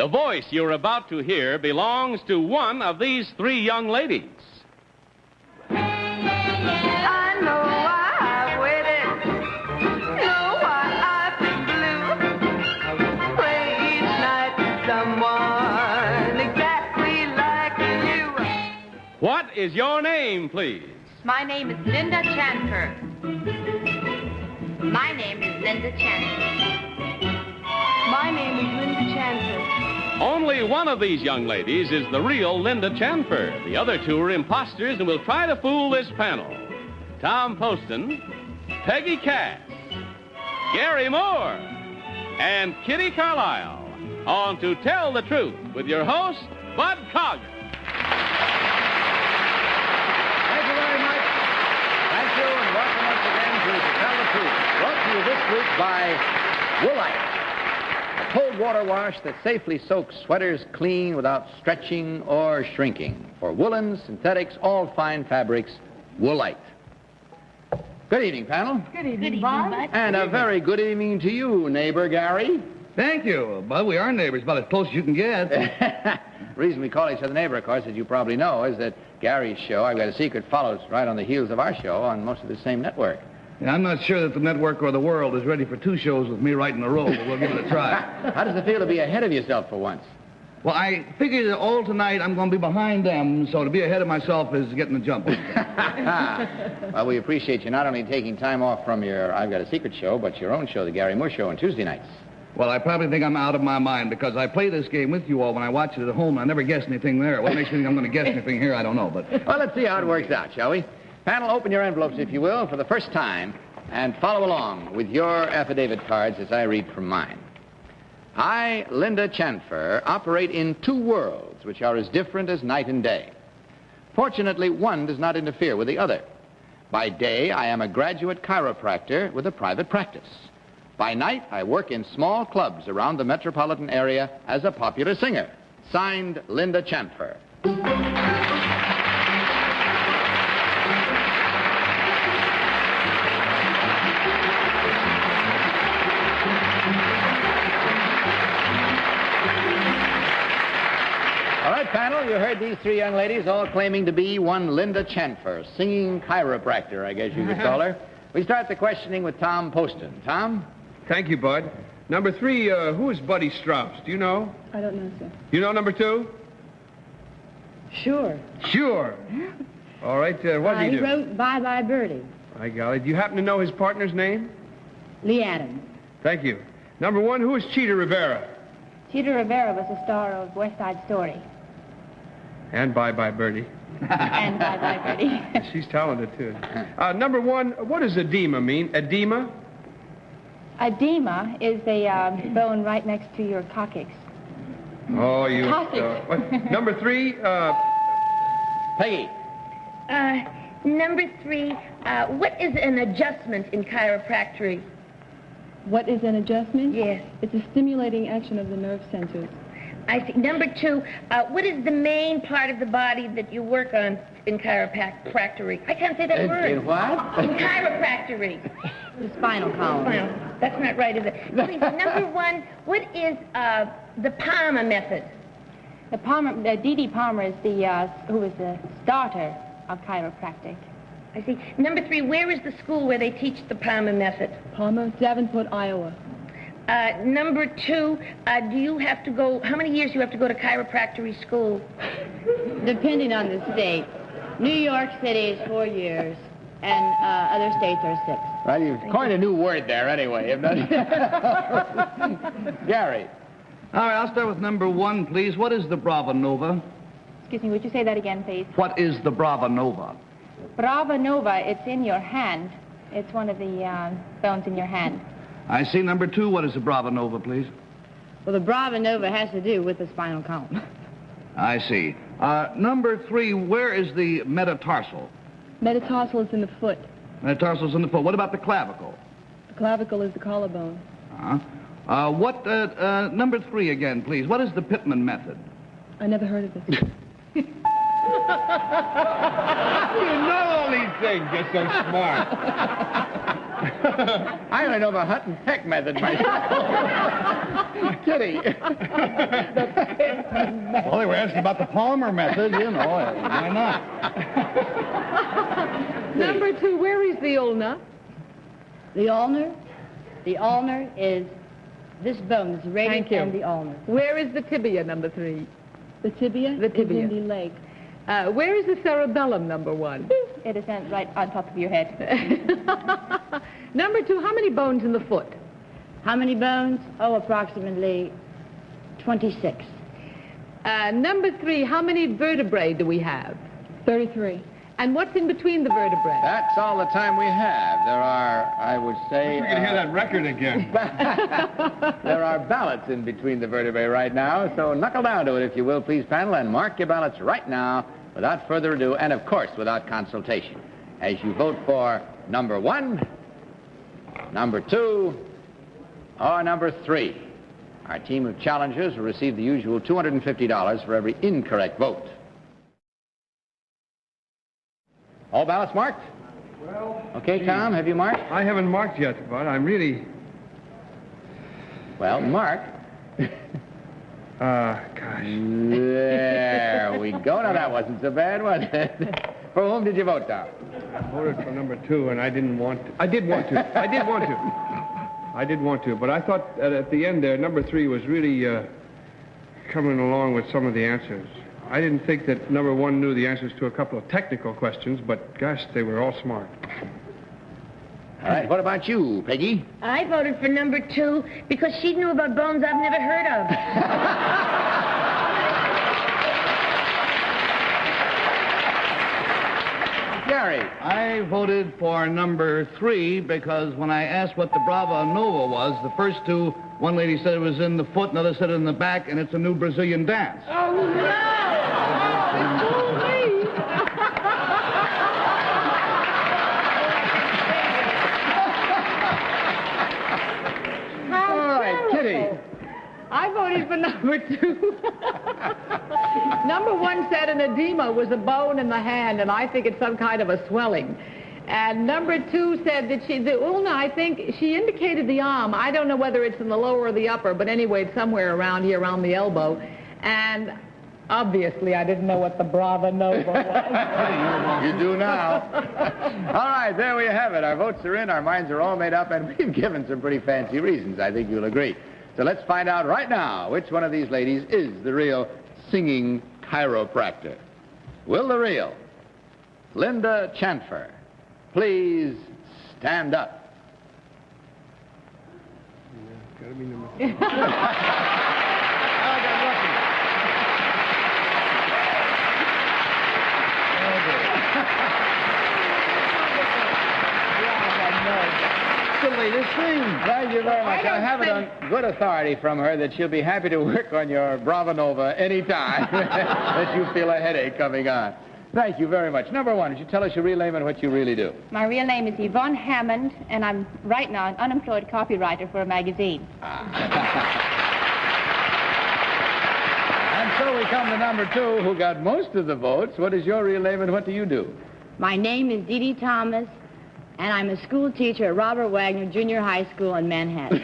The voice you're about to hear belongs to one of these three young ladies. I know why I've waited, know why I've been blue. Pray each night to someone exactly like you. What is your name, please? My name is Linda Chanfer. My name is Linda Chanfer. My name is Linda Chanfer. Only one of these young ladies is the real Linda Chanfer. The other two are imposters and will try to fool this panel. Tom Poston, Peggy Cass, Gary Moore, and Kitty Carlisle. On To Tell the Truth with your host, Bud Coggan. Thank you very much. Thank you, and welcome once again to Tell the Truth. Brought to you this week by Woolite. A cold water wash that safely soaks sweaters clean without stretching or shrinking. For woolens, synthetics, all fine fabrics, Woolite. Good evening, panel. Good evening, Bud. And a very good evening to you, neighbor Gary. Thank you. Bud, we are neighbors, about as close as you can get. The reason we call each other neighbor, of course, as you probably know, is that Gary's show, I've Got a Secret, follows right on the heels of our show on most of the same network. Yeah, I'm not sure that the network or the world is ready for two shows with me right in a row, but we'll give it a try. How does it feel to be ahead of yourself for once? Well, I figured that all tonight I'm going to be behind them, so to be ahead of myself is getting a jump. Well, we appreciate you not only taking time off from your I've Got a Secret show, but your own show, the Gary Moore Show, on Tuesday nights. Well, I probably think I'm out of my mind because I play this game with you all when I watch it at home. I never guess anything there. What makes me think I'm going to guess anything here, I don't know. But Well, let's see how it works out, shall we? Panel, open your envelopes, if you will, for the first time, and follow along with your affidavit cards as I read from mine. I, Linda Chanfer, operate in two worlds which are as different as night and day. Fortunately, one does not interfere with the other. By day, I am a graduate chiropractor with a private practice. By night, I work in small clubs around the metropolitan area as a popular singer. Signed, Linda Chanfer. All right, panel, you heard these three young ladies all claiming to be one Linda Chanfer, singing chiropractor, I guess you could call her. We start the questioning with Tom Poston. Tom? Thank you, Bud. Number 3, who is Buddy Strauss? Do you know? I don't know, sir. You know number 2? Sure. Sure. All right, what did he He do? wrote Bye Bye Birdie. By golly, do you happen to know his partner's name? Lee Adams. Thank you. Number 1, who is Cheetah Rivera? Cheetah Rivera was a star of West Side Story. And Bye Bye Birdie. And Bye Bye Birdie. She's talented, too. Number 1, what does edema mean? Edema? Edema is the bone right next to your coccyx. Oh, you... Coccyx. what? Number 3, Peggy? Number 3, what is an adjustment in chiropractic? What is an adjustment? Yes. It's a stimulating action of the nerve centers. I see. Number 2, what is the main part of the body that you work on in chiropractic? I can't say that word. In what? In chiropractic. The spinal column. Well, that's not right, is it? Please, number 1, what is the Palmer method? The Palmer, D.D. Palmer is who was the starter of chiropractic. I see. Number 3, where is the school where they teach the Palmer method? Palmer, Davenport, Iowa. Number 2, do you have to go, how many years do you have to go to chiropractic school? Depending on the state. New York City is 4 years, and other states are 6. Well, you've coined a new word there anyway, haven't you? Gary? all right, I'll start with number 1, please. What is the Brava Nova? Excuse me, would you say that again, please? What is the Brava Nova? Brava Nova, it's in your hand. It's one of the bones in your hand. I see. Number 2, what is the Brava Nova, please? Well, the Brava Nova has to do with the spinal column. I see. Number 3, where is the metatarsal? Metatarsal is in the foot. Metatarsal's in the foot. What about the clavicle? The clavicle is the collarbone. Number 3 again, please. What is the Pittman method? I never heard of it. you know all these things. You're so smart. I only know the Hunt and Peck method myself. Kitty. Well, they were asking about the Palmer method, you know. Why not? Number 2, where is the ulna? The ulnar? The ulnar is this bone, the radius Thank you. and the ulnar. Where is the tibia, number 3? The tibia? The tibia. Is in the leg. Where is the cerebellum, number 1? It is right on top of your head. Number 2, how many bones in the foot? How many bones? Oh, approximately 26. Number 3, how many vertebrae do we have? 33. And what's in between the vertebrae? That's all the time we have. There are, I would say... We're going to hear that record again. There are ballots in between the vertebrae right now, so knuckle down to it, if you will, please, panel, and mark your ballots right now without further ado, and, of course, without consultation, as you vote for number 1, number 2, or number 3. Our team of challengers will receive the usual $250 for every incorrect vote. All ballots marked? Well... Okay, Tom, have you marked? I haven't marked yet, but I'm really... Well, mark. Gosh. There we go. Now, that wasn't so bad, was it? For whom did you vote, Tom? I voted for number 2, and I didn't want to. I did want to. I did want to, but I thought that at the end there, number 3 was really coming along with some of the answers. I didn't think that number 1 knew the answers to a couple of technical questions, but gosh, they were all smart. All right, what about you, Peggy? I voted for number 2 because she knew about bones I've never heard of. Gary. I voted for number 3 because when I asked what the Brava Nova was, the first 2, one lady said it was in the foot, another said it in the back, and it's a new Brazilian dance. Oh, no! I voted for number 2. Number 1 said an edema was a bone in the hand, and I think it's some kind of a swelling. And number 2 said that the ulna, I think, she indicated the arm. I don't know whether it's in the lower or the upper, but anyway, it's somewhere around here, around the elbow. And obviously, I didn't know what the Brava Nova was. You do now. All right, there we have it. Our votes are in, our minds are all made up, and we've given some pretty fancy reasons. I think you'll agree. So let's find out right now which one of these ladies is the real singing chiropractor. Will the real Linda Chanfer please stand up? Yeah, gotta be number 3. The latest thing. Thank you very much. I have it on good authority from her that she'll be happy to work on your Brava Nova any time that you feel a headache coming on. Thank you very much. Number 1, would you tell us your real name and what you really do? My real name is Yvonne Hammond, and I'm right now an unemployed copywriter for a magazine. And so we come to number 2, who got most of the votes. What is your real name and what do you do? My name is Dee Dee Thomas, and I'm a school teacher at Robert Wagner Junior High School in Manhattan.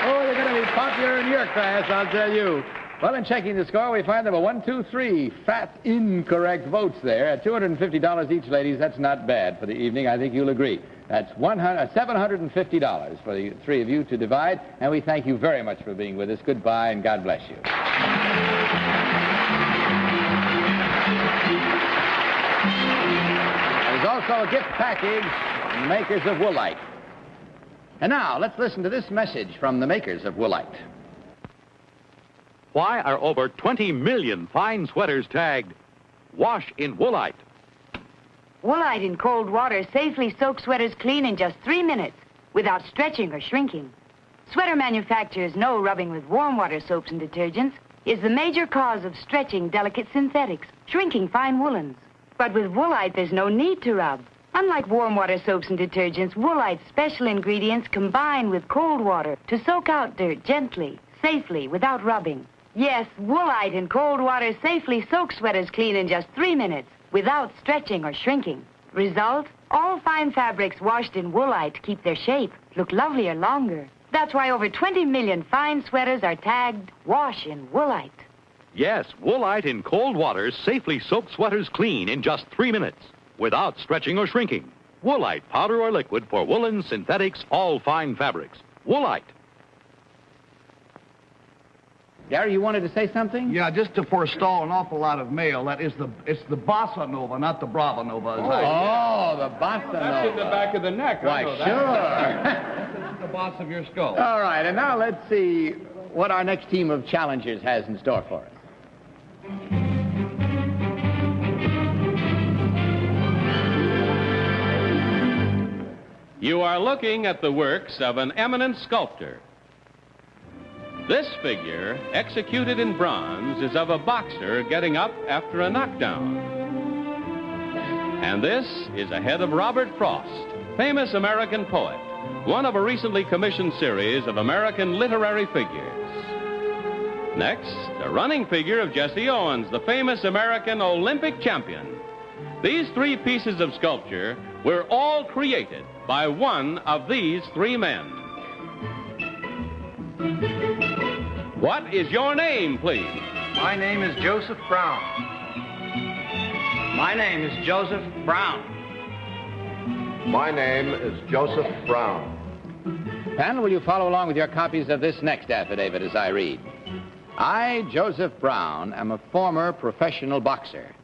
Oh, you're going to be popular in your class, I'll tell you. Well, in checking the score, we find there were 1, 2, 3 fat incorrect votes there. At $250 each, ladies, that's not bad for the evening. I think you'll agree. That's $750 for the 3 of you to divide, and we thank you very much for being with us. Goodbye, and God bless you. There's also a gift package from the makers of Woolite. And now, let's listen to this message from the makers of Woolite. Why are over 20 million fine sweaters tagged, wash in Woolite? Woolite in cold water safely soaks sweaters clean in just 3 minutes without stretching or shrinking. Sweater manufacturers know rubbing with warm water soaps and detergents is the major cause of stretching delicate synthetics, shrinking fine woolens. But with Woolite, there's no need to rub. Unlike warm water soaps and detergents, Woolite's special ingredients combine with cold water to soak out dirt gently, safely, without rubbing. Yes, Woolite in cold water safely soaks sweaters clean in just 3 minutes without stretching or shrinking. Result? All fine fabrics washed in Woolite keep their shape, look lovelier longer. That's why over 20 million fine sweaters are tagged Wash in Woolite. Yes, Woolite in cold water safely soaks sweaters clean in just 3 minutes without stretching or shrinking. Woolite, powder or liquid for woolen, synthetics, all fine fabrics. Woolite. Gary, you wanted to say something? Yeah, just to forestall an awful lot of mail, it's the Bossa Nova, not the Brava Nova. The Bossa Nova. That's in the back of the neck. Why, I know sure. that. This is the boss of your skull. All right, and now let's see what our next team of challengers has in store for us. You are looking at the works of an eminent sculptor. This figure, executed in bronze, is of a boxer getting up after a knockdown. And this is a head of Robert Frost, famous American poet, one of a recently commissioned series of American literary figures. Next, a running figure of Jesse Owens, the famous American Olympic champion. These 3 pieces of sculpture were all created by one of these 3 men. What is your name, please? My name is Joseph Brown. My name is Joseph Brown. My name is Joseph Brown. Panel, will you follow along with your copies of this next affidavit as I read? I, Joseph Brown, am a former professional boxer.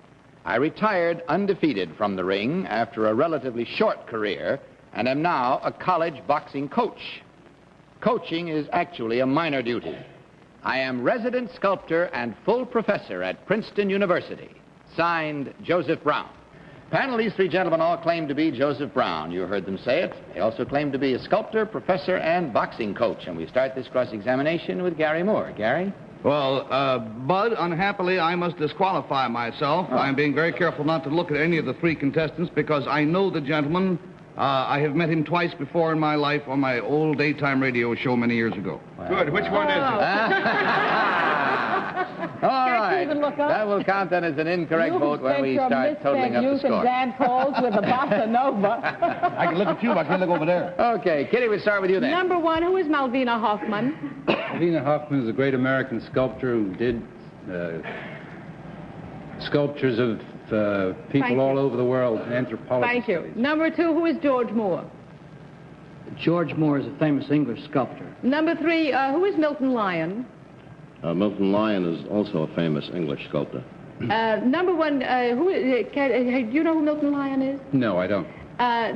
I retired undefeated from the ring after a relatively short career and am now a college boxing coach. Coaching is actually a minor duty. I am resident sculptor and full professor at Princeton University. Signed, Joseph Brown. Panel, these 3 gentlemen all claim to be Joseph Brown. You heard them say it. They also claim to be a sculptor, professor, and boxing coach. And we start this cross-examination with Gary Moore. Gary? Well, Bud, unhappily, I must disqualify myself. Oh. I'm being very careful not to look at any of the 3 contestants because I know the gentleman. I have met him twice before in my life on my old daytime radio show many years ago. Good. Which one is it? All right. That will count then as an incorrect vote when we start totaling up the score. dance halls with a bossa nova. I can look at you, but I can't look over there. Okay, Kitty, we'll start with you then. Number 1, who is Malvina Hoffman? Malvina Hoffman is a great American sculptor who did sculptures of people all over the world, anthropologists. Thank you. Number 2, who is George Moore? George Moore is a famous English sculptor. Number 3, who is Milton Lyon? Milton Lyon is also a famous English sculptor. Number 1, do you know who Milton Lyon is? No, I don't.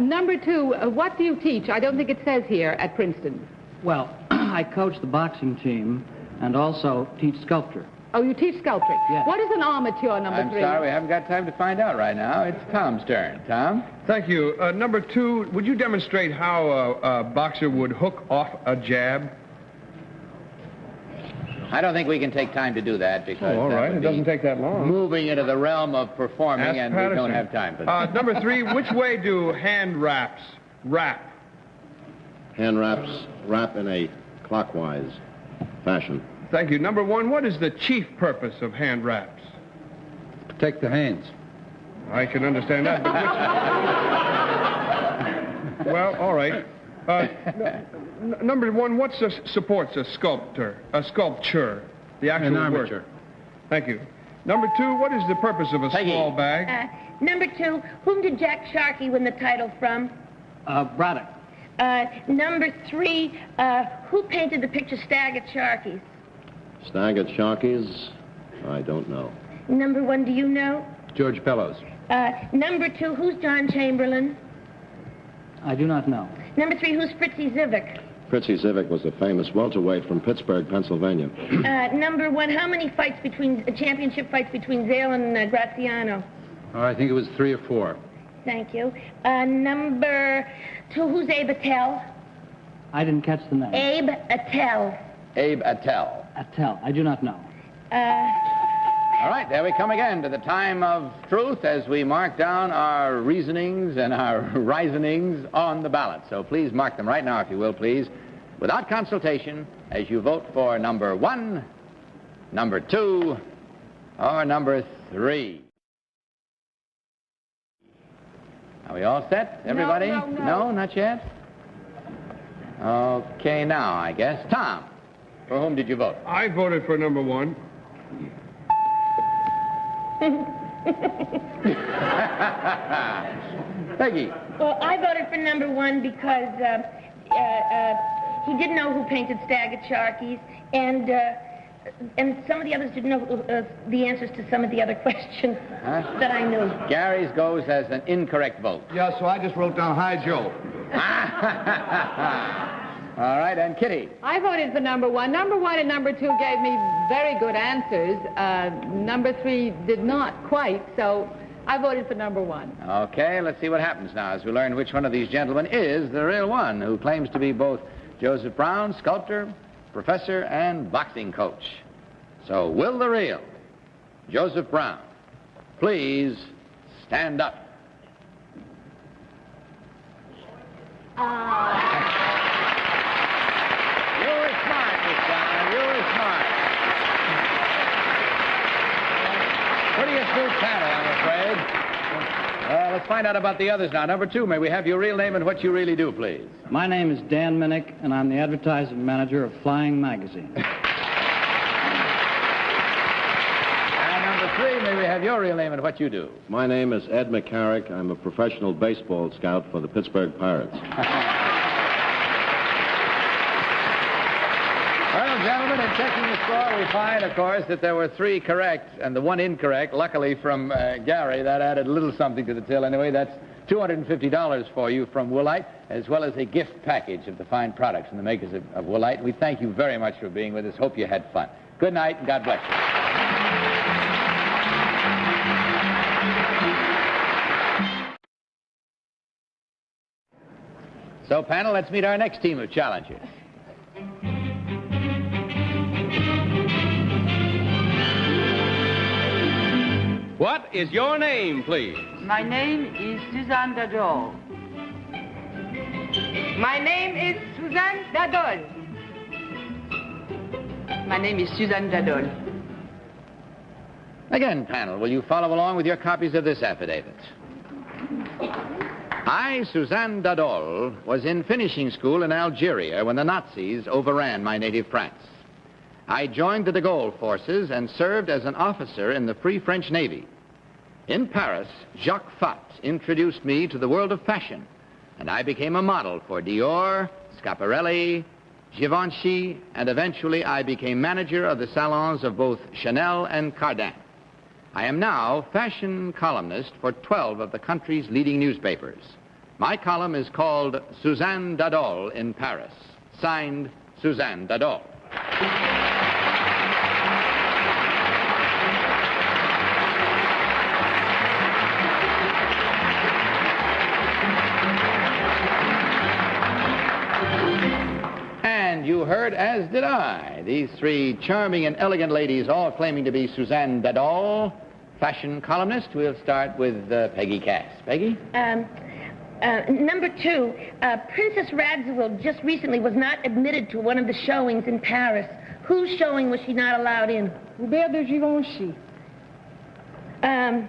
Number 2, what do you teach? I don't think it says here at Princeton. Well, I coach the boxing team and also teach sculpture. Oh, you teach sculpting? Yes. What is an armature, number 3? I'm sorry, we haven't got time to find out right now. It's Tom's turn. Tom? Thank you. Number 2, would you demonstrate how a boxer would hook off a jab? I don't think we can take time to do that because all right. It doesn't take that long. Moving into the realm of performing, Ask and Patterson. we don't have time for that. Number 3, which way do hand wraps wrap? Hand wraps wrap in a clockwise fashion. Thank you. Number 1, what is the chief purpose of hand wraps? Protect the hands. I can understand that, but which... Well, all right. Number 1, what supports a sculpture? The actual An armature. work. Thank you. Number 2, what is the purpose of a small bag? Number 2, whom did Jack Sharkey win the title from? Braddock. Number 3, who painted the picture Stag at Sharkey's? Stag at Sharkey's? I don't know. Number 1, do you know? George Bellows. Number 2, who's John Chamberlain? I do not know. Number 3, who's Fritzy Zivik? Fritzy Zivik was a famous welterweight from Pittsburgh, Pennsylvania. Number 1, how many championship fights between Zale and Graziano? I think it was 3 or 4. Thank you. Number 2, who's Abe Attell? I didn't catch the name. Abe Attell. Abe Attell. Attell. I do not know. All right, there we come again to the time of truth as we mark down our reasonings and our reasonings on the ballot. So please mark them right now, if you will, please, without consultation, as you vote for number 1, number 2, or number 3? Are we all set, everybody? No, not yet? Okay, now, I guess. Tom, for whom did you vote? I voted for number 1. Peggy. Well, I voted for number 1 because he didn't know who painted Stagg at Sharkey's, and some of the others didn't know the answers to some of the other questions that I knew. Gary's goes as an incorrect vote. Yeah, so I just wrote down Hi, Joe. All right, and Kitty? I voted for number 1. Number 1 and number 2 gave me very good answers. Number 3 did not quite, so I voted for number 1. Okay, let's see what happens now as we learn which one of these gentlemen is the real one who claims to be both Joseph Brown, sculptor, professor, and boxing coach. So, will the real Joseph Brown please stand up? You were smart this time. You were smart. Pretty astute panel, I'm afraid. Let's find out about the others now. Number 2, may we have your real name and what you really do, please? My name is Dan Minnick, and I'm the advertising manager of Flying Magazine. And number 3, may we have your real name and what you do? My name is Ed McCarrick. I'm a professional baseball scout for the Pittsburgh Pirates. Well, gentlemen, in checking the score, we find, of course, that there were 3 correct and the 1 incorrect. Luckily, from Gary, that added a little something to the till. Anyway, that's $250 for you from Woolite, as well as a gift package of the fine products from the makers of Woolite. We thank you very much for being with us. Hope you had fun. Good night, and God bless you. So, panel, let's meet our next team of challengers. What is your name, please? My name is Suzanne Dadol. My name is Suzanne Dadol. My name is Suzanne Dadol. Again, panel, will you follow along with your copies of this affidavit? I, Suzanne Dadol, was in finishing school in Algeria when the Nazis overran my native France. I joined the de Gaulle forces and served as an officer in the Free French Navy. In Paris, Jacques Fat introduced me to the world of fashion, and I became a model for Dior, Schiaparelli, Givenchy, and eventually I became manager of the salons of both Chanel and Cardin. I am now fashion columnist for 12 of the country's leading newspapers. My column is called Suzanne Dadol in Paris. Signed, Suzanne Dadol. And you heard, as did I, these 3 charming and elegant ladies all claiming to be Suzanne Dadol, fashion columnist. We'll start with Peggy Cass. Peggy? Number 2, Princess Radziwill just recently was not admitted to one of the showings in Paris. Whose showing was she not allowed in? Hubert de Givenchy. Number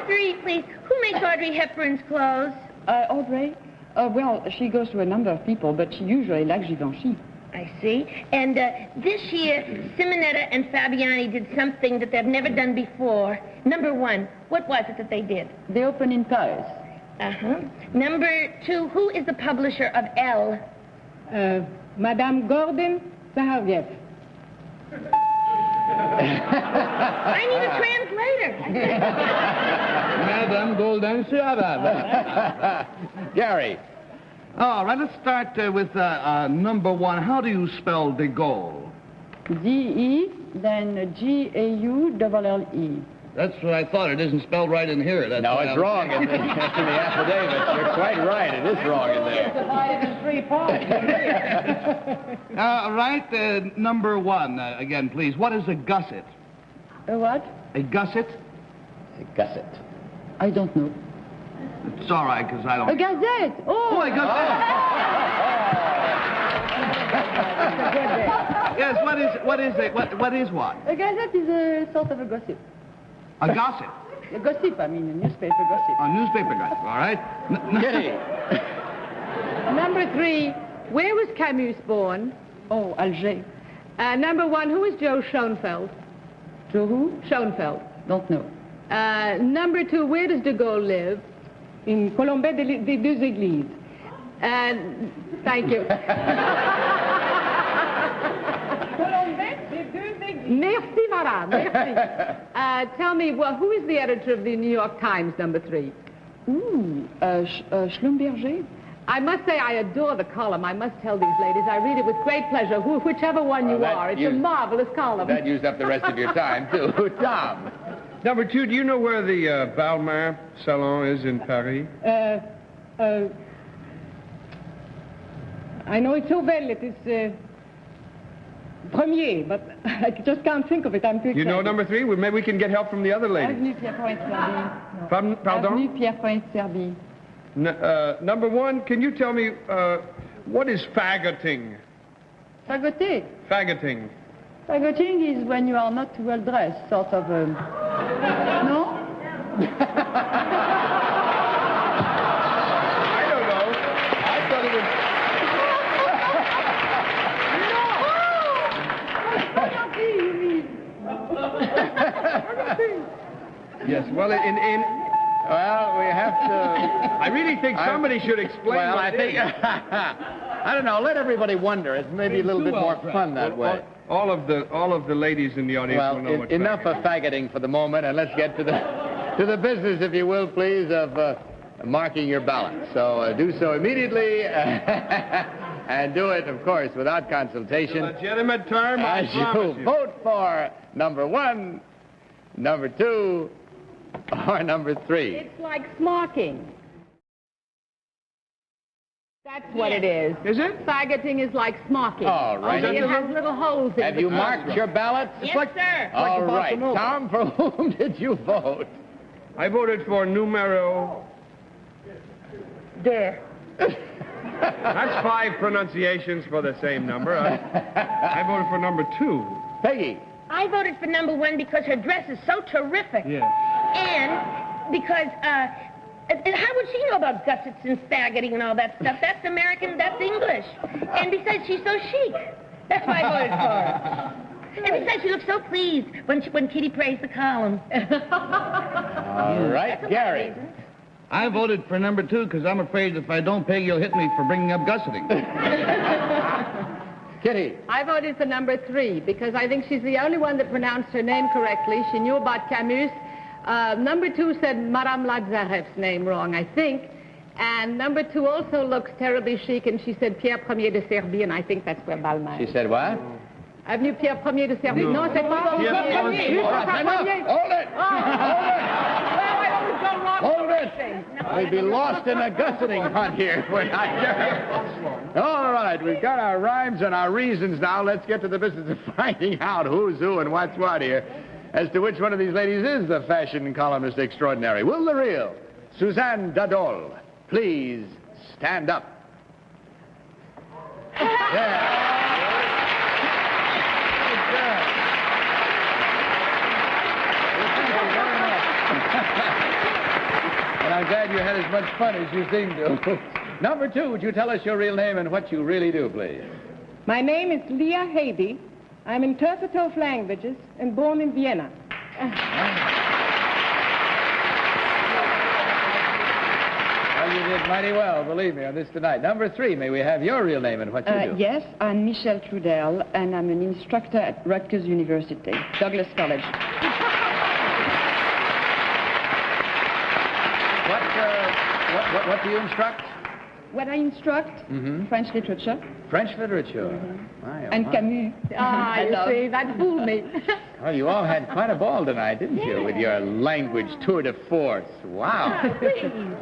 3, please. Who makes Audrey Hepburn's clothes? Audrey? Well, she goes to a number of people, but she usually likes Givenchy. I see. And this year, Simonetta and Fabiani did something that they've never done before. Number 1, what was it that they did? They opened in Paris. Uh-huh. Number 2, who is the publisher of Elle? Madame Gordon Sahaviev. I need a translator. Madame Golden Sahaviev. Gary. All right, let's start with number 1. How do you spell de Gaulle? D-E, then G-A-U-L-L-E. That's what I thought. It isn't spelled right in here. That's no, it's wrong in the affidavit. You're quite right. It is wrong in there. It's divided in 3 parts. All right, number 1, again, please. What is a gusset? A what? A gusset? A gusset. I don't know. It's all right, because I don't... A gazette! Oh, a gazette! Yes, what is what? A gazette is a sort of a gossip. A gossip? A gossip, I mean, a newspaper gossip. A newspaper gossip, all right. Kitty. Number 3, where was Camus born? Oh, Alger. Number 1, who is Joe Schoenfeld? Joe who? Schoenfeld. Don't know. Number 2, where does de Gaulle live? In Colombey des Deux Églises. Thank you. Merci, madame. Merci. Tell me, well, who is the editor of the New York Times, number 3? Schlumberger. I must say I adore the column. I must tell these ladies I read it with great pleasure, whichever one you are. It's a marvelous column. That used up the rest of your time, too. Tom. Number 2, do you know where the Balmain Salon is in Paris? I know it so well. It is Premier, but I just can't think of it. I'm too You know excited. number 3? Well, maybe we can get help from the other lady. Avenue Pierre-Point-Serby. Pardon? Avenue Pierre-Point-Serby. Number 1, can you tell me what is faggoting? Fagoter. Faggoting. Fagoting is when you are not well dressed, sort of. No? I don't know. I thought it was... Yes, well, Well, we have to... I really think somebody should explain Well, what I it think... is. I don't know. Let everybody wonder. It's maybe a little bit more fun that way. All of the ladies in the audience Well, will know what enough of faggoting for the moment, and let's get to the business, if you will, please, of marking your ballot. So do so immediately, and do it, of course, without consultation. Legitimate term, I As you promise you. vote for number 1, number 2, or number 3. It's like smocking. That's what it is. Is it? Faggoting is like smocking. All right. Only it has little holes in it. Have you marked your ballots? Yes, sir. All right. Tom, for whom did you vote? I voted for numero... There. That's 5 pronunciations for the same number. I voted for number 2. Peggy. I voted for number 1 because her dress is so terrific. Yeah. And because, how would she know about gussets and faggoting and all that stuff? That's American, that's English. And besides, she's so chic. That's why I voted for her. And besides, she looks so pleased when Kitty praised the column. All right, Gary. I voted for number 2 because I'm afraid if I don't pay, you'll hit me for bringing up gusseting. Kitty. I voted for number 3 because I think she's the only one that pronounced her name correctly. She knew about Camus. Number 2 said Madame Lazarev's name wrong, I think. And number 2 also looks terribly chic, and she said Pierre Premier de Serbie, and I think that's where Balmain She is. said what? Avenue Pierre Premier de Serbie. No, c'est pas Pierre Premier. All right, enough. Hold it. Hold it. We'd be lost in a gusseting hunt here. We're not sure. All right, we've got our rhymes and our reasons now. Let's get to the business of finding out who's who and what's what here as to which one of these ladies is the fashion columnist extraordinary. Will the real Suzanne Dadol please stand up? Yeah. And I'm glad you had as much fun as you seem to. Number 2, would you tell us your real name and what you really do, please? My name is Leah Haby. I'm interpreter of languages and born in Vienna. Well, you did mighty well, believe me, on this tonight. Number 3, may we have your real name and what you do? Yes, I'm Michelle Trudel, and I'm an instructor at Rutgers University, Douglas College. What do you instruct? What I instruct? French literature. French literature. My, oh, And my. Camus. You see, that fooled me. Well, you all had quite a ball tonight, didn't you, with your language tour de force. Wow.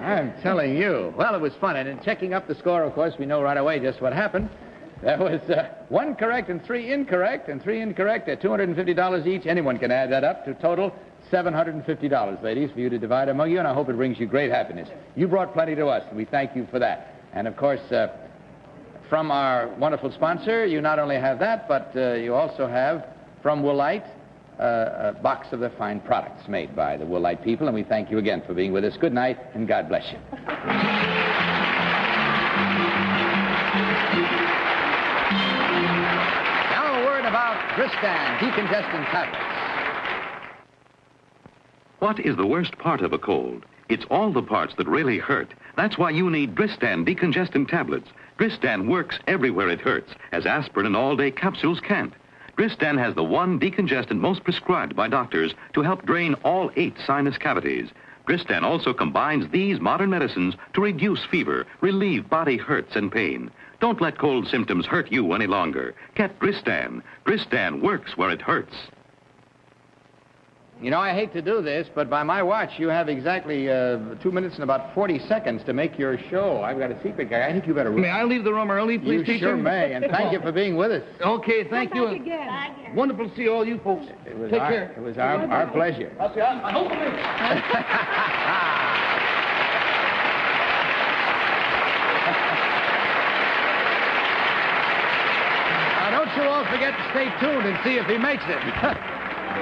I'm telling you. Well, it was fun. And in checking up the score, of course, we know right away just what happened. There was 1 correct and 3 incorrect, and 3 incorrect at $250 each. Anyone can add that up to total $750, ladies, for you to divide among you, and I hope it brings you great happiness. You brought plenty to us, and we thank you for that. And, of course, from our wonderful sponsor, you not only have that, but you also have, from Woolite, a box of the fine products made by the Woolite people, and we thank you again for being with us. Good night, and God bless you. Now a word about Dristan decongestant tablets. What is the worst part of a cold? It's all the parts that really hurt. That's why you need Dristan decongestant tablets. Dristan works everywhere it hurts, as aspirin and all-day capsules can't. Dristan has the one decongestant most prescribed by doctors to help drain all 8 sinus cavities. Dristan also combines these modern medicines to reduce fever, relieve body hurts and pain. Don't let cold symptoms hurt you any longer. Get Dristan. Dristan works where it hurts. You know, I hate to do this, but by my watch, you have exactly 2 minutes and about 40 seconds to make your show. I've got a secret guy. I think you better... May I leave the room early, please, teacher? You sure may, and thank you for being with us. Okay, thank you. Again. Wonderful to see all you folks. Take care. It was our pleasure. I'll see you. I hope it Now, don't you all forget to stay tuned and see if he makes it.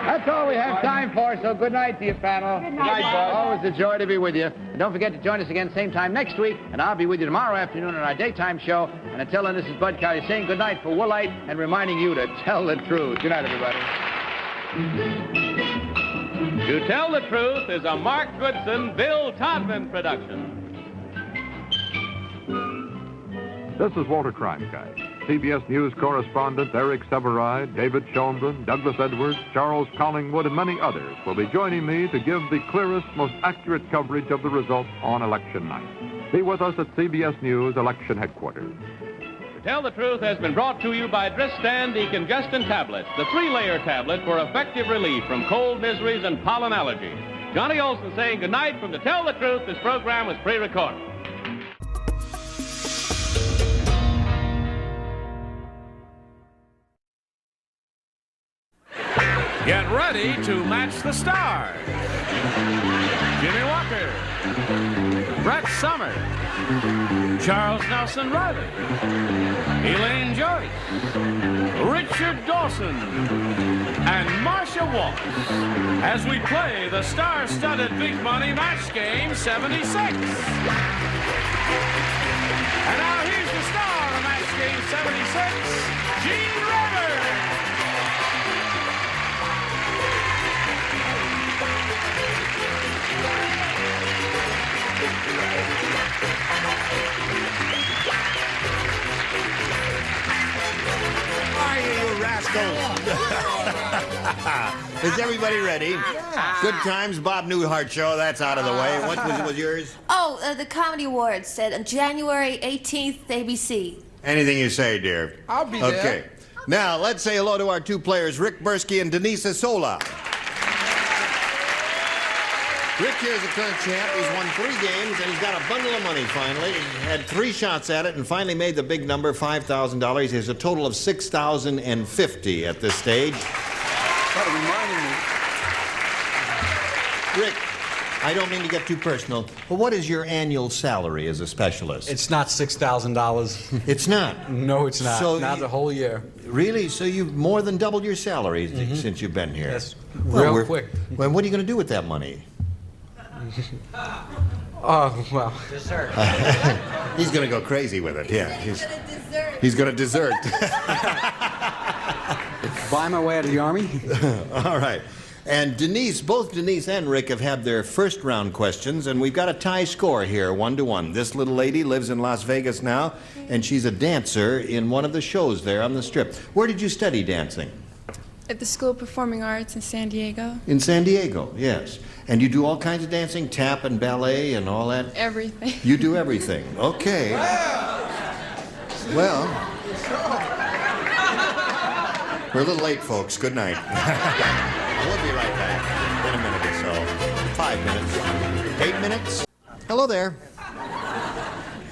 That's all we have time for, so good night to you, panel. Good night, Bob. Always a joy to be with you. And don't forget to join us again same time next week, and I'll be with you tomorrow afternoon on our daytime show. And until then, this is Bud Colley saying good night for Woolite and reminding you to tell the truth. Good night, everybody. To Tell the Truth is a Mark Goodson, Bill Todman production. This is Walter Cronkite. CBS News correspondents Eric Sevareid, David Schoenbrun, Douglas Edwards, Charles Collingwood, and many others will be joining me to give the clearest, most accurate coverage of the results on election night. Be with us at CBS News Election Headquarters. To Tell the Truth has been brought to you by Dristan decongestant tablets, the 3-layer tablet for effective relief from cold miseries and pollen allergies. Johnny Olson saying goodnight from To Tell the Truth. This program was pre-recorded. Get ready to match the stars. Jimmy Walker, Brett Somers, Charles Nelson Riley, Elaine Joyce, Richard Dawson, and Marcia Wallace as we play the star-studded Big Money Match Game 76. And now here's the star of Match Game 76, Gene Rivers. You rascals. Is everybody ready? Yeah. Good times, Bob Newhart Show. That's out of the way. What was yours? Oh, the Comedy Awards said on January 18th, ABC. Anything you say, dear. I'll be there. Okay. Now, let's say hello to our 2 players, Rick Bursky and Denise Isola. Rick here is the current champ. He's won 3 games, and he's got a bundle of money finally. He had 3 shots at it and finally made the big number, $5,000. He has a total of $6,050 at this stage. That Rick, I don't mean to get too personal, but what is your annual salary as a specialist? It's not $6,000. It's not? No, it's not. So Not the whole year. Really? So you've more than doubled your salary since you've been here? Yes. Well, Real quick. Well, what are you going to do with that money? Oh, well. Dessert. He's going to go crazy with it, yeah. He's going to dessert. Buy my way out of the Army? All right. And Denise, both Denise and Rick have had their first round questions, and we've got a tie score here, 1-1. This little lady lives in Las Vegas now, and she's a dancer in one of the shows there on the Strip. Where did you study dancing? At the School of Performing Arts in San Diego. In San Diego, yes. And you do all kinds of dancing, tap and ballet and all that? Everything. You do everything. Okay. Well, we're a little late, folks. Good night. We'll be right back in a minute or so. 5 minutes. 8 minutes. Hello there.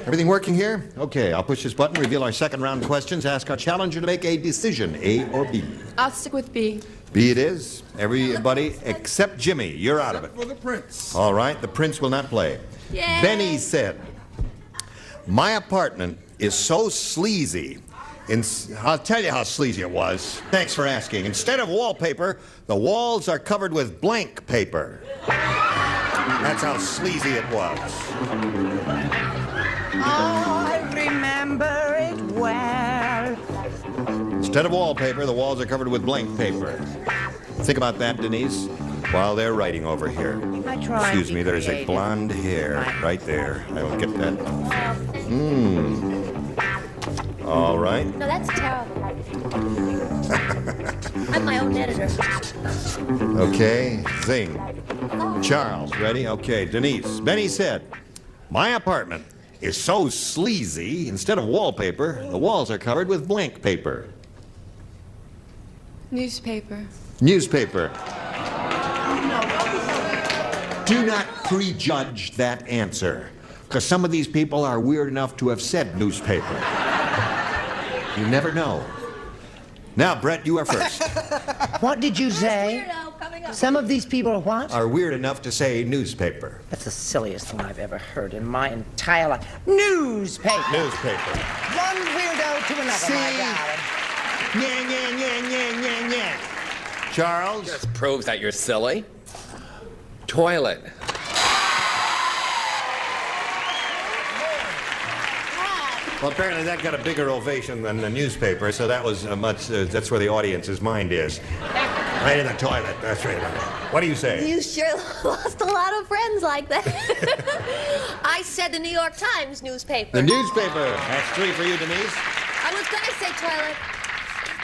Everything working here? Okay, I'll push this button, reveal our second round questions, ask our challenger to make a decision, A or B. I'll stick with B. B it is. Everybody except Jimmy. You're out of it. For the Prince. All right, the Prince will not play. Yay. Benny said, My apartment is so sleazy. I'll tell you how sleazy it was. Thanks for asking. Instead of wallpaper, the walls are covered with blank paper. That's how sleazy it was. I remember it well. Instead of wallpaper, the walls are covered with blank paper. Think about that, Denise, while they're writing over here. I tried. Excuse me, there's a blonde hair right there. I don't get that. All right. No, that's terrible. I'm my own editor. Okay, zing. Charles, ready? Okay, Denise. Benny said, my apartment is so sleazy, instead of wallpaper, the walls are covered with blank paper. Newspaper. Newspaper. Do not prejudge that answer, because some of these people are weird enough to have said newspaper. You never know. Now, Brett, you are first. What did you say? Some of these people are what? Are weird enough to say newspaper. That's the silliest thing I've ever heard in my entire life. Newspaper. Newspaper. One weirdo to another, my darling. Yeah, yeah, yeah, yeah, yeah, yeah. Charles? Just proves that you're silly. Toilet. Well, apparently that got a bigger ovation than the newspaper, so that was that's where the audience's mind is. Right in the toilet. That's right. What do you say? You sure lost a lot of friends like that. I said the New York Times newspaper. The newspaper. That's 3 for you, Denise. I was going to say toilet.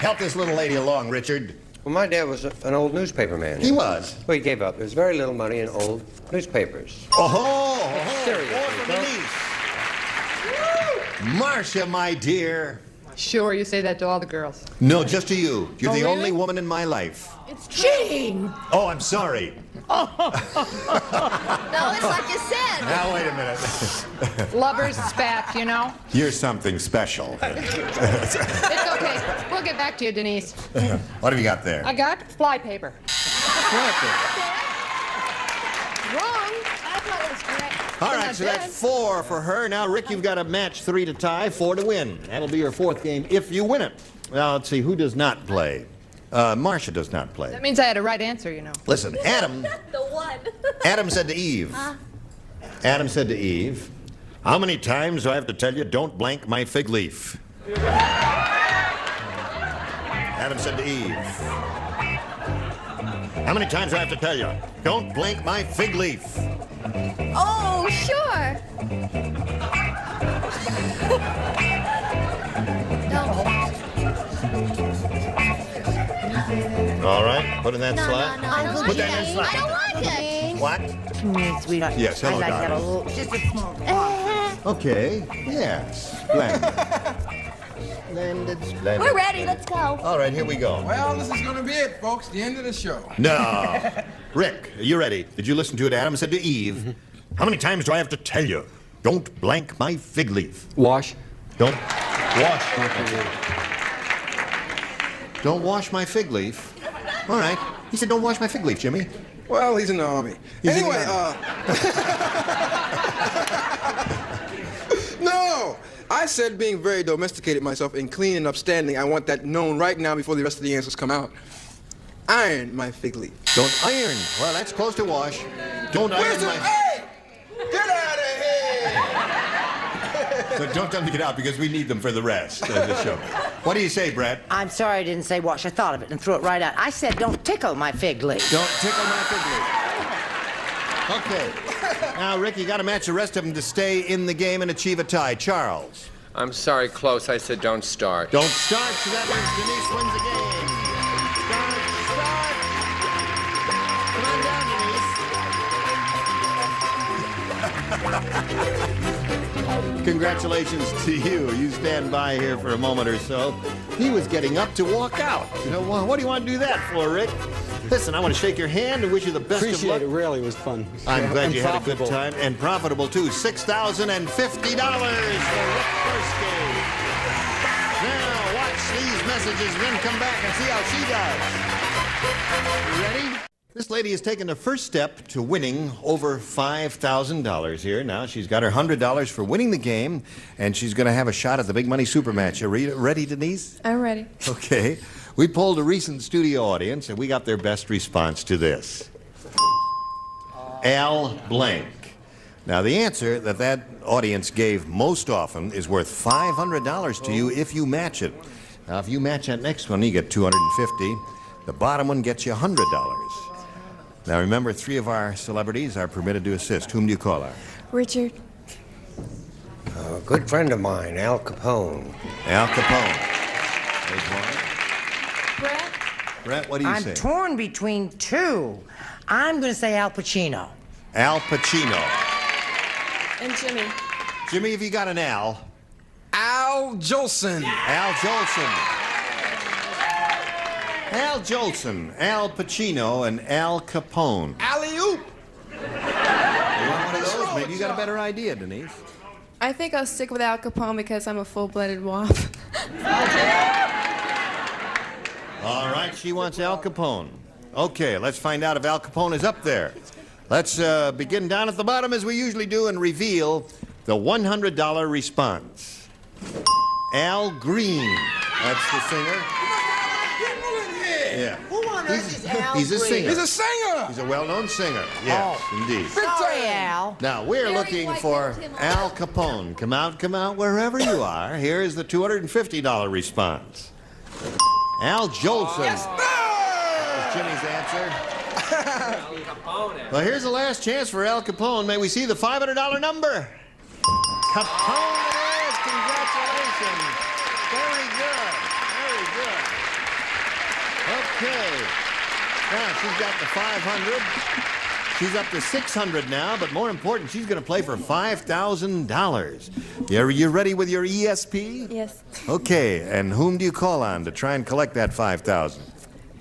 Help this little lady along, Richard. Well, my dad was an old newspaper man. He was? Well, he gave up. There's very little money in old newspapers. Oh, Seriously, 4 for Denise. Marcia, my dear. Sure, you say that to all the girls. No, just to you. You're Oh, the really? only woman in my life. It's Gene! Oh, I'm sorry. No, it's like you said. Now, wait a minute. Lovers spat, you know? You're something special. It's okay. We'll get back to you, Denise. What have you got there? I got flypaper. Wrong. I thought it was correct. All right, so that's 4 for her. Now, Rick, you've got a match 3 to tie, 4 to win. That'll be your 4th game if you win it. Now, let's see, who does not play? Marcia does not play. That means I had a right answer, you know. Listen, Adam. The one. Adam said to Eve. Adam said to Eve, how many times do I have to tell you, don't blank my fig leaf? Adam said to Eve, how many times do I have to tell you, don't blank my fig leaf? Oh, sure. All right, put in that slot. No, Put that in the slot. I don't like it. What? Yes, sweetheart. Yes, hello, I'd like to have a darling. little, just a small. Okay, yes, splendid. Splendid, splendid. We're ready. Let's go. All right, here we go. Well, this is going to be it, folks. The end of the show. No. Rick, are you ready? Did you listen to it? Adam said to Eve, how many times do I have to tell you, don't blank my fig leaf? Wash. Don't wash my fig leaf. Don't wash my fig leaf. All right. He said, don't wash my fig leaf, Jimmy. Well, he's in the Army. He's in the Anyway, no! I said being very domesticated myself and clean and upstanding. I want that known right now before the rest of the answers come out. Iron my fig leaf. Don't iron. Well, that's close to wash. Don't iron my... Hey! Get out of here! So don't tell them to get out because we need them for the rest of the show. What do you say, Brett? I'm sorry I didn't say wash. I thought of it and threw it right out. I said don't tickle my fig leaf. Don't tickle my fig leaf. Okay. Now, Rick, you got to match the rest of them to stay in the game and achieve a tie. Charles. I'm sorry, close. I said don't start. Don't start, so that means Denise wins the game. Start, start. Come on down, Denise. Congratulations to you. You stand by here for a moment or so. He was getting up to walk out. You know, well, what do you want to do that for, Rick? Listen, I want to shake your hand and wish you the best of luck. Appreciate it. Really, it was fun. I'm glad And you had a good profitable. time. And profitable, too. $6,050 for Rick Persky. Now, watch these messages, then come back and see how she does. You ready? This lady has taken the first step to winning over $5,000 here. Now she's got her $100 for winning the game, and she's going to have a shot at the big money super match. Are you ready, Denise? I'm ready. Okay. We polled a recent studio audience, and we got their best response to this. Al blank. Now, the answer that audience gave most often is worth $500 to you if you match it. Now, if you match that next one, you get $250. The bottom one gets you $100. Now, remember, 3 of our celebrities are permitted to assist. Whom do you call her? Richard. A good friend of mine, Al Capone. Al Capone. There's one. Brett, what do you say? I'm torn between 2. I'm going to say Al Pacino. Al Pacino. And Jimmy. Jimmy, have you got an Al? Al Jolson. Al Jolson. Al Jolson, Al Pacino, and Al Capone. Alley-oop. You want one of those? Maybe you got a better idea, Denise. I think I'll stick with Al Capone because I'm a full-blooded wop. All right, she wants Al Capone. Okay, let's find out if Al Capone is up there. Let's begin down at the bottom as we usually do and reveal the $100 response. Al Green. That's the singer. Yeah. Who on earth is Al He's a Green? singer. He's a singer. He's a well-known singer. Yes, indeed. Sorry, Al. Now, we're looking for Al Capone. Come out, wherever you are. Here is the $250 response. Al Jolson. Yes, That was Jimmy's answer. Well, here's the last chance for Al Capone. May we see the $500 number? Capone it is. Congratulations. Very good. Very good. Okay. Now, she's got the 500. She's up to 600 now, but more important, she's going to play for $5,000. Are you ready with your ESP? Yes. Okay, and whom do you call on to try and collect that $5,000?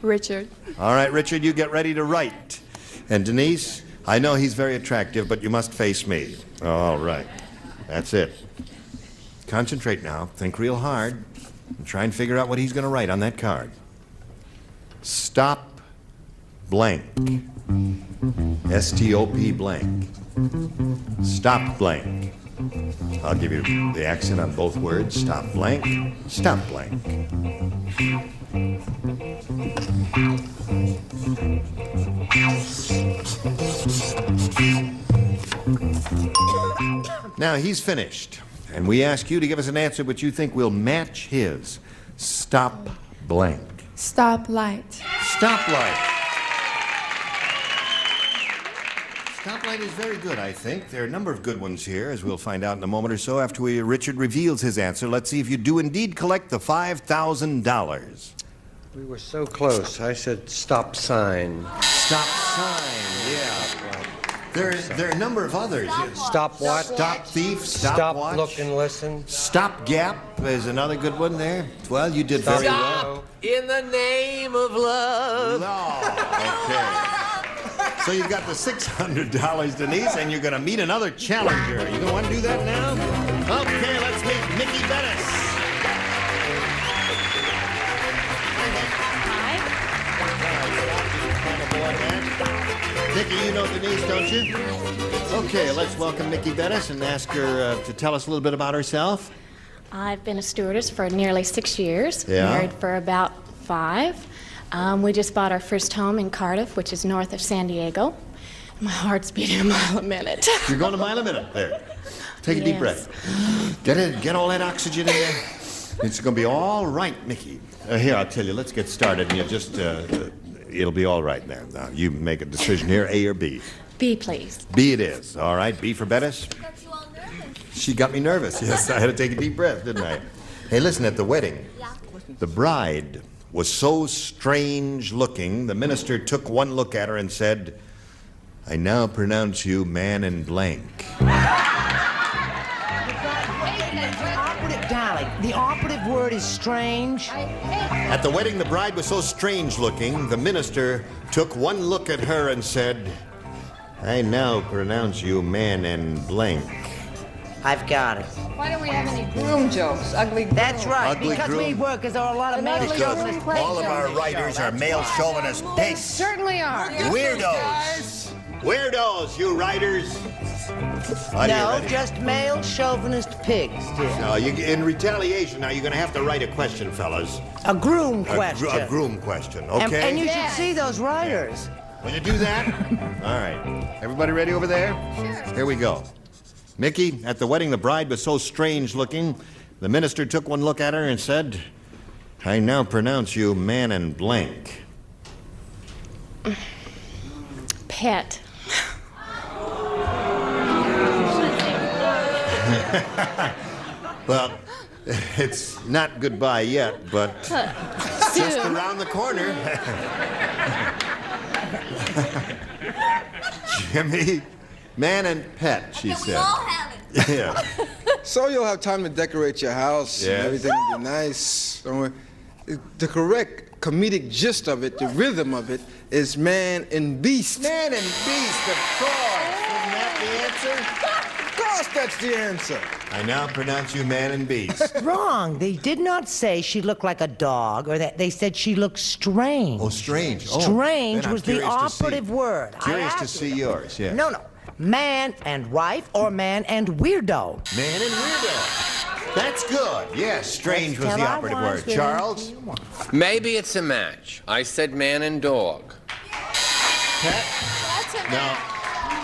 Richard. All right, Richard, you get ready to write. And Denise, I know he's very attractive, but you must face me. All right. That's it. Concentrate now. Think real hard. And try and figure out what he's going to write on that card. Stop blank. S-T-O-P blank. Stop blank. I'll give you the accent on both words. Stop blank. Stop blank. Now he's finished, and we ask you to give us an answer which you think will match his. Stop blank. Stoplight. Stoplight. Stoplight is very good, I think. There are a number of good ones here, as we'll find out in a moment or so after Richard reveals his answer. Let's see if you do indeed collect the $5,000. We were so close. I said stop sign. Stop sign, yeah. There are a number of others. Stop what? Stop thief, stop watch. Look and listen. Stop gap is another good one there. Well, you did very well. In the name of love. Okay. So you've got the $600, Denise, and you're going to meet another challenger. You going to want to do that now? Okay, let's meet Mickey Bettis. Nikki, you know Denise, don't you? Okay, let's welcome Mickey Bettis and ask her to tell us a little bit about herself. I've been a stewardess for nearly 6 years. Yeah. Married for about 5. We just bought our first home in Cardiff, which is north of San Diego. My heart's beating a mile a minute. You're going a mile a minute. There. Take a deep breath. Get all that oxygen in there. It's going to be all right, Mickey. Here, I'll tell you. Let's get started, and you just... it'll be all right now. Now, you make a decision here, A or B. B, please. B it is. All right, B for Bettis. She got me nervous. Yes, I had to take a deep breath, didn't I? Hey, listen, at the wedding, the bride was so strange looking, the minister took one look at her and said, I now pronounce you man in blank. Darling, the operative word is strange. At the wedding, the bride was so strange looking, the minister took one look at her and said, I now pronounce you man in blank. I've got it. Why don't we have any groom jokes? Ugly groom. That's right, Ugly because we groom. workers are a lot of male chauvinists. All of our writers are male chauvinist They pigs. certainly are. Weirdos. Weirdos, you writers. Are you No, ready? just male chauvinist pigs, dear. No, in retaliation, now you're going to have to write a question, fellas. A groom A question. a groom question, okay? And you should see those writers. Will you do that? All right. Everybody ready over there? Sure. Here we go. Mickey, at the wedding, the bride was so strange looking, the minister took one look at her and said, I now pronounce you man and blank. Pet. Well, it's not goodbye yet, but just around the corner. Jimmy, man and pet, she said. all have it. Yeah. So you'll have time to decorate your house Yes. and everything will be nice. Don't worry. The correct comedic gist of it, the rhythm of it, is man and beast. Man and beast, of course. Isn't that the answer? Of course that's the answer. I now pronounce you man and beast. Wrong. They did not say she looked like a dog, or that they said she looked strange. Oh, strange. Oh, Strange then I'm was the curious to see. operative word. Curious to see yours, yes. No, no. Man and wife or man and weirdo. Man and weirdo. That's good. Yes, strange was That's the how I operative was, word. Charles? Maybe it's a match. I said man and dog. Pet? No.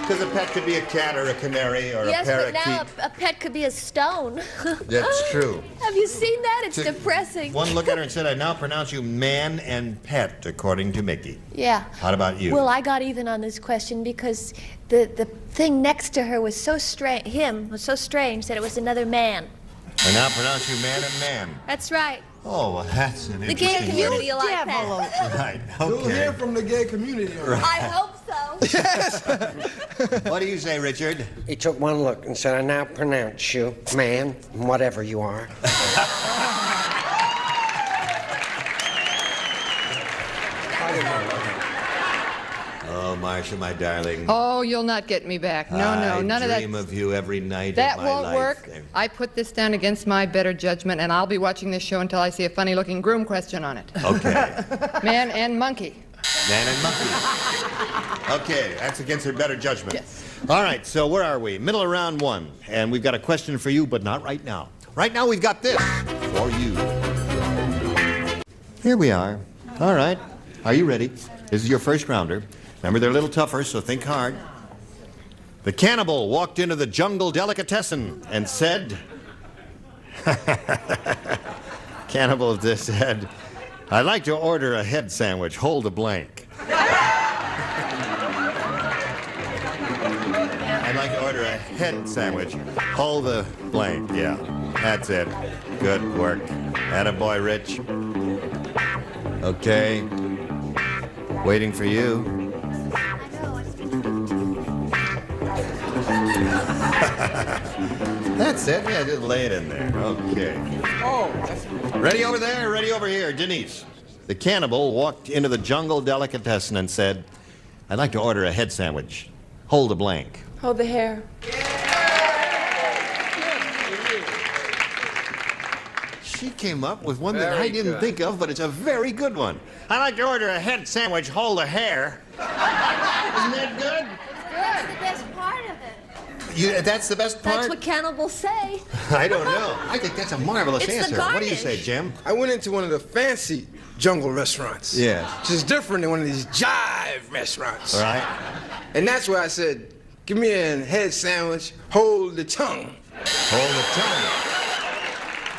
Because a pet could be a cat or a canary or Yes, a but parakeet. now a pet could be a stone. That's true. Have you seen that? It's So- depressing. One look at her and said, I now pronounce you man and pet, according to Mickey. Yeah. How about you? Well, I got even on this question because the thing next to her was so strange. Him was so strange that it was another man. I now pronounce you man and man. That's right. Oh, well, that's an The gay interesting community like that. Right, You'll hear okay. from the gay community. Right. I hope so. What do you say, Richard? He took one look and said, I now pronounce you, man, whatever you are. Oh, Marcia, my darling. Oh, you'll not get me back. No, no, none of I that. dream of you every night That of my won't life. work. I put this down against my better judgment, and I'll be watching this show until I see a funny-looking groom question on it. Okay. Man and monkey. Man and monkey. Okay, that's against her better judgment. Yes. All right, so where are we? Middle of round one. And we've got a question for you, but not right now. Right now, we've got this for you. Here we are. All right. Are you ready? This is your first rounder. Remember, they're a little tougher, so think hard. The cannibal walked into the jungle delicatessen and said... Cannibal just said, I'd like to order a head sandwich. Hold a blank. I'd like to order a head sandwich. Hold the blank. Yeah, that's it. Good work. Attaboy, Rich. Okay. Waiting for you. That's it. Yeah, just lay it in there. Okay. Oh, Ready over there, ready over here. Denise. The cannibal walked into the jungle delicatessen and said, I'd like to order a head sandwich. Hold a blank. Hold the hair. She came up with one that I Very didn't good. think of, but it's a very good one. I'd like to order a head sandwich, hold a hair. Isn't that good? That's the best part of it. That's the best part? That's what cannibals say. I don't know. I think that's a marvelous It's the answer. What do you garnish. say, Jim? I went into one of the fancy jungle restaurants. Yes. Which is different than one of these jive restaurants. All right. And that's where I said, give me a head sandwich, hold the tongue. Hold the tongue.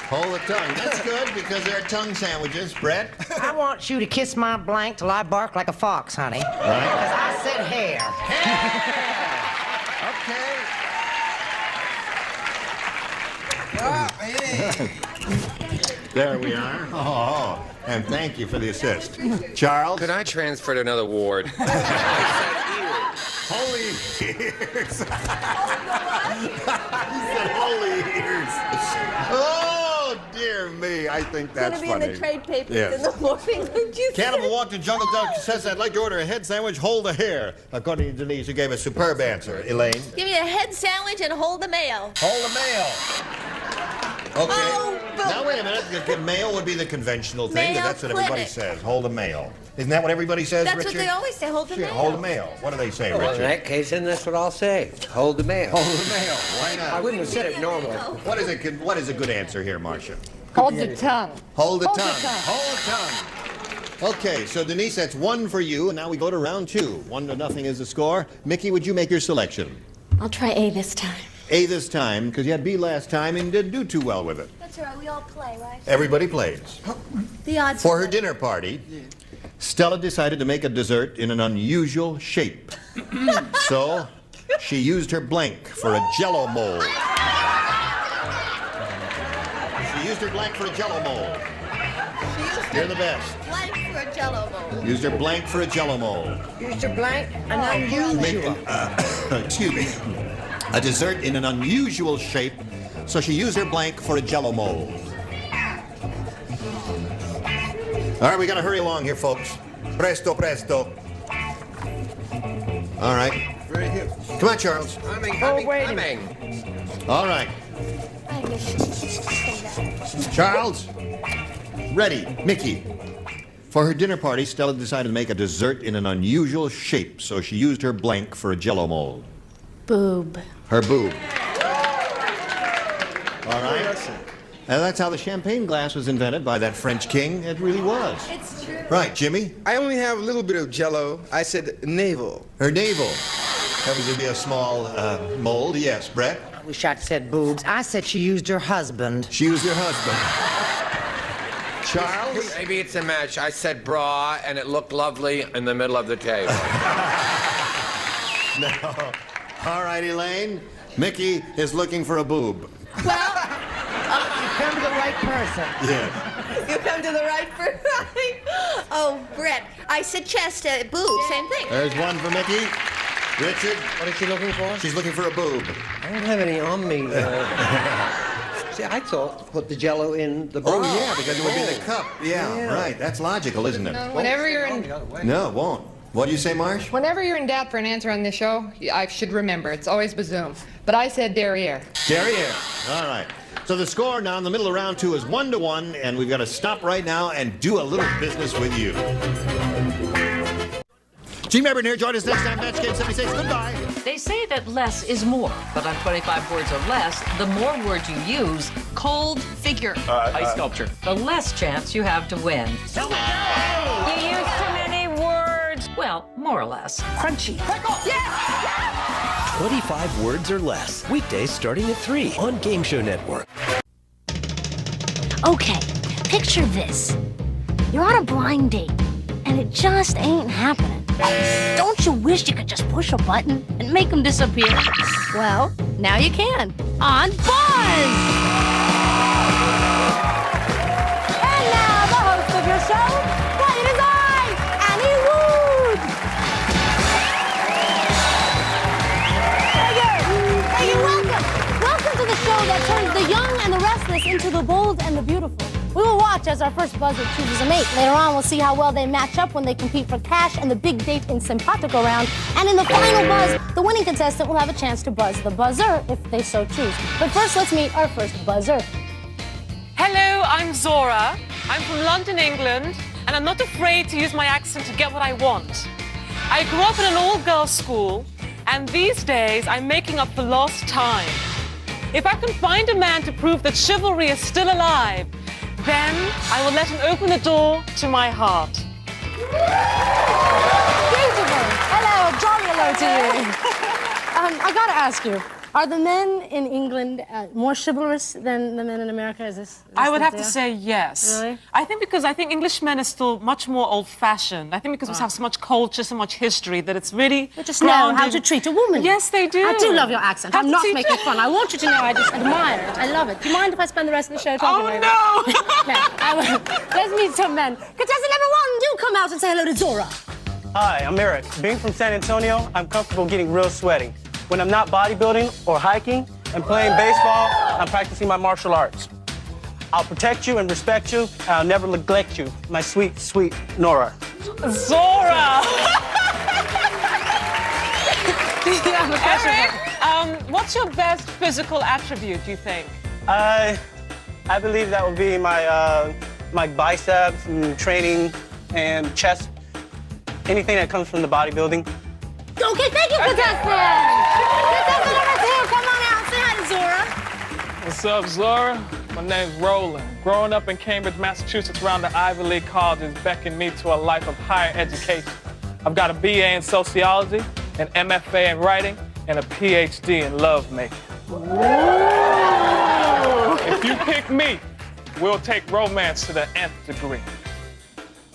Hold the tongue. That's good because there are tongue sandwiches. Brett? I want you to kiss my blank till I bark like a fox, honey. Right. Because I said hair. There we are. Oh, and thank you for the assist. Charles? Could I transfer to another ward? Holy ears. He said holy ears. Oh, dear me. I think It's that's going to be funny. in the trade papers Yes. in the morning. Would you Cannibal say? walked to Jungle Duck, says, I'd like to order a head sandwich, hold a hair. According to Denise, who gave a superb answer. Elaine? Give me a head sandwich and hold the mail. Hold the mail. Okay. Oh, but- Now, wait a minute. The mail would be the conventional thing, but Mail that's what everybody clinic. says. Hold the mail. Isn't that what everybody says, That's Richard? what they always say, hold the Sure, mail. hold the mail. What do they say, Well, in Richard? that case, then that's what I'll say. Hold the mail. Hold the mail. Why not? I wouldn't have said it normally. What is a good answer here, Marcia? Hold the tongue. Hold the Hold the tongue. tongue. Hold tongue. Okay, so Denise, that's 1 for you, and now we go to round 2. 1-0 is the score. Mickey, would you make your selection? I'll try A this time. A this time, because you had B last time and didn't do too well with it. That's all right. We all play, right? Everybody plays. The odds. For her dinner party, Stella decided to make a dessert in an unusual shape. So, she used her blank for a Jell-O mold. She used her blank for a Jell-O mold. You're the best. Blank for a Jell-O mold. Used her blank for a Jell-O mold. Used your blank? An Make, excuse me. A dessert in an unusual shape, so she used her blank for a Jell-O mold. All right, we gotta hurry along here, folks. Presto, presto. All right. Right here. Come on, Charles. Coming. All right. Charles. Ready. Mickey. For her dinner party, Stella decided to make a dessert in an unusual shape, so she used her blank for a Jell-O mold. Boob. Her boob. All right. And that's how the champagne glass was invented by that French king. It really was. It's true. Right, Jimmy? I only have a little bit of Jell-O. I said navel. Her navel. Happens to be a small mold. Yes, Brett? I wish I'd said boobs. I said she used her husband. She used her husband. Charles? Maybe it's a match. I said bra, and it looked lovely in the middle of the table. No. All right, Elaine. Mickey is looking for a boob. Well, You come to the right person. Yes. you come to the right person. Oh, Brett. I said chest, boob, same thing. There's 1 for Mickey. Richard? What is she looking for? She's looking for a boob. I don't have any on me. See, I thought put the Jell-O in the bra. Oh, yeah, because it would be the cup. Yeah, right. That's logical, isn't it? No, whenever you're in, No, it won't. What do you say, Marsh? whenever you're in doubt for an answer on this show, I should remember it's always Bazoom. But I said derriere. Derriere. All right. So the score now in the middle of round 2 is 1-1, and we've got to stop right now and do a little business with you. Gene Mayburn here. Join us next time. Match Game 76. Goodbye. They say that less is more, but on 25 words or less, the more words you use, cold figure, ice sculpture, the less chance you have to win. You use too many words. Well, more or less. Crunchy. 25 words or less. Weekdays starting at 3 on Game Show Network. Okay, picture this. You're on a blind date, and it just ain't happening. Don't you wish you could just push a button and make them disappear? Well, now you can on Buzz! And now the host of your show, why, it is I, Annie Wood! Thank you, welcome! Welcome to the show that turns the young and the restless into the bold and the beautiful. We will watch as our first buzzer chooses a mate. Later on, we'll see how well they match up when they compete for cash and the big date in Simpatico round. And in the final buzz, the winning contestant will have a chance to buzz the buzzer if they so choose. But first, let's meet our first buzzer. Hello, I'm Zora. I'm from London, England, and I'm not afraid to use my accent to get what I want. I grew up in an all-girls school, and these days I'm making up for lost time. If I can find a man to prove that chivalry is still alive, then I will let him open the door to my heart. Beautiful. Hello, jolly hello to you. I gotta ask you, are the men in England more chivalrous than the men in America? Is this I would the have to deal? say yes. Really? I think because English men are still much more old-fashioned. I think because we have so much culture, so much history, that it's really They just know how to treat a woman. Yes, they do. I do love your accent. Have I'm to not teach making it. fun. I want you to know I just admire it. I love it. Do you mind if I spend the rest of the show talking like that? No, I will. Let's meet some men. Contestant number 1, do come out and say hello to Zora. Hi, I'm Eric. Being from San Antonio, I'm comfortable getting real sweaty. When I'm not bodybuilding or hiking and playing baseball, I'm practicing my martial arts. I'll protect you and respect you, and I'll never neglect you, my sweet, sweet Nora. Zora! Eric, what's your best physical attribute, do you think? I believe that would be my biceps and training and chest. Anything that comes from the bodybuilding. Okay, thank you, contestant. Contestant number 2, come on out. Say hi to Zora. What's up, Zora? My name's Roland. Growing up in Cambridge, Massachusetts, around the Ivy League colleges beckoned me to a life of higher education. I've got a BA in sociology, an MFA in writing, and a PhD in lovemaking. If you pick me, we'll take romance to the nth degree.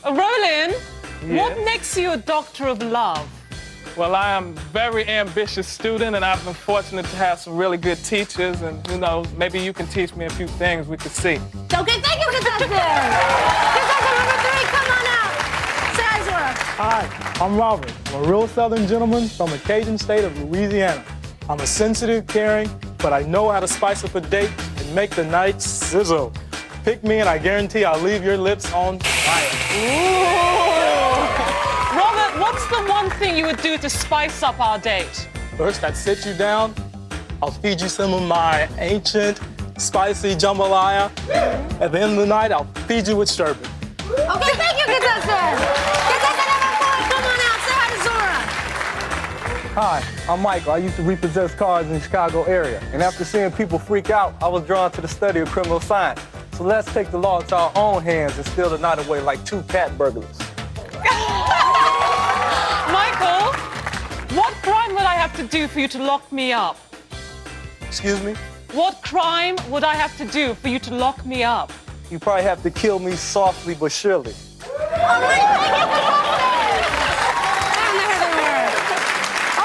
Roland, Yes? what makes you a doctor of love? Well, I am a very ambitious student, and I've been fortunate to have some really good teachers, and who knows, maybe you can teach me a few things we could see. Okay, thank you, contestant. Contestant number 3, come on out. Say hi, Zora. Hi, I'm Robert. I'm a real Southern gentleman from the Cajun state of Louisiana. I'm a sensitive, caring, but I know how to spice up a date and make the night sizzle. Pick me and I guarantee I'll leave your lips on fire. Robert, what's the one thing you would do to spice up our date? First, I'd sit you down. I'll feed you some of my ancient, spicy jambalaya. At the end of the night, I'll feed you with sherbet. Okay, thank you, contestant. Contestant number 4, come on out. Say hi to Zora. Hi, I'm Michael. I used to repossess cars in the Chicago area. And after seeing people freak out, I was drawn to the study of criminal science. So let's take the law into our own hands and steal the night away like 2 cat burglars. Michael, what crime would I have to do for you to lock me up? Excuse me? What crime would I have to do for you to lock me up? You probably have to kill me softly but surely. All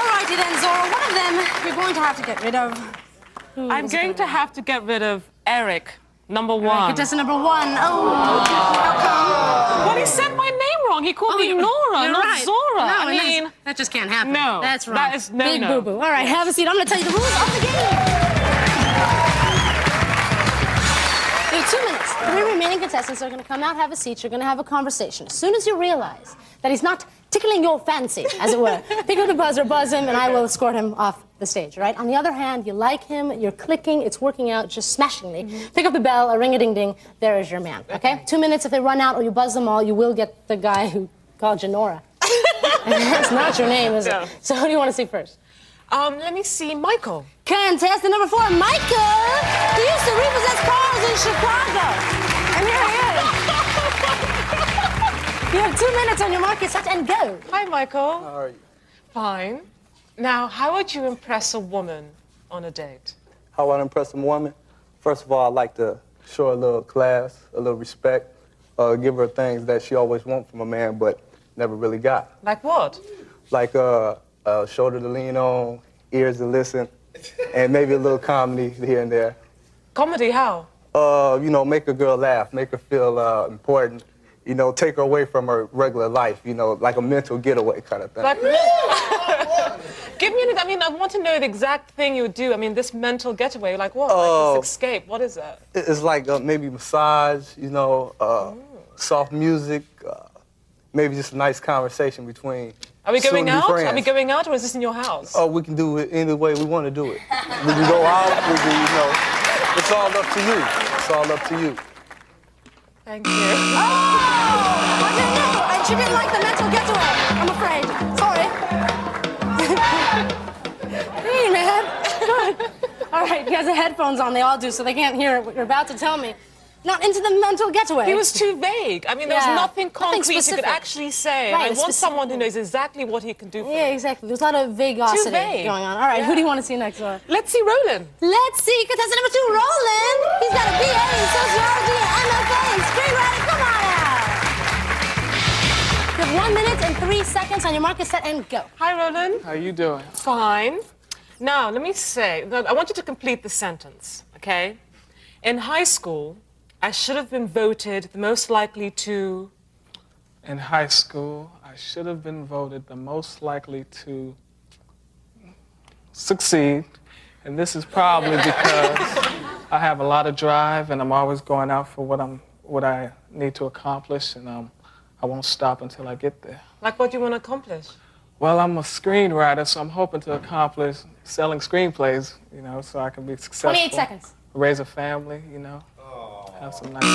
righty then, Zora. One of them you're going to have to get rid of. I'm going to have to get rid of Eric, number 1. Right, contestant number 1. Oh, how come? Well, he said my name wrong. He called me Nora, not right. Zora. No, I mean, that just can't happen. No, that's wrong. That is no, Big no. boo-boo. All right, have a seat. I'm going to tell you the rules of the game. You have 2 minutes. 3 remaining contestants are going to come out, have a seat. You're going to have a conversation. As soon as you realize that he's not tickling your fancy, as it were, pick up the buzzer, buzz him, and I will escort him off the stage, right? On the other hand, you like him, you're clicking, it's working out just smashingly. Pick up the bell, a ring-a-ding-ding, there is your man, okay? 2 minutes, if they run out or you buzz them all, you will get the guy who called you Nora. That's not your name, is it? So who do you want to see first? Let me see, Michael. Contestant number 4, Michael! He used to repossess cars in Chicago. And here he is. You have 2 minutes on your mark, get set, and go. Hi, Michael. How are you? Fine. Now, how would you impress a woman on a date? How would I impress a woman? First of all, I like to show her a little class, a little respect, give her things that she always wants from a man but never really got. Like what? Like a shoulder to lean on, ears to listen, and maybe a little comedy here and there. Comedy, how? You know, make a girl laugh, make her feel important. You know, take her away from her regular life, you know, like a mental getaway kind of thing. Like, give me I mean, I want to know the exact thing you would do. I mean, this mental getaway, like what? Like this escape, what is that? It's like maybe massage, you know, soft music, maybe just a nice conversation between. Are we going out? friends. Are we going out, or is this in your house? Oh, we can do it any way we want to do it. We can go out, we can, you know, it's all up to you. It's all up to you. Thank you. Oh! I didn't know. And she didn't like the mental getaway, I'm afraid. Sorry. Hey, man. Good. All right, he has the headphones on. They all do, so they can't hear what you're about to tell me. Not into the mental getaway. He was too vague. I mean, there was nothing concrete you could actually say. Right, I want someone who knows exactly what he can do for Yeah, me. exactly. There's a lot of vaguosity going on. All right, who do you want to see next, Laura? Let's see Roland. Let's see contestant number 2, Roland. He's got a BA in sociology, an MFA in screenwriting. Come on out. You have 1 minute and 3 seconds on your mark, get set, and go. Hi, Roland. How you doing? Fine. Now, let me say, I want you to complete the sentence, okay? In high school, I should have been voted the most likely to... In high school, I should have been voted the most likely to succeed. And this is probably because I have a lot of drive, and I'm always going out for what I need to accomplish, and I won't stop until I get there. Like what do you want to accomplish? Well, I'm a screenwriter, so I'm hoping to accomplish selling screenplays, you know, so I can be successful. 28 seconds. Raise a family, you know. Have some nice. Oh,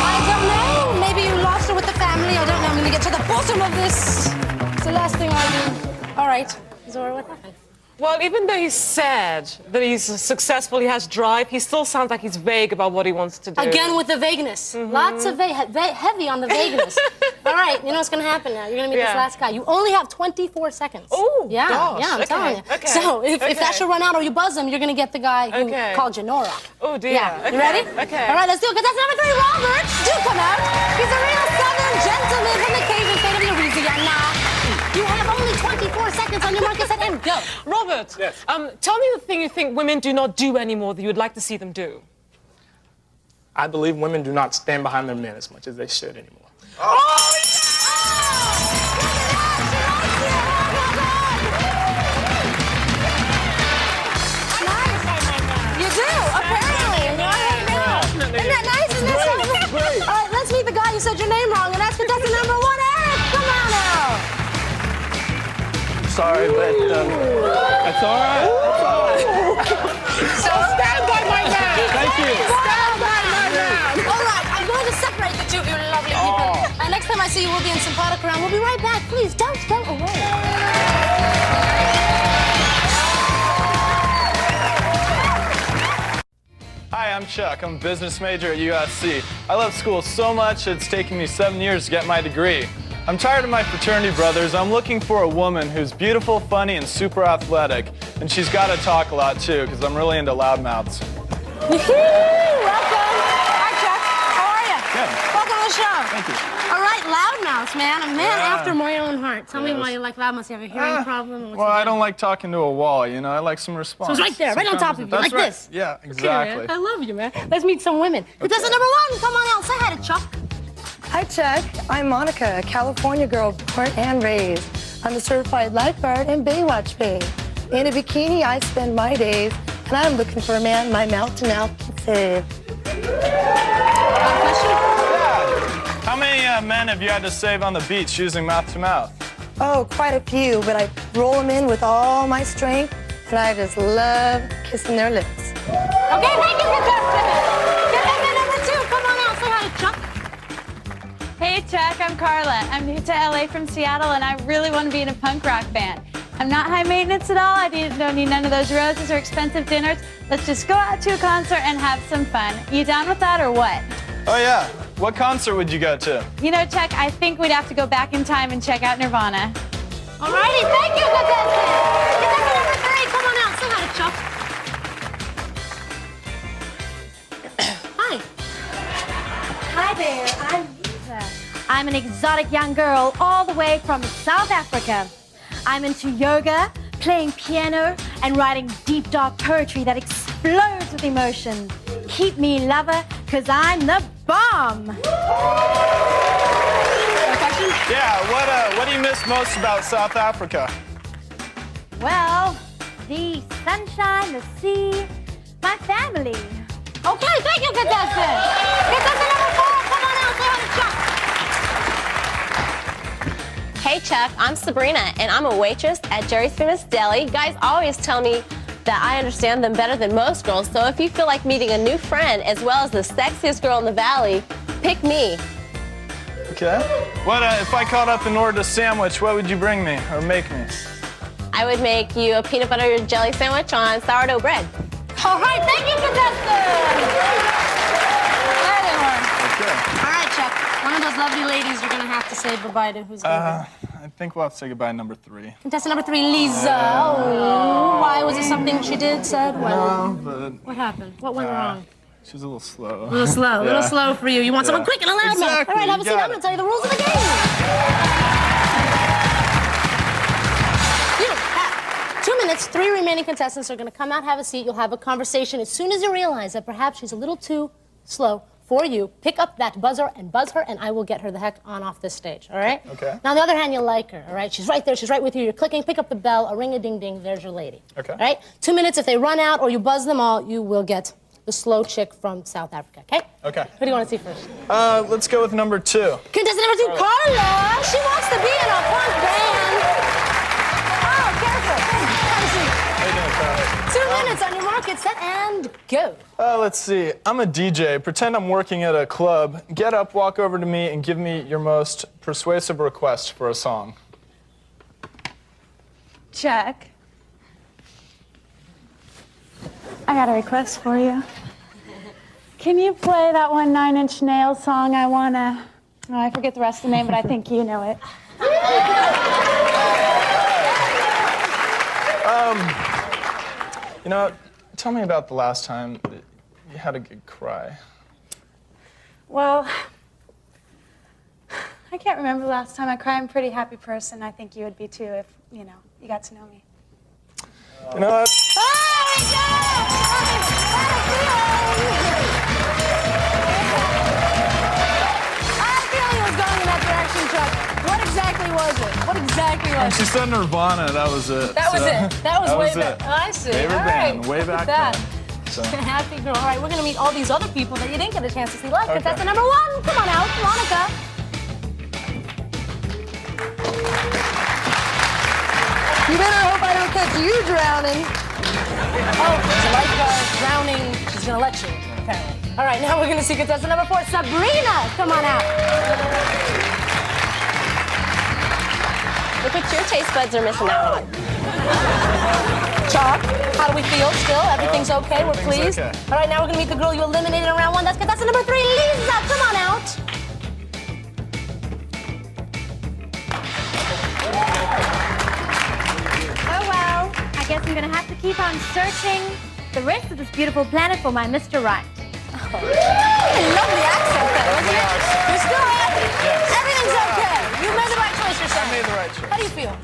I don't know. Maybe you lost her with the family. I don't know. I'm going to get to the bottom of this. It's the last thing I do. All right. Zora, what happened? Well, even though he said that he's successful, he has drive, he still sounds like he's vague about what he wants to do. Again with the vagueness. Lots of heavy on the vagueness. All right, you know what's going to happen now. You're going to meet this last guy. You only have 24 seconds. Oh, yeah, gosh. yeah, I'm telling you. Okay. So if that should run out or you buzz him, you're going to get the guy who called you Nora. Oh, dear. Yeah, you ready? Okay. All right, let's do it. Because that's number 3, Robert. Do come out. He's a real Southern gentleman from the Cajun state of Louisiana. You have only 24 seconds on your mark, set, and go. Robert, yes. Tell me the thing you think women do not do anymore that you would like to see them do. I believe women do not stand behind their men as much as they should anymore. Oh, You do, apparently. Isn't that nice? Isn't that so great? All right, let's meet the guy who said your name wrong, and that's contestant number 1, Eric. Come on now. Sorry, but that's all right. That's all right. So stand by my man. Thank you. Stand by my man. All right, I'm going to separate the two of you lovely people. And next time I see you, we'll be in Sympathic Round. We'll be right back. Please don't go away. Hi, I'm Chuck. I'm a business major at USC. I love school so much it's taken me 7 years to get my degree. I'm tired of my fraternity brothers. I'm looking for a woman who's beautiful, funny, and super athletic. And she's got to talk a lot, too, because I'm really into loudmouths. Welcome. Hi, Chuck. How are you? Good. Welcome to the show. Thank you. All right, loudmouth, man. A man Yeah. after my own heart. Tell me Yes. why you like loudmouth. You have a hearing problem? Or what's Well, the I deal? don't like talking to a wall, you know. I like some response. So it's right there, right on top of you, That's like right. this. Yeah, Okay, exactly. man. I love you, man. Let's meet some women. Contestant number 1, come on out. Say hi to Chuck. Hi, Chuck. I'm Monica, a California girl born and raised. I'm a certified lifeguard in Baywatch Bay. In a bikini, I spend my days, and I'm looking for a man my mouth-to-mouth can save. How many men have you had to save on the beach using mouth-to-mouth? Oh, quite a few, but I roll them in with all my strength, and I just love kissing their lips. Okay, thank you, contestant. Contestant number 2, come on out. Say hi to Chuck. Hey Chuck, I'm Carla. I'm new to LA from Seattle and I really want to be in a punk rock band. I'm not high maintenance at all. I don't need none of those roses or expensive dinners. Let's just go out to a concert and have some fun. You down with that or what? Oh, yeah. What concert would you go to? You know, Chuck, I think we'd have to go back in time and check out Nirvana. All righty, thank you, contestant. Contestant number 3, come on out. Say hi to Chuck. Hi. Hi there, I'm Lisa. I'm an exotic young girl all the way from South Africa. I'm into yoga, playing piano, and writing deep, dark poetry that explodes with emotion. Keep me, lover, 'cause I'm the bomb. Yeah, what do you miss most about South Africa? Well, the sunshine, the sea, my family. Okay, thank you, contestant. Contestant number 4, come on out. Say hi to Chuck. Hey Chuck, I'm Sabrina, and I'm a waitress at Jerry's Famous Deli. Guys always tell me that I understand them better than most girls, so if you feel like meeting a new friend as well as the sexiest girl in the valley, pick me. Okay. What if I called up and ordered a sandwich, what would you bring me or make me? I would make you a peanut butter jelly sandwich on sourdough bread. All right, thank you, contestant. There they were. Okay. All right, Chuck. One of those lovely ladies you're going to have to say goodbye to. Who's going to I think we'll have to say goodbye to number 3. Contestant number 3, Lisa. Oh, why? Was it something she did, said? Well, No, but what happened? What went wrong? she's a little slow. A little slow. A little slow for you. You want someone quick and a loud mouth. All right, have a seat. I'm going to tell you the rules of the game. You have 2 minutes. 3 remaining contestants are going to come out, have a seat. You'll have a conversation. As soon as you realize that perhaps she's a little too slow for you. Pick up that buzzer and buzz her, and I will get her the heck on off this stage, all right? Okay. Now, on the other hand, you like her, all right? She's right there. She's right with you. You're clicking. Pick up the bell. A ring-a-ding-ding. There's your lady. Okay. All right? 2 minutes. If they run out or you buzz them all, you will get the slow chick from South Africa, okay? Okay. Who do you want to see first? Let's go with number 2. Contestant number 2, Carla. She wants to be in a punk band. Oh, careful. Have a seat. 2 minutes on your mark, get set, and go. Let's see. I'm a DJ. Pretend I'm working at a club. Get up, walk over to me, and give me your most persuasive request for a song. Check. I got a request for you. Can you play that one 9 Inch Nails song? I forget the rest of the name, but I think you know it. You know, tell me about the last time that you had a good cry. Well, I can't remember the last time I cried. I'm a pretty happy person. I think you would be too if, you got to know me. You know what? What exactly was it? What exactly was it? She said Nirvana, that was it. That was it. That was way back. it. Oh, I see. Favorite all right. band, way Look back at that. then. So. Happy girl. All right, we're going to meet all these other people that you didn't get a chance to see live. Okay. Contestant number 1, come on out, Monica. You better hope I don't catch you drowning. Oh, there's a lifeguard drowning. She's going to let you, apparently. All right, now we're going to see contestant number 4, Sabrina. Come on out. Look what your taste buds are missing out on. Chalk, how do we feel still? Everything's okay? We're everything's pleased? okay. All right, now we're going to meet the girl you eliminated in round 1. That's contestant number 3, Lisa. Come on out. Oh, well, I guess I'm gonna have to keep on searching the rest of this beautiful planet for my Mr. Right. Oh. Lovely accent there, wasn't it? You're still happy? Yes. Everything's okay. You made the right choice yourself. I made the right choice. How do you feel?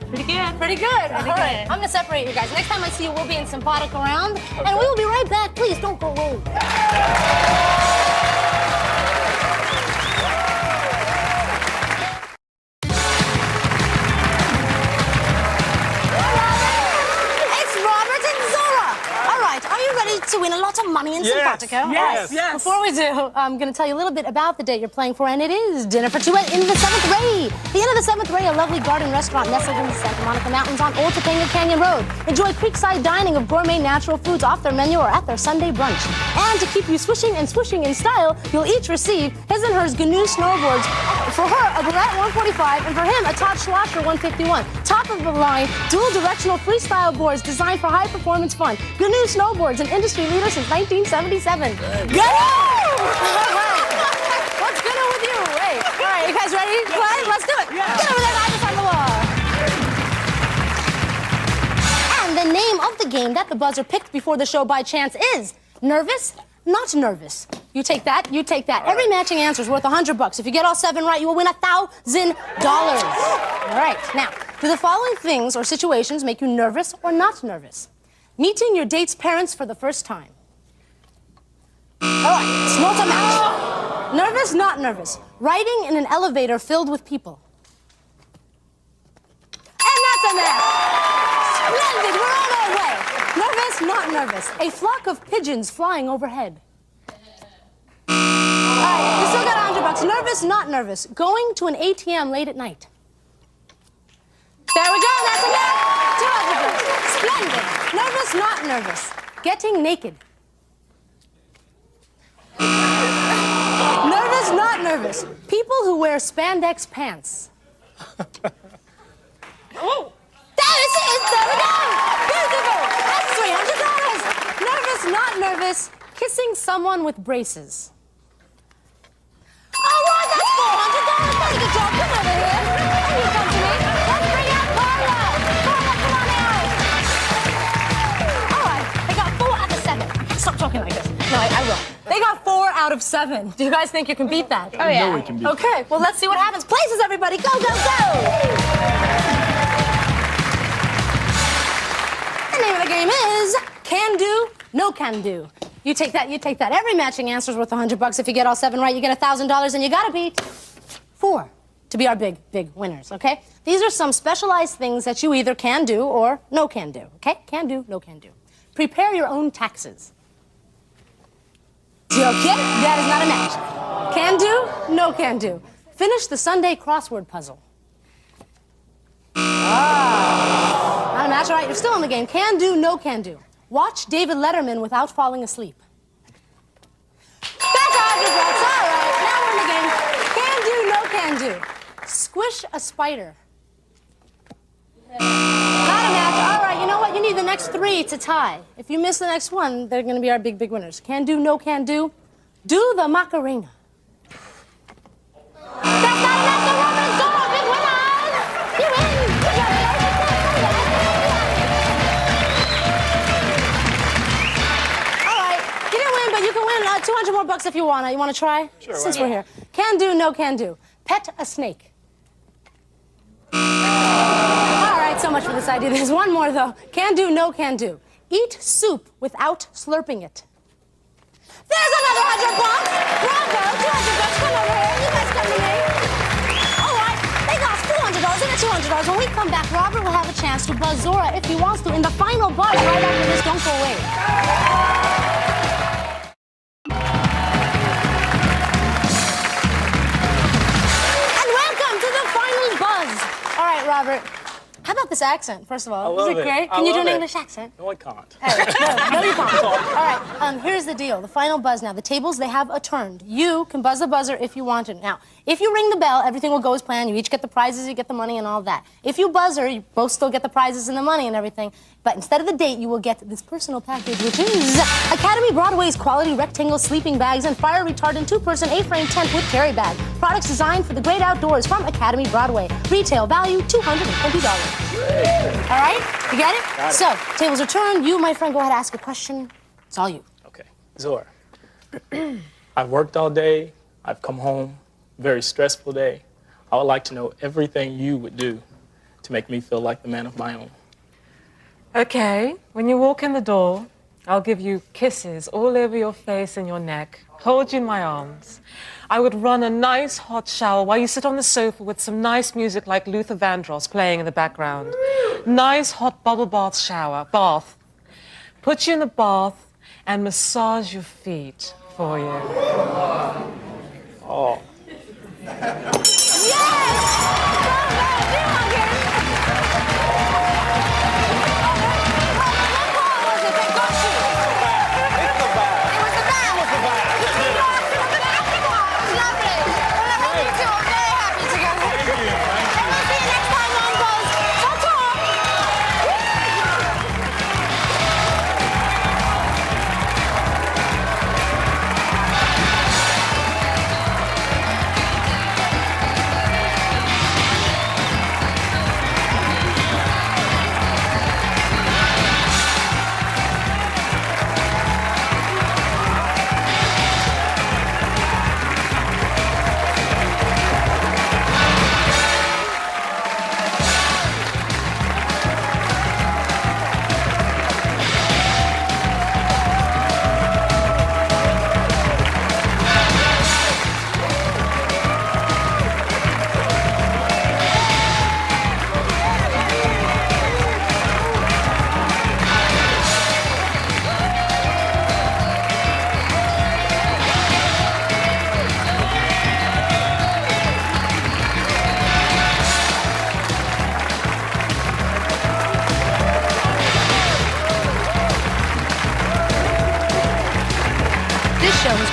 Pretty good. Pretty good. All right. I'm gonna separate you guys. Next time I see you, we'll be in simpatico round, and we will be right back. Please don't go away. It's Robert and Zora. All right. Are you ready to win a lot of money in simpatico? Yes, All yes. Before we do, I'm going to tell you a little bit about the date you're playing for, and it is Dinner for Two at Inn of the Seventh Ray. The Inn of the Seventh Ray, a lovely garden restaurant nestled in the Santa Monica Mountains on Old Topanga Canyon Road. Enjoy creekside dining of gourmet natural foods off their menu or at their Sunday brunch. And to keep you swishing and swooshing in style, you'll each receive his and hers GNU snowboards. For her, a Barrett 145, and for him, a Todd Schlosser 151. Top of the line, dual directional freestyle boards designed for high performance fun. GNU snowboards, an industry leader since 1977. GNU! All right. What's GNU with you? Hey, all right, you guys ready to play? Let's do it. Get over there, guys, on the wall. And the name of the game that the buzzer picked before the show by chance is Nervous, Not Nervous. You take that, you take that. Every matching answer is worth $100. If you get all 7 right, you will win $1,000. All right, now, do the following things or situations make you nervous or not nervous? Meeting your date's parents for the first time. All right, it's not a match. Nervous, not nervous. Riding in an elevator filled with people. And that's a match. Splendid, we're on our way. Nervous, not nervous. A flock of pigeons flying overhead. All right, we still got $100. Nervous, not nervous. Going to an ATM late at night. There we go, that's a match. $200. Splendid. Nervous, not nervous. Getting naked. Nervous, not nervous. People who wear spandex pants. Oh! There we go! Beautiful! That's $300. Nervous, not nervous. Kissing someone with braces. All right, that's $400. Pretty good job. Come over here. And you come to me. Let's bring out Carla. Carla, come on out. All right, they got 4 out of 7. I can't stop talking like this. No, I will. They got 4 out of 7. Do you guys think you can beat that? Oh, yeah. I know we can beat Okay, well, let's see what happens. Places, everybody. Go, go, go. The name of the game is Can Do, No Can Do. You take that, you take that. Every matching answer is worth $100. If you get all 7 right, you get $1,000, and you gotta beat 4 to be our big, big winners, okay? These are some specialized things that you either can do or no can do, okay? Can do, no can do. Prepare your own taxes. Okay? That is not a match. Can do, no can do. Finish the Sunday crossword puzzle. Not a match, all right? You're still in the game. Can do, no can do. Watch David Letterman without falling asleep. That's $100. All right, now we're in the game. Can do, no can do. Squish a spider. Not a match. All right, you know what? You need the next 3 to tie. If you miss the next one, they're going to be our big, big winners. Can do, no can do. Do the Macarena. That's not enough. The Roman's are big winners. You win. Good job. All right, you didn't win, but you can win 200 more bucks if you want. You want to try? Sure. Since we're here. Can do, no can do. Pet a snake. All right, so much for this idea. There's one more, though. Can do, no can do. Eat soup without slurping it. There's another $100. Bravo, $200. Come over here. You guys come to me. All right, they got $400 and $200. When we come back, Robert will have a chance to buzz Zora if he wants to in the final buzz right after this. Don't go away. Robert, how about this accent, first of all? I love Is it great? Can you do an English accent? No, I can't. Hey, no, you can't. All right, here's the deal. The final buzz now. The tables, they have a turned. You can buzz the buzzer if you want to. Now, if you ring the bell, everything will go as planned. You each get the prizes, you get the money and all that. If you buzzer, you both still get the prizes and the money and everything. But instead of the date, you will get this personal package, which is Academy Broadway's quality rectangle sleeping bags and fire retardant 2-person A-frame tent with carry bag. Products designed for the great outdoors from Academy Broadway. Retail value $220. All right? You get it? Got it. So, tables are turned. You, my friend, go ahead and ask a question. It's all you. Okay. Zora, I've worked all day. I've come home. Very stressful day. I would like to know everything you would do to make me feel like the man of my own. Okay, when you walk in the door, I'll give you kisses all over your face and your neck, hold you in my arms. I would run a nice hot shower while you sit on the sofa with some nice music like Luther Vandross playing in the background. Nice hot bubble bath. Put you in the bath and massage your feet for you. Oh.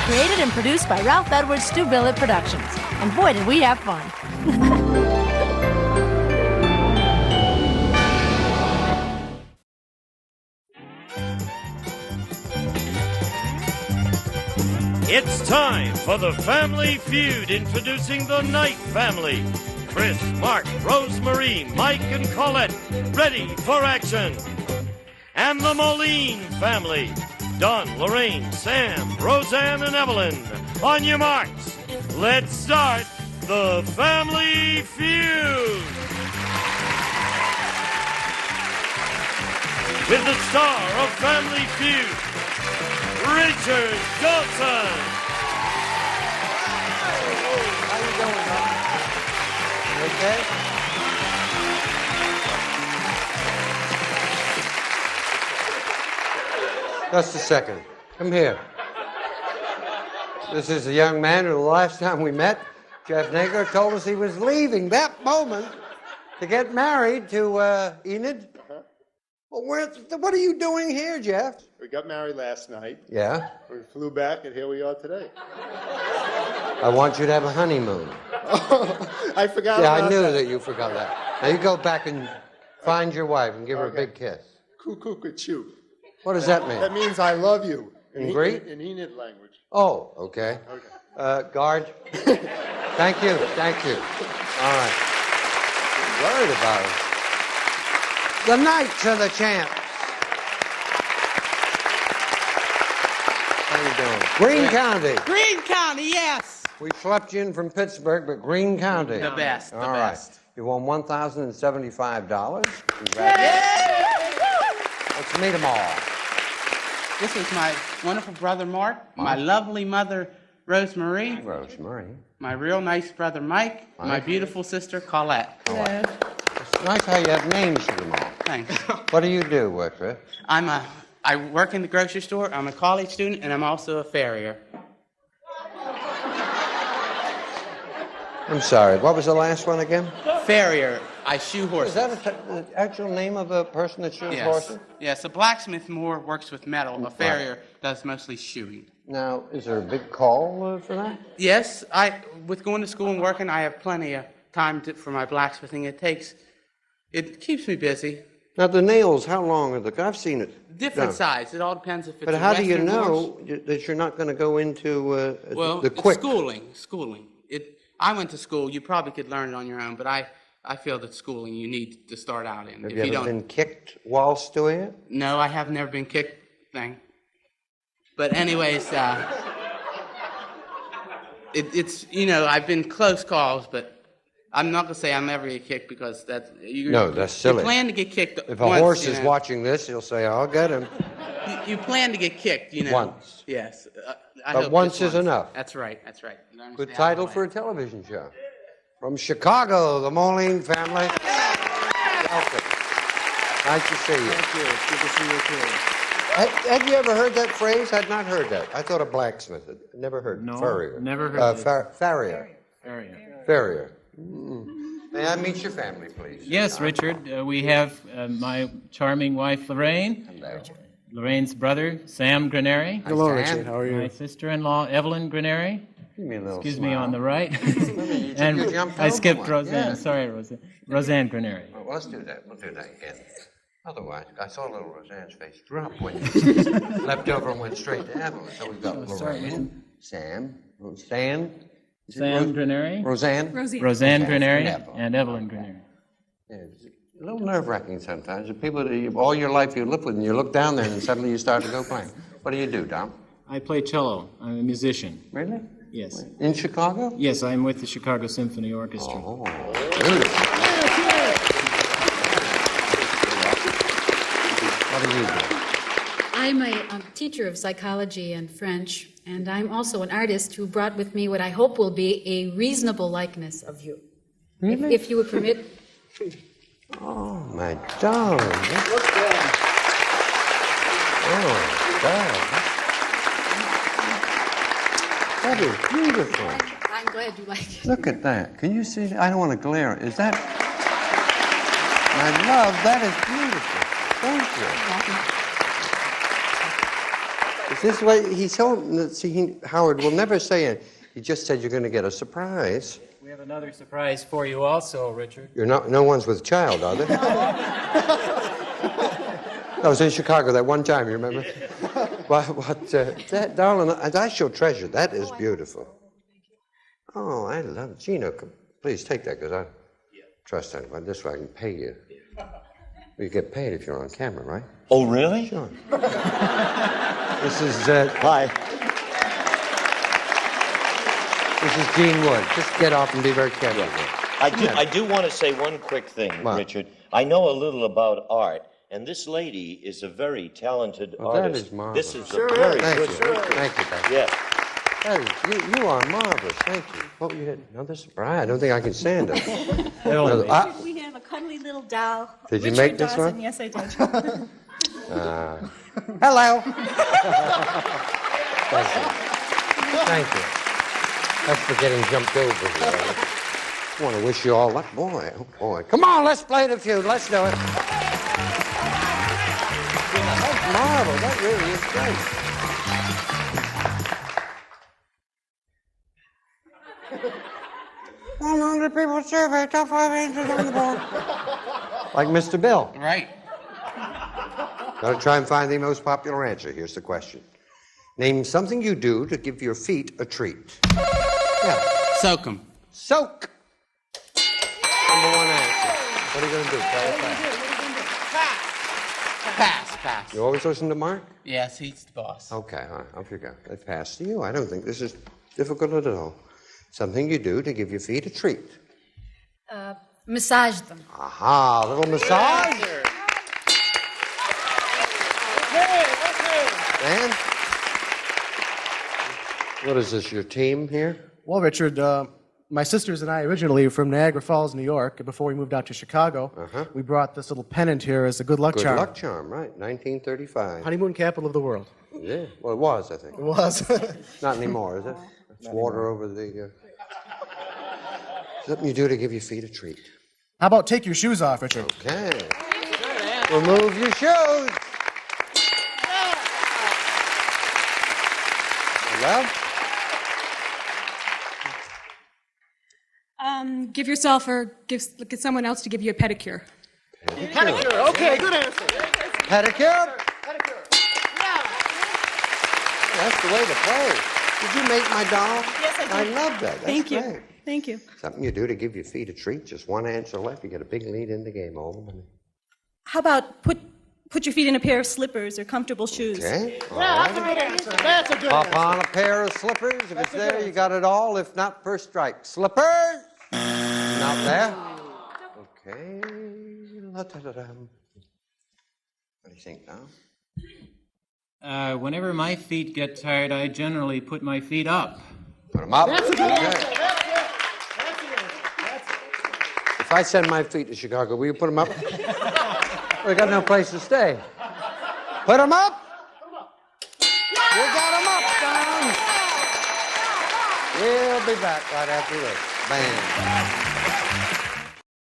Created and produced by Ralph Edwards, Stu Billett Productions. And boy, did we have fun. It's time for the Family Feud, introducing the Knight family. Chris, Mark, Rosemary, Mike, and Colette, ready for action. And the Moline family. Don, Lorraine, Sam, Roseanne, and Evelyn. On your marks, let's start the Family Feud. With the star of Family Feud, Richard Johnson. How you doing, huh? Okay? Just a second. Come here. This is a young man who the last time we met, Jeff Nager told us he was leaving that moment to get married to Enid. Well, what are you doing here, Jeff? We got married last night. Yeah? We flew back, and here we are today. I want you to have a honeymoon. I forgot Yeah, about I knew that you forgot that. Now you go back and find your wife and give her a big kiss. Cuckoo-choo. What does that mean? That means I love you. In Greek? In Enid language. Oh, okay. Guard. Thank you. Thank you. All right. Worried about it. The Knights are the champs. How you doing? Greene County. Greene County, yes. We schlepped you in from Pittsburgh, but Greene County. The best, the All right. best. You won $1,075. Congratulations. Let's meet them all. This is my wonderful brother Mark, my lovely mother Rosemary, my real nice brother Mike, my beautiful sister Colette. It's nice how you have names for them all. Thanks. What do you do, Whitford? I work in the grocery store, I'm a college student, and I'm also a farrier. I'm sorry, what was the last one again? Farrier. I shoe horses. Is that the actual name of a person that shoes horses? Yes, a blacksmith more works with metal. A farrier does mostly shoeing. Now, is there a big call for that? Yes, with going to school and working, I have plenty of time for my blacksmithing. It keeps me busy. Now, the nails, how long are the? I've seen it. Different size. It all depends if it's But a how do you Western know horse. that you're not going to go into Well, the it's quick? schooling. I went to school. You probably could learn it on your own, but I feel that schooling you need to start out in. Have you ever been kicked whilst doing it? No, I have never been kicked. But anyways, it's I've been close calls, but I'm not gonna say I'm never get kicked because that's that's silly. You plan to get kicked. If a horse is watching this, he'll say, "I'll get him." You plan to get kicked, Once. Yes. But once is enough. That's right. Learn to Good stay out title of the for a television show. From Chicago, the Moline family. Welcome. Nice to see you. Thank you. It's good to see you too. Had you ever heard that phrase? I'd not heard that. I thought a blacksmith. I'd never heard. No, Farrier. never heard it. Farrier. Farrier. May I meet your family, please? Yes, Richard. We have my charming wife, Lorraine. Hello. Lorraine's brother, Sam Granary. Hello, Richard. How are you? My sister-in-law, Evelyn Granary. Give me a little Excuse smile. me, on the right. You And jumped I over skipped one. Roseanne. Yeah. Sorry, Roseanne Granary. Well, let's do that. We'll do that again. Otherwise, I saw little Roseanne's face drop when you leapt over and went straight to Evelyn. So we've got Lorraine, Sam, Roseanne. Sam Granary. Roseanne? Roseanne Granary and and Evelyn Granary. Yeah, it's a little nerve-wracking sometimes. The people that all your life you live with, and you look down there and suddenly you start to go playing. What do you do, Dom? I play cello. I'm a musician. Really? Yes. In Chicago? Yes, I'm with the Chicago Symphony Orchestra. Oh, beautiful. What do you do? I'm a teacher of psychology and French, and I'm also an artist who brought with me what I hope will be a reasonable likeness of you. Really? If you would permit. Oh, my darling. Oh, God. That is beautiful. I'm glad you like it. Look at that. Can you see that? I don't want to glare. Is that... My love, that is beautiful. Thank you. Is this what he told... See, Howard will never say it. He just said you're going to get a surprise. We have another surprise for you also, Richard. You're not... No one's with child, are they? I was in Chicago that one time, you remember? That, darling, I shall treasure. That is beautiful. Oh, I love it. Gino, please take that, because I trust that. This way I can pay you. You get paid if you're on camera, right? Oh, really? Sure. This is... Hi. This is Gene Wood. Just get off and be very careful. I do want to say one quick thing, Richard. I know a little about art, And this lady is a very talented Oh, that artist. is marvelous. This is Sure a very Thank good you. one. Thank you, Becky. Yes. That is, you are marvelous. Thank you. What were you hitting? Another surprise? I don't think I can stand it. Another- We have a cuddly little doll. Did you Richard make this Dawson. one? Yes, I did. Hello. Thank you. Thank you. That's for getting jumped over here. I want to wish you all luck. Boy, oh boy. Come on, let's play the feud. Let's do it. That's marvelous. That really is great. 100 people surveyed, top 5 answers on the board. Like Mr. Bill. Right. Got to try and find the most popular answer. Here's the question. Name something you do to give your feet a treat. Yeah. Soak them. Soak. Number one answer. What are you going to do? Play it fast. Pass. You always listen to Mark? Yes, he's the boss. Okay, all right. I'll figure out. Let's pass to you. I don't think this is difficult at all. Something you do to give your feet a treat. Massage them. Aha, a little massage. And what is this, your team here? Well, Richard, my sisters and I originally were from Niagara Falls, New York. Before we moved out to Chicago, we brought this little pennant here as a good luck charm. Good luck charm, right. 1935. Honeymoon capital of the world. Yeah, well, it was, I think. It was. Not anymore, is it? It's water over the... Something you do to give your feet a treat. How about take your shoes off, Richard? Okay. Remove your shoes. Well, Give yourself or get someone else to give you a pedicure. pedicure. Okay, good answer. Pedicure? That's the way to play. Did you make my doll? Yes, I did. I love that. That's Thank you. great. Thank you. Something you do to give your feet a treat. Just one answer left. You get a big lead in the game. All the money. How about put your feet in a pair of slippers or comfortable shoes? Okay. All That's a right. good answer. That's a good Pop answer. on a pair of slippers. If it's there, you got it all. If not, first strike. Slippers. Not there. Okay. La-da-da-dum. What do you think now? Whenever my feet get tired, I generally put my feet up. Put them up. That's a good Okay. answer. That's it. That's the answer. That's it. If I send my feet to Chicago, will you put them up? We got no place to stay. Put them up. You got them up, son. We'll be back right after this. Bam.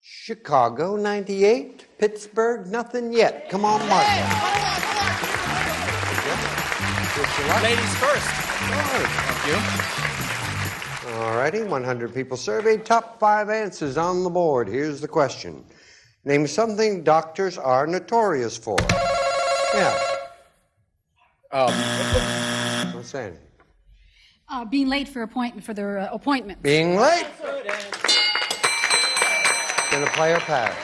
Chicago 98, Pittsburgh nothing yet. Come on, Mark. Ladies first. Thank you. All righty, 100 people surveyed. Top 5 answers on the board. Here's the question. Name something doctors are notorious for. Yeah. What's that? Being late for their appointment. Being late. Gonna play or pass?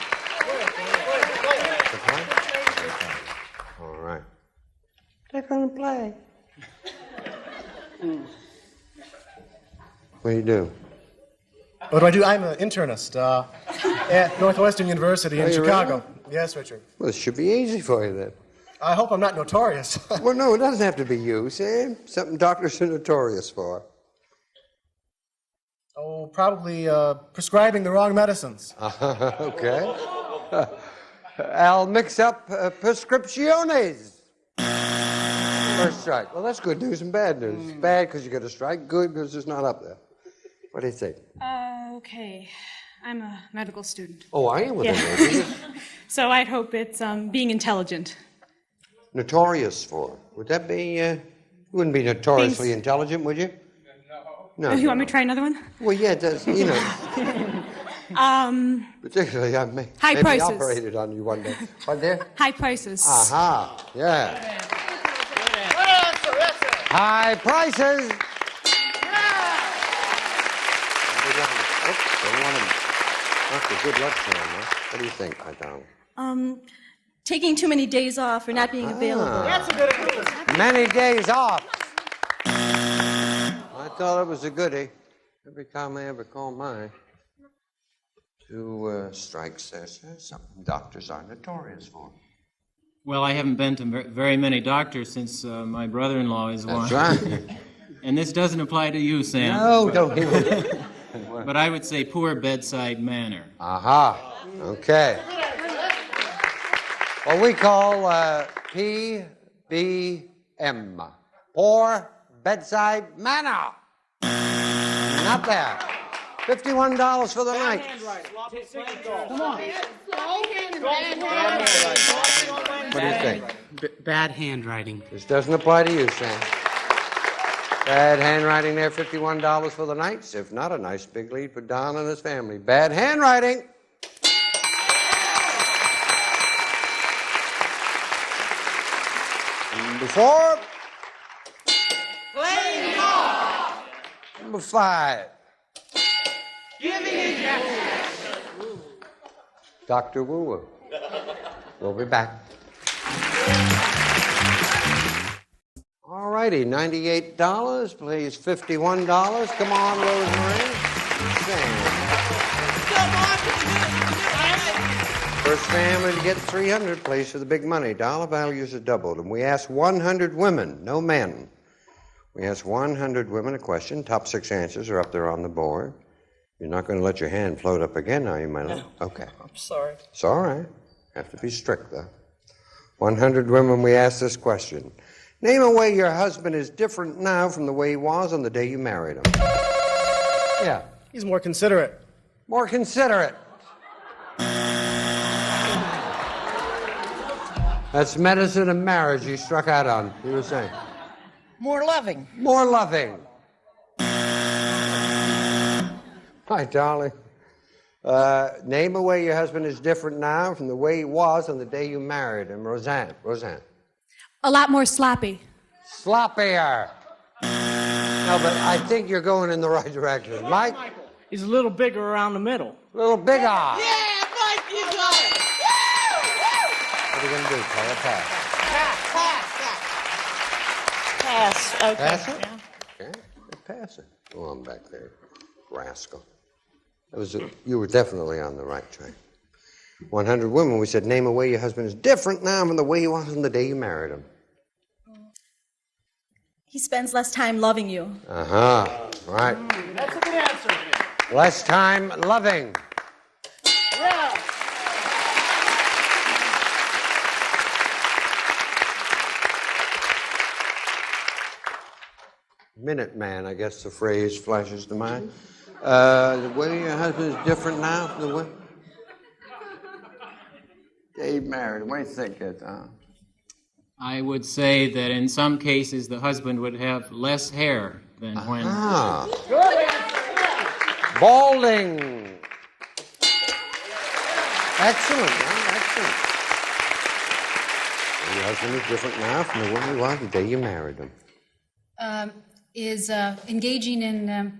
All right. They're gonna play. What do you do? What do? I'm an internist at Northwestern University in Are you Chicago. Yes, Richard. Well, this should be easy for you then. I hope I'm not notorious. Well, no, it doesn't have to be you, see? Something doctors are notorious for. Oh, probably prescribing the wrong medicines. Okay. I'll mix up prescripciones. First strike. Well, that's good news and bad news. Bad because you get a strike. Good because it's not up there. What do you think? Okay. I'm a medical student. Oh, are you with it? So I'd hope it's being intelligent. Notorious for? Would that be? You wouldn't be notoriously intelligent, would you? No. You want me to try another one? Well, yeah, it does. You know. Particularly, I may High maybe prices. operated on you one day. What there? High prices. Aha. Yeah. High prices. That's a good luck charm, huh? What do you think, Donald? Taking too many days off or not being available. That's a good answer. Many days off. I thought it was a goodie. Every time I ever call mine. 2 strikes there, sir. Something doctors are notorious for. Well, I haven't been to very many doctors since my brother-in-law is one. That's right. And this doesn't apply to you, Sam. No, don't even. But I would say poor bedside manner. Aha. Okay. What we call PBM. Poor bedside manner. Not there. $51 for the night. Come on. What do you think? Bad handwriting. This doesn't apply to you, Sam. Bad handwriting there, $51 for the night. If not, a nice big lead for Don and his family. Bad handwriting. Number 4. Playing golf. Number 5. Giving injections. Dr. Woo. We'll be back. All righty, $98, please. $51. Come on, Rosemary. First family to get $300 plays for the big money. Dollar values are doubled. And we asked 100 women, no men. We asked 100 women a question. Top 6 answers are up there on the board. You're not going to let your hand float up again, are you, my love? Okay. I'm sorry. It's all right. Have to be strict, though. 100 women, we asked this question. Name a way your husband is different now from the way he was on the day you married him. Yeah. He's more considerate. More considerate. That's medicine and marriage you struck out on, you were saying. More loving. More loving. Hi, darling. Name a way your husband is different now from the way he was on the day you married him. Roseanne. A lot more sloppy. Sloppier. No, but I think you're going in the right direction. Mike? He's a little bigger around the middle. A little bigger. Yeah, Mike, you got it. What are you going to do? Play a pass? Pass. Okay. Pass it? Yeah. Okay, pass it. Go on back there, rascal. You were definitely on the right track. 100 women, we said, name a way your husband is different now from the way he was on the day you married him. He spends less time loving you. Uh-huh, right. That's a good answer. Less time loving. Yeah. Minuteman, I guess the phrase flashes to mind. The way your husband is different now from the way Dave married. What do you think, Tom? I would say that in some cases the husband would have less hair than when... Good answer. Balding. Excellent, huh? Excellent. Your husband is different now from the way he was the day you married him. Is engaging in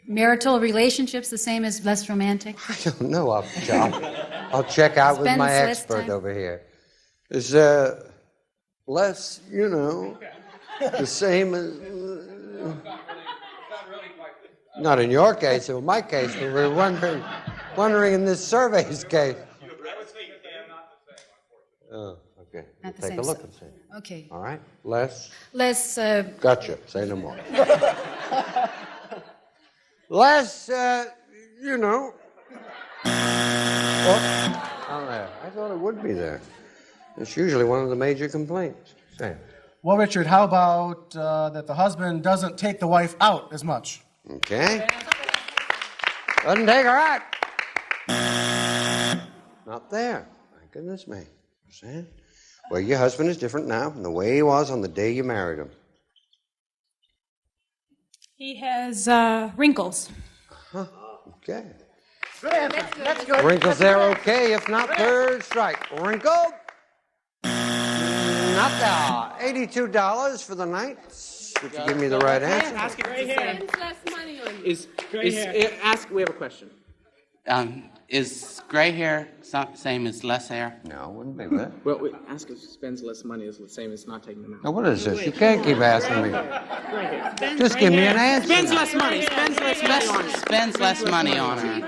marital relationships the same as less romantic? I don't know. I'll check out with my Spends less expert time. over here. Is less, the same as... Not in your case, in my case, but we're wondering in this survey's case. Oh, okay. Not the Take same. a look and see. Okay. All right. Less. Gotcha. Say no more. Less, Oh, there. I thought it would be there. It's usually one of the major complaints. Sam. Well, Richard, how about that the husband doesn't take the wife out as much? Okay. Doesn't take her out. Not there. My goodness me. Sam. Well, your husband is different now from the way he was on the day you married him. He has wrinkles. Huh. Okay. Good answer. That's good. Wrinkles there, okay. If not, third strike. Wrinkled. Not there. $82 for the night. If you give me the right answer. Ask it. Gray hair. We have a question. Is gray hair same as less hair? No, it wouldn't be that. Well, ask if spends less money is the same as not taking them out. Now, what is this? You can't keep asking me. Just give me an answer. Spends less money. Spends less money on her.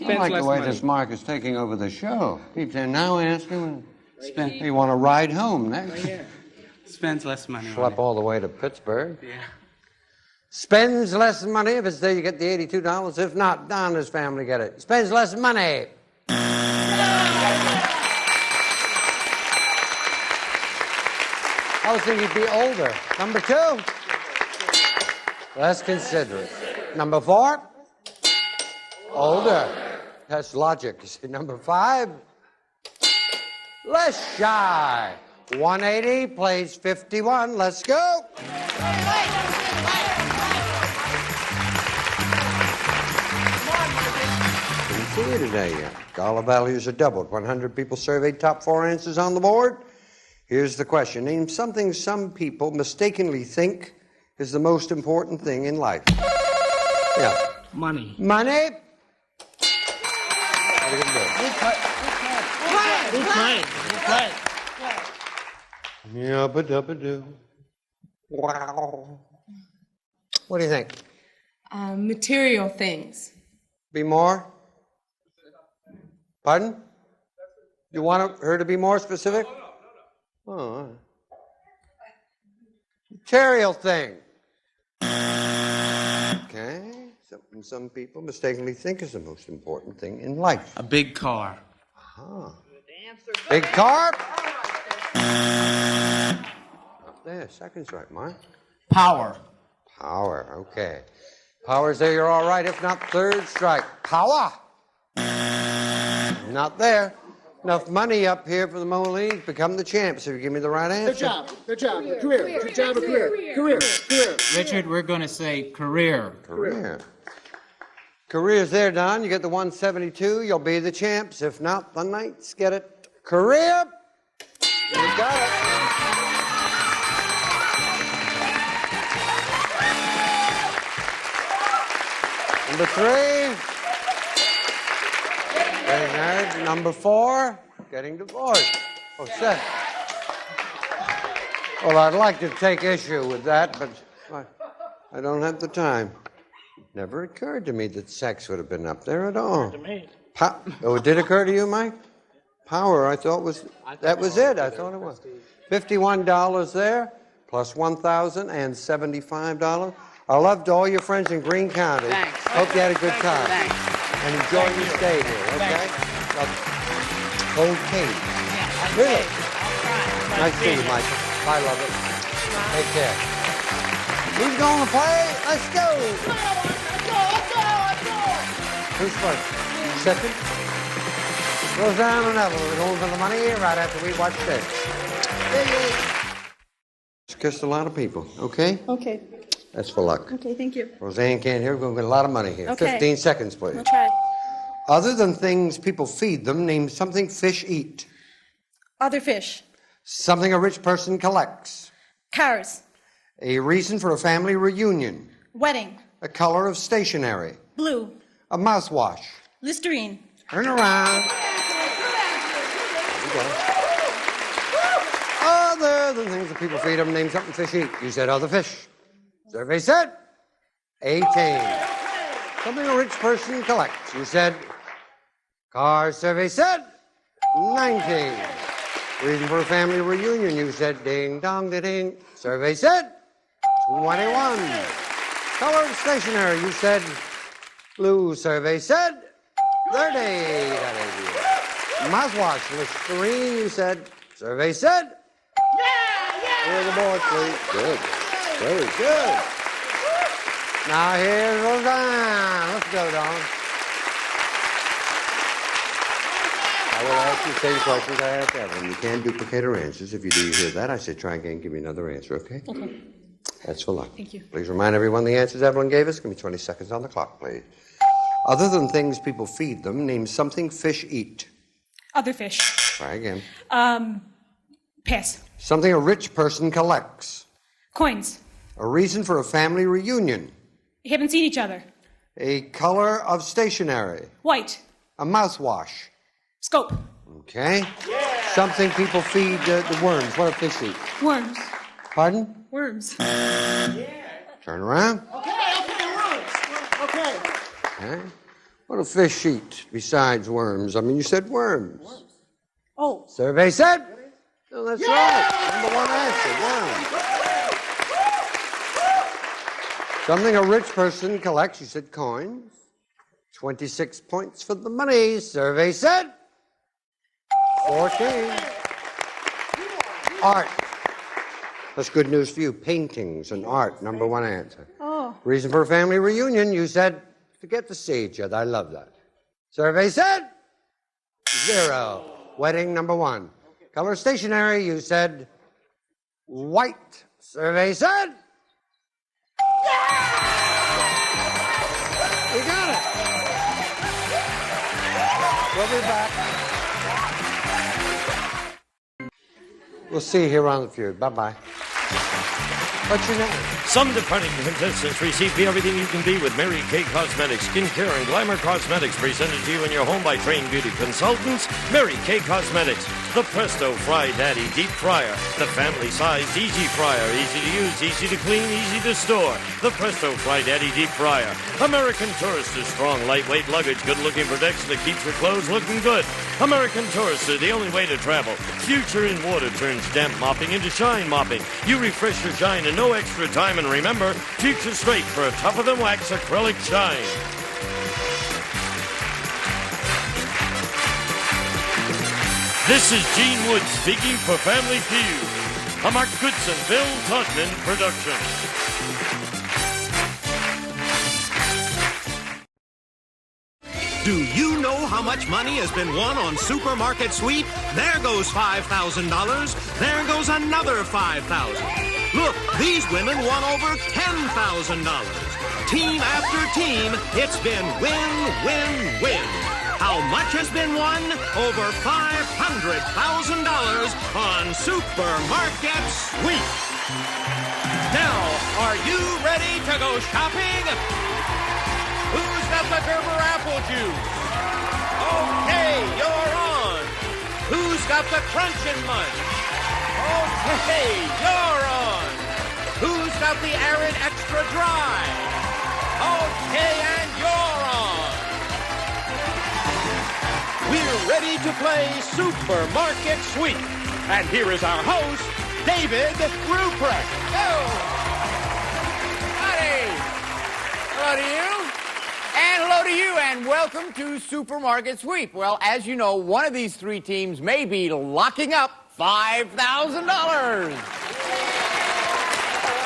I like the way this Mark is taking over the show. Keeps saying, now asking. You want to ride home next? Spends less money. Schlep all the way to Pittsburgh. Yeah. Spends less money. If it's there, you get the $82. If not, Don and his family get it. Spends less money. I was thinking he'd be older. Number 2, less considerate. Number 4, older. That's logic. You see, number 5, less shy. 180 plays 51. Let's go. Didn't see you today yet. Dollar values are doubled. 100 people surveyed, top 4 answers on the board. Here's the question. Name something some people mistakenly think is the most important thing in life. Yeah. Money. Money? Good play. Yabba-dabba-doo. Wow. What do you think? Material things. Be more? Pardon? You want her to be more specific? Oh, all right. Material thing. Okay. Something some people mistakenly think is the most important thing in life. A big car. Big car? Up there. Second's right, Mark. Power. Power. Okay. Power's there. You're all right. If not, third strike. Power. Not there. Enough money up here for the Moline. Become the champs if you give me the right answer. Good job. Career. Good job. Career. Richard, we're going to say career. Career's there, Don. You get the 172. You'll be the champs. If not, the Knights get it. Career. You got it. Number 3. Getting married. Number 4, getting divorced. Oh, 7. Well, I'd like to take issue with that, but I don't have the time. Never occurred to me that sex would have been up there at all. To me. Oh, it did occur to you, Mike? Power, I thought was, that was it. I thought it was. $51 there, plus $1,075. I loved all your friends in Greene County. Thanks. Hope you had a good time. Thanks. And enjoy your stay here, okay? Okay. Really? Nice to see you, Michael. Bye, love it. Take care. Who's going to play? Let's go. Who's first? Second? Roseanne and Evelyn are going for the money right after we watch this. Just kissed a lot of people, okay? Okay. That's for luck. Okay, thank you. Roseanne can't hear. We're going to get a lot of money here. Okay. 15 seconds, please. I'll try. Other than things people feed them, name something fish eat. Other fish. Something a rich person collects. Cars. A reason for a family reunion. Wedding. A color of stationery. Blue. A mouthwash. Listerine. Turn around. Other than things that people feed them, name something fish eat. You said other fish. Survey said 18. Something a rich person collects. You said cars. Survey said 19. Reason for a family reunion. You said ding dong da ding. Survey said 21. Color of stationery. You said blue. Survey said 30. Mouthwash. Listerine. You said. Survey said. Here's the board, please. Good. Very good. Now here's Roseanne. Let's go, Don. I will ask you the same questions I asked Evelyn. You can't duplicate her answers. If you do, you hear that. I said try again, give me another answer, okay? Okay. That's for luck. Thank you. Please remind everyone the answers Evelyn gave us. Give me 20 seconds on the clock, please. Other than things people feed them, name something fish eat. Other fish. Try again. Pass. Something a rich person collects. Coins. A reason for a family reunion. You haven't seen each other. A color of stationery. White. A mouthwash. Scope. Okay. Something people feed the worms. What do fish eat? Worms. Pardon? Worms. Turn around. Okay. Okay. What do fish eat besides worms? I mean, you said worms. Oh. Survey said. Oh, that's right. Number one answer. Wow. Something a rich person collects, you said coins. 26 points for the money. Survey said. 14. Art. That's good news for you. Paintings and art, number one answer. Oh. Reason for a family reunion, you said to get to see each other. I love that. Survey said 0. Wedding, number one. Color stationery, you said white. Survey said. We got it. We'll be back. We'll see you here on The Feud. Bye-bye. What's your name? Some departing contestants receive Be Everything You Can Be with Mary Kay Cosmetics, skincare and glamour cosmetics presented to you in your home by trained beauty consultants. Mary Kay Cosmetics, the Presto Fry Daddy Deep Fryer, the family-sized Easy Fryer, easy to use, easy to clean, easy to store. The Presto Fry Daddy Deep Fryer. American Tourister, strong, lightweight luggage, good-looking protection that keeps your clothes looking good. American Tourister, the only way to travel. Future in water turns damp mopping into shine mopping. You refresh your shine in no extra time, and remember, Future Straight for a tougher-than-wax acrylic shine. This is Gene Wood speaking for Family Feud, a Mark Goodson, Bill Todman production. Do you know how much money has been won on Supermarket Sweep? There goes $5,000. There goes another $5,000. Look, these women won over $10,000. Team after team, it's been win, win, win. How much has been won? Over $500,000 on Supermarket Sweep. Now, are you ready to go shopping? Who's got the Gerber apple juice? Okay, you're on. Who's got the Crunchin' Munch? Okay, you're on. Who's got the Arid Extra Dry? Okay, and you're on. We're ready to play Supermarket Sweep. And here is our host, David Ruprecht. Hello. Howdy. Hello to you. And hello to you, and welcome to Supermarket Sweep. Well, as you know, one of these three teams may be locking up $5,000.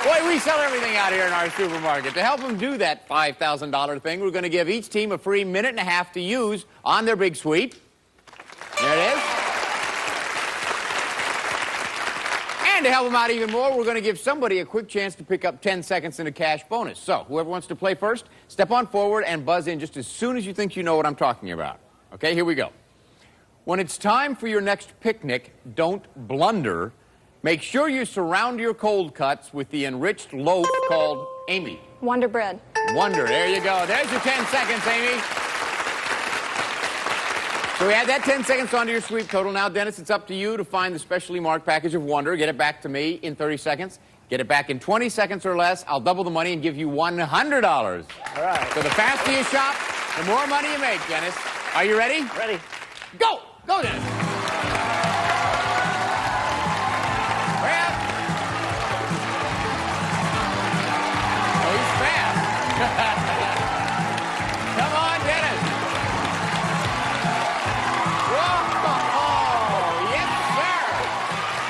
Boy, we sell everything out here in our supermarket. To help them do that $5,000 thing, we're going to give each team a free minute and a half to use on their big sweep. There it is. And to help them out even more, we're going to give somebody a quick chance to pick up 10 seconds in a cash bonus. So, whoever wants to play first, step on forward and buzz in just as soon as you think you know what I'm talking about. Okay, here we go. When it's time for your next picnic, don't blunder. Make sure you surround your cold cuts with the enriched loaf called Amy. Wonder Bread. Wonder, there you go. There's your 10 seconds, Amy. So we add that 10 seconds onto your sweep total. Now, Dennis, it's up to you to find the specially marked package of Wonder. Get it back to me in 30 seconds. Get it back in 20 seconds or less. I'll double the money and give you $100. All right. So the faster you shop, the more money you make, Dennis. Are you ready? Ready. Go! Go, Dennis. Hurry up. Oh, he's fast. Come on, Dennis. Whoa!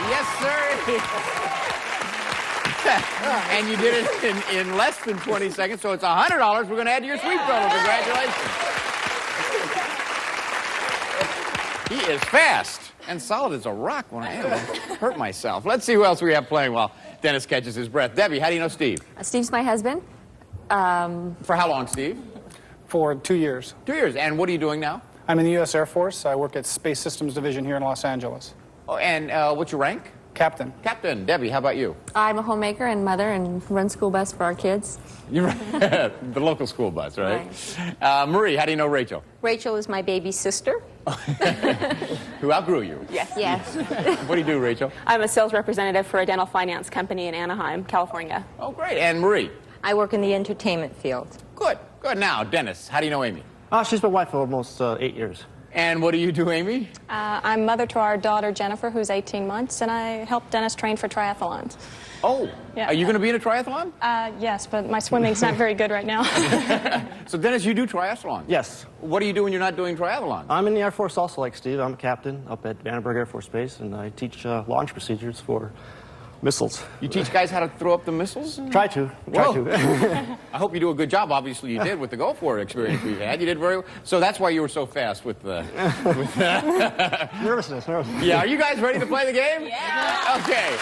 Yes, sir. Yes, sir. And you did it in less than 20 seconds, so it's $100 we're going to add to your sweep total. Congratulations. He is fast and solid as a rock when I hurt myself. Let's see who else we have playing while Dennis catches his breath. Debbie, how do you know Steve? Steve's my husband. For how long, Steve? For 2 years. 2 years. And what are you doing now? I'm in the U.S. Air Force. I work at Space Systems Division here in Los Angeles. Oh, and what's your rank? Captain. Captain. Debbie, how about you? I'm a homemaker and mother and run school bus for our kids. You're the local school bus, right? Marie, how do you know Rachel? Rachel is my baby sister. Who outgrew you? Yes. Yes. What do you do, Rachel? I'm a sales representative for a dental finance company in Anaheim, California. Oh, great. And Marie? I work in the entertainment field. Good. Good. Now, Dennis, how do you know Amy? She's my wife for almost 8 years. And what do you do, Amy? I'm mother to our daughter, Jennifer, who's 18 months, and I help Dennis train for triathlons. Oh, Yeah. are you going to be in a triathlon? Yes, but my swimming's not very good right now. So, Dennis, you do triathlon? Yes. What do you do when you're not doing triathlon? I'm in the Air Force also, like Steve. I'm a captain up at Vandenberg Air Force Base, and I teach launch procedures for missiles. You teach guys how to throw up the missiles? Try to. I hope you do a good job. Obviously, you did with the Go For It experience we had. You did very well. So that's why you were so fast with the... Nervousness. Yeah, are you guys ready to play the game? Yeah. Okay.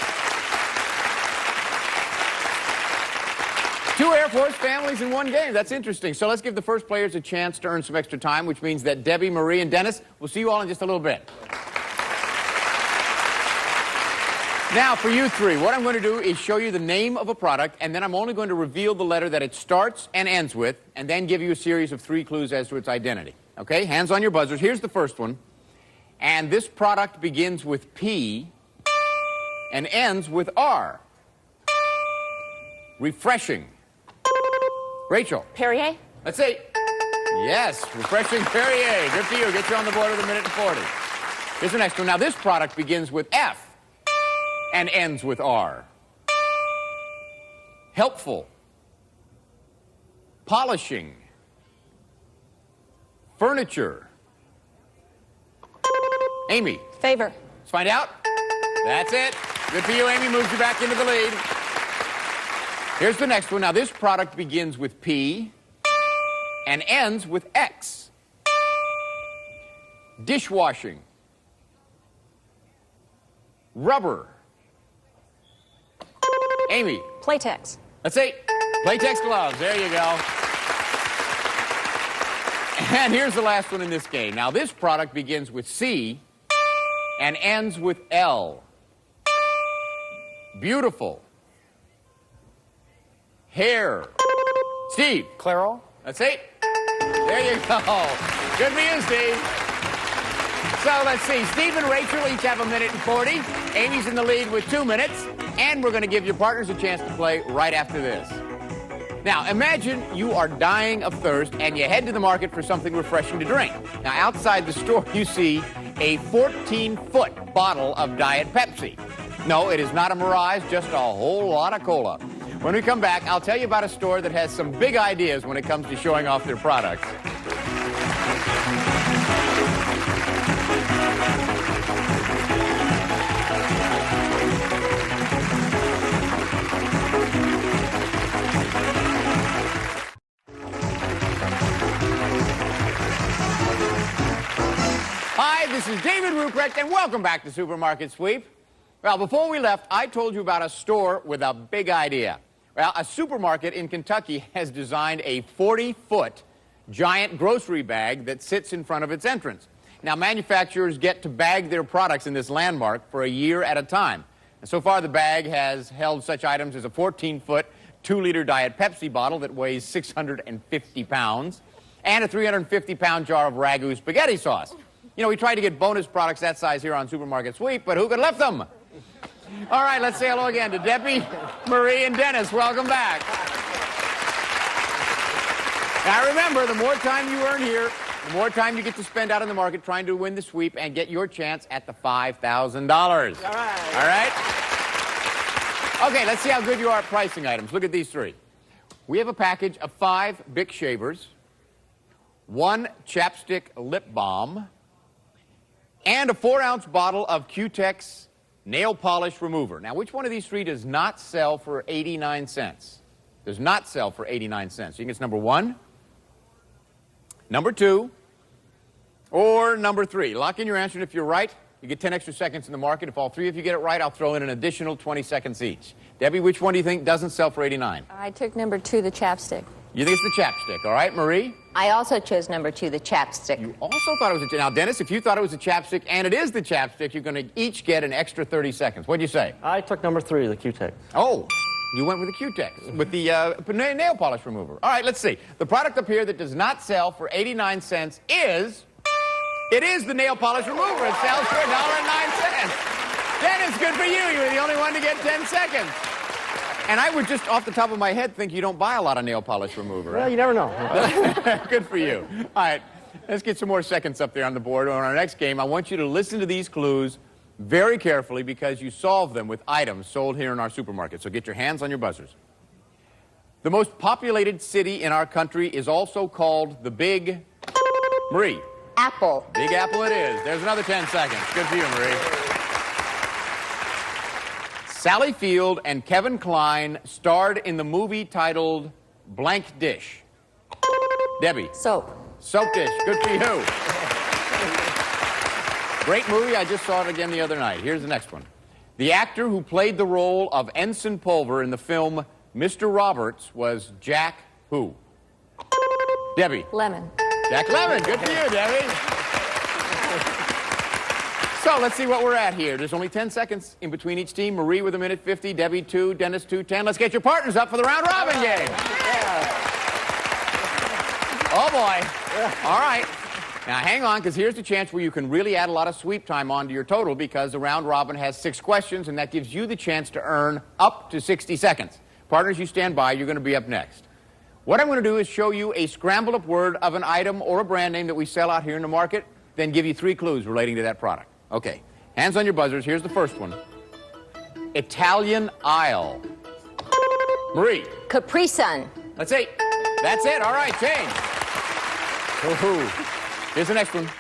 2 Air Force families in one game. That's interesting. So let's give the first players a chance to earn some extra time, which means that Debbie, Marie, and Dennis, we'll see you all in just a little bit. Now, for you three, what I'm going to do is show you the name of a product, and then I'm only going to reveal the letter that it starts and ends with, and then give you a series of 3 clues as to its identity. Okay? Hands on your buzzers. Here's the first one. And this product begins with P and ends with R. Refreshing. Rachel. Perrier? Let's see. Yes, refreshing Perrier. Good for you. Get you on the board with 1:40. Here's the next one. Now, this product begins with F and ends with R. Helpful. Polishing. Furniture. Amy. Favor. Let's find out. That's it. Good for you, Amy. Moves you back into the lead. Here's the next one. Now, this product begins with P and ends with X. Dishwashing. Rubber. Amy. Playtex. Let's see. Playtex gloves. There you go. And here's the last one in this game. Now, this product begins with C and ends with L. Beautiful. Hair. Steve. Clairol. Let's see. There you go. Good for you, Steve. So let's see. Steve and Rachel each have 1:40. Amy's in the lead with 2 minutes. And we're going to give your partners a chance to play right after this. Now, imagine you are dying of thirst and you head to the market for something refreshing to drink. Now, outside the store, you see a 14-foot bottle of Diet Pepsi. No, it is not a Mirage, just a whole lot of cola. When we come back, I'll tell you about a store that has some big ideas when it comes to showing off their products. Hi, this is David Ruprecht, and welcome back to Supermarket Sweep. Well, before we left, I told you about a store with a big idea. Well, a supermarket in Kentucky has designed a 40-foot giant grocery bag that sits in front of its entrance. Now, manufacturers get to bag their products in this landmark for a year at a time. And so far, the bag has held such items as a 14-foot, 2-liter Diet Pepsi bottle that weighs 650 pounds and a 350-pound jar of Ragu spaghetti sauce. You know, we tried to get bonus products that size here on Supermarket Sweep, but who could lift them? All right, let's say hello again to Debbie, Marie, and Dennis. Welcome back. Now, remember, the more time you earn here, the more time you get to spend out in the market trying to win the sweep and get your chance at the $5,000. All right. All right? Okay, let's see how good you are at pricing items. Look at these 3. We have a package of 5 Bic shavers, 1 chapstick lip balm, and a 4-ounce bottle of Q-Tex nail polish remover. Now, which one of these 3 does not sell for 89 cents? Does not sell for 89 cents. You think it's number 1, number 2, or number 3. Lock in your answer, and if you're right, you get 10 extra seconds in the market. If all 3 of you get it right, I'll throw in an additional 20 seconds each. Debbie, which one do you think doesn't sell for 89? I took number 2, the chapstick. You think it's the chapstick, all right, Marie? I also chose number 2, the chapstick. You also thought it was a... Now, Dennis, if you thought it was a chapstick and it is the chapstick, you're going to each get an extra 30 seconds. What'd you say? I took number 3, the Q-Tex. Oh, you went with the Q-Tex, with the nail polish remover. All right, let's see. The product up here that does not sell for 89 cents is... It is the nail polish remover. It sells for $1.09. Dennis, good for you. You were the only one to get 10 seconds. And I would just, off the top of my head, think you don't buy a lot of nail polish remover. Well, you never know. Good for you. All right. Let's get some more seconds up there on the board. On our next game, I want you to listen to these clues very carefully because you solve them with items sold here in our supermarket. So get your hands on your buzzers. The most populated city in our country is also called the Big... Marie. Apple. Big Apple it is. There's another 10 seconds. Good for you, Marie. Sally Field and Kevin Kline starred in the movie titled Blank Dish. Debbie. Soap. Soap dish. Good for you. Great movie. I just saw it again the other night. Here's the next one. The actor who played the role of Ensign Pulver in the film Mr. Roberts was Jack who? Debbie. Lemon. Jack Lemmon. Good for you, Debbie. So let's see what we're at here. There's only 10 seconds in between each team. Marie with a minute 50, Debbie 2, Dennis 2:10. Let's get your partners up for the round robin game. Oh boy. All right. Now hang on, because here's the chance where you can really add a lot of sweep time onto your total, because the round robin has 6 questions, and that gives you the chance to earn up to 60 seconds. Partners, you stand by. You're going to be up next. What I'm going to do is show you a scrambled up word of an item or a brand name that we sell out here in the market, then give you 3 clues relating to that product. Okay, hands on your buzzers. Here's the first one. Italian aisle. Marie. Capri Sun. Let's see. That's it. All right, change. Woohoo. Here's the next one.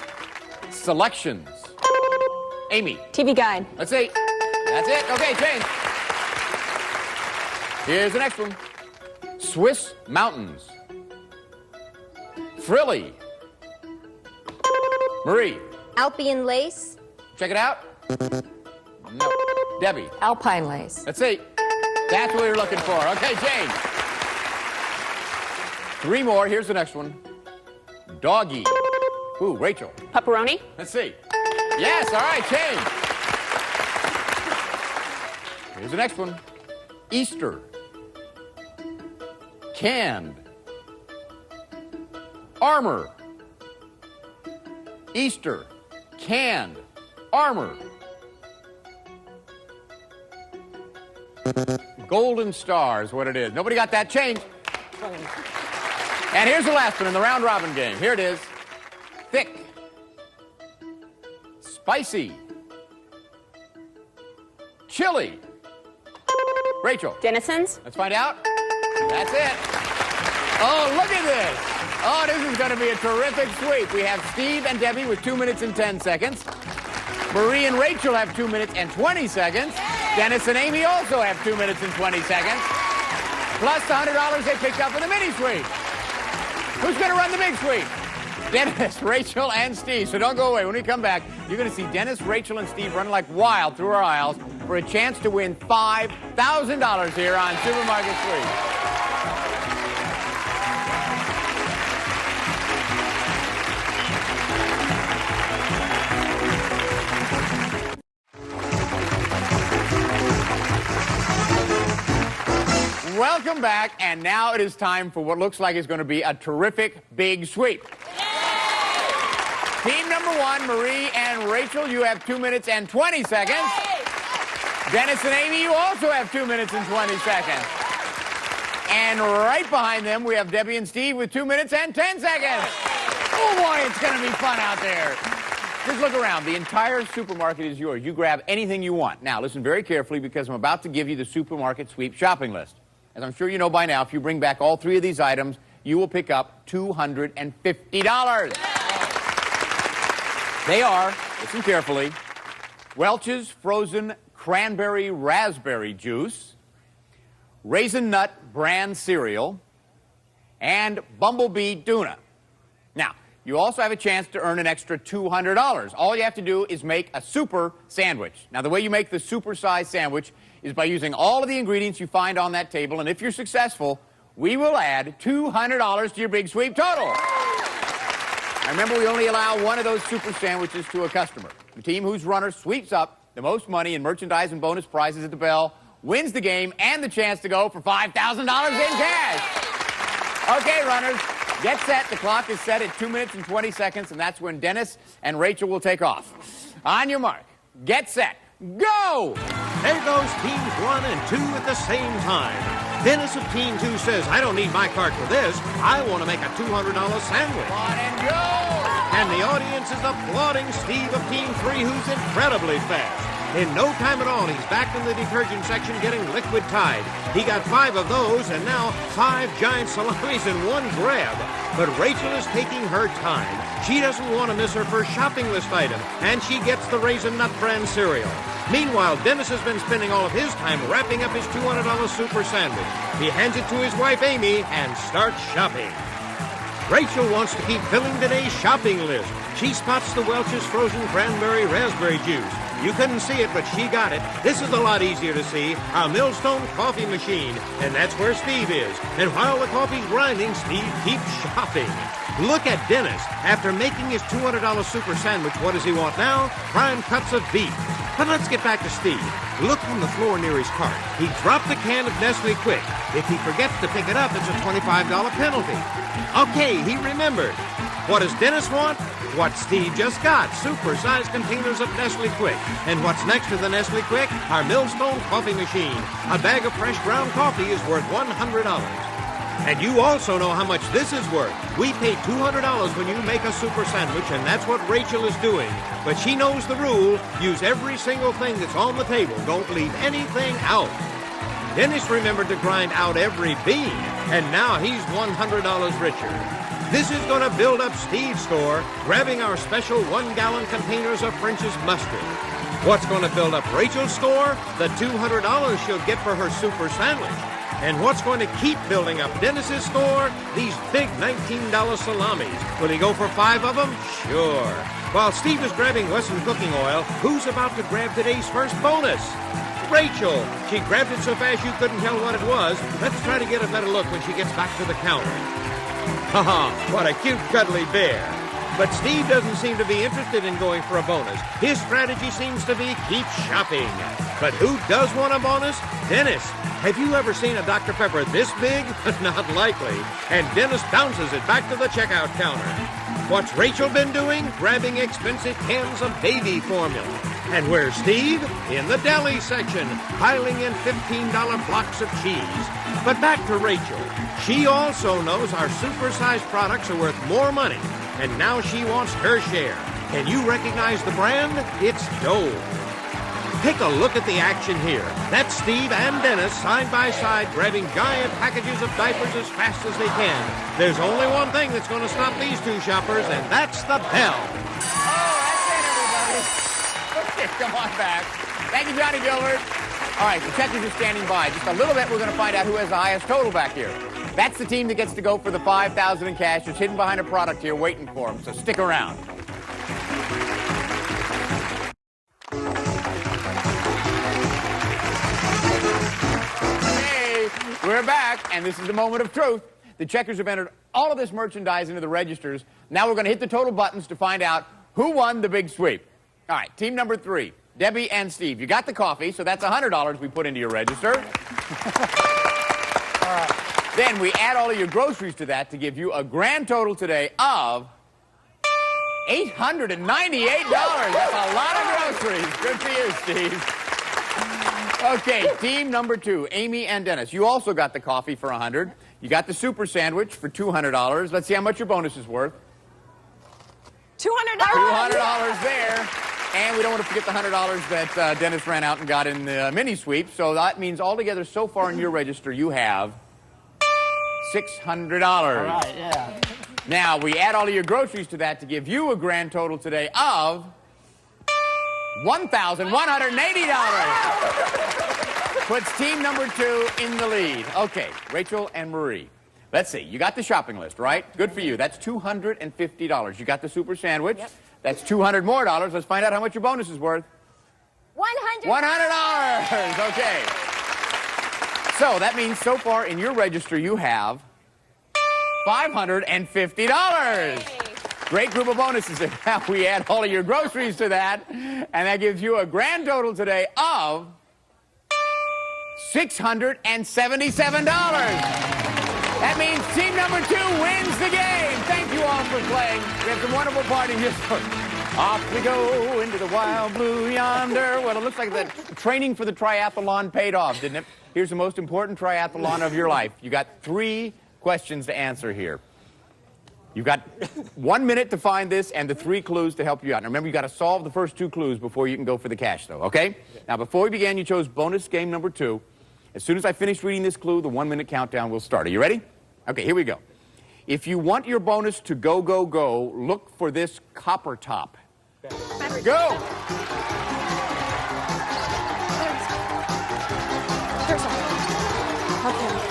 Selections. Amy. TV Guide. Let's see. That's it. Okay, change. Here's the next one. Swiss mountains. Frilly. Marie. Alpine lace. Check it out. No. Debbie. Alpine lace. Let's see. That's what you're looking for. Okay, change. 3 more. Here's the next one. Doggy. Ooh, Rachel. Pepperoni. Let's see. Yes, all right, change. Here's the next one. Easter. Canned. Armor. Easter. Canned. Armor. Golden Star is what it is. Nobody got that? Change. And here's the last one in the round robin game. Here it is. Thick. Spicy. Chili. Rachel. Dennison's. Let's find out. That's it. Oh, look at this. Oh, this is going to be a terrific sweep. We have Steve and Debbie with 2 minutes and 10 seconds. Marie and Rachel have 2 minutes and 20 seconds. Dennis and Amy also have 2 minutes and 20 seconds. Plus the $100 they picked up in the mini sweep. Who's going to run the big sweep? Dennis, Rachel, and Steve. So don't go away. When we come back, you're going to see Dennis, Rachel, and Steve running like wild through our aisles for a chance to win $5,000 here on Supermarket Sweep. Welcome back, and now it is time for what looks like is going to be a terrific big sweep. Yay! Team number 1, Marie and Rachel, you have 2 minutes and 20 seconds. Yay! Dennis and Amy, you also have 2 minutes and 20 seconds. And right behind them, we have Debbie and Steve with 2 minutes and 10 seconds. Oh boy, it's going to be fun out there. Just look around. The entire supermarket is yours. You grab anything you want. Now, listen very carefully because I'm about to give you the Supermarket Sweep shopping list. As I'm sure you know by now, if you bring back all 3 of these items, you will pick up $250. They are, listen carefully, Welch's Frozen Cranberry Raspberry Juice, Raisin Nut Bran Cereal, and Bumblebee Tuna. Now, you also have a chance to earn an extra $200. All you have to do is make a super sandwich. Now, the way you make the super-size sandwich is by using all of the ingredients you find on that table, and if you're successful, we will add $200 to your big sweep total. Now, remember, we only allow 1 of those super sandwiches to a customer. The team whose runner sweeps up the most money in merchandise and bonus prizes at the bell wins the game and the chance to go for $5,000 in cash. Okay, runners, get set. The clock is set at 2 minutes and 20 seconds, and that's when Dennis and Rachel will take off. On your mark, get set, go! There goes teams 1 and 2 at the same time. Dennis of Team 2 says, I don't need my card for this. I want to make a $200 sandwich. On and go! and the audience is applauding Steve of Team 3, who's incredibly fast. In no time at all, he's back in the detergent section getting liquid Tide. He got 5 of those, and now 5 giant salamis in one grab. But Rachel is taking her time. She doesn't want to miss her first shopping list item, and she gets the Raisin Nut Bran cereal. Meanwhile, Dennis has been spending all of his time wrapping up his $200 super sandwich. He hands it to his wife, Amy, and starts shopping. Rachel wants to keep filling today's shopping list. She spots the Welch's frozen cranberry raspberry juice. You couldn't see it, but she got it. This is a lot easier to see. Our Millstone coffee machine. And that's where Steve is. And while the coffee's grinding, Steve keeps shopping. Look at Dennis. After making his $200 super sandwich, what does he want now? Prime cuts of beef. But let's get back to Steve. Look on the floor near his cart. He dropped a can of Nestle Quick. If he forgets to pick it up, it's a $25 penalty. Okay, he remembered. What does Dennis want? What Steve just got, super-sized containers of Nestle Quick. And what's next to the Nestle Quick? Our Millstone coffee machine. A bag of fresh ground coffee is worth $100. And you also know how much this is worth. We pay $200 when you make a super sandwich, and that's what Rachel is doing. But she knows the rule. Use every single thing that's on the table. Don't leave anything out. Dennis remembered to grind out every bean, and now he's $100 richer. This is going to build up Steve's store, grabbing our special 1-gallon containers of French's mustard. What's going to build up Rachel's store? The $200 she'll get for her super sandwich. And what's going to keep building up Dennis's store? These big $19 salamis. Will he go for 5 of them? Sure. While Steve is grabbing Wesson cooking oil, who's about to grab today's first bonus? Rachel. She grabbed it so fast you couldn't tell what it was. Let's try to get a better look when she gets back to the counter. Haha, what a cute cuddly bear. But Steve doesn't seem to be interested in going for a bonus. His strategy seems to be keep shopping. But who does want a bonus? Dennis. Have you ever seen a Dr. Pepper this big? Not likely. And Dennis bounces it back to the checkout counter. What's Rachel been doing? Grabbing expensive cans of baby formula. And where's Steve? In the deli section, piling in $15 blocks of cheese. But back to Rachel. She also knows our super-sized products are worth more money, and now she wants her share. Can you recognize the brand? It's Dove. Take a look at the action here. That's Steve and Dennis side by side grabbing giant packages of diapers as fast as they can. There's only one thing that's going to stop these two shoppers, and that's the bell. Okay, come on back. Thank you, Johnny Gilbert. All right, the checkers are standing by. Just a little bit, we're going to find out who has the highest total back here. That's the team that gets to go for the $5,000 in cash. It's hidden behind a product here waiting for them, so stick around. Hey, we're back, and this is the moment of truth. The checkers have entered all of this merchandise into the registers. Now we're going to hit the total buttons to find out who won the big sweep. All right, team number 3, Debbie and Steve. You got the coffee, so that's $100 we put into your register. All right. Then we add all of your groceries to that to give you a grand total today of $898. That's a lot of groceries. Good for you, Steve. Okay, team number 2, Amy and Dennis. You also got the coffee for $100. You got the super sandwich for $200. Let's see how much your bonus is worth. $200. $200 there. And we don't want to forget the $100 that Dennis ran out and got in the mini sweep. So that means altogether so far in your register you have $600. All right, yeah. Now we add all of your groceries to that to give you a grand total today of $1,180. Puts team number 2 in the lead. Okay, Rachel and Marie. Let's see. You got the shopping list, right? Good for you. That's $250. You got the super sandwich. Yep. That's $200 more. Let's find out how much your bonus is worth. $100. Okay. So that means so far in your register you have $550. Great group of bonuses. And now we add all of your groceries to that, and that gives you a grand total today of $677. That means team number 2 wins the game. Thank you all for playing. We have some wonderful partying here. Off we go into the wild blue yonder. Well, it looks like the training for the triathlon paid off, didn't it? Here's the most important triathlon of your life. You got 3 questions to answer here. You've got 1 minute to find this and the 3 clues to help you out. Now remember, you've got to solve the first 2 clues before you can go for the cash, though, okay? Now, before we began, you chose bonus game number 2. As soon as I finish reading this clue, the 1-minute countdown will start. Are you ready? Okay, here we go. If you want your bonus to go, go, go, look for this copper top. Go! Okay.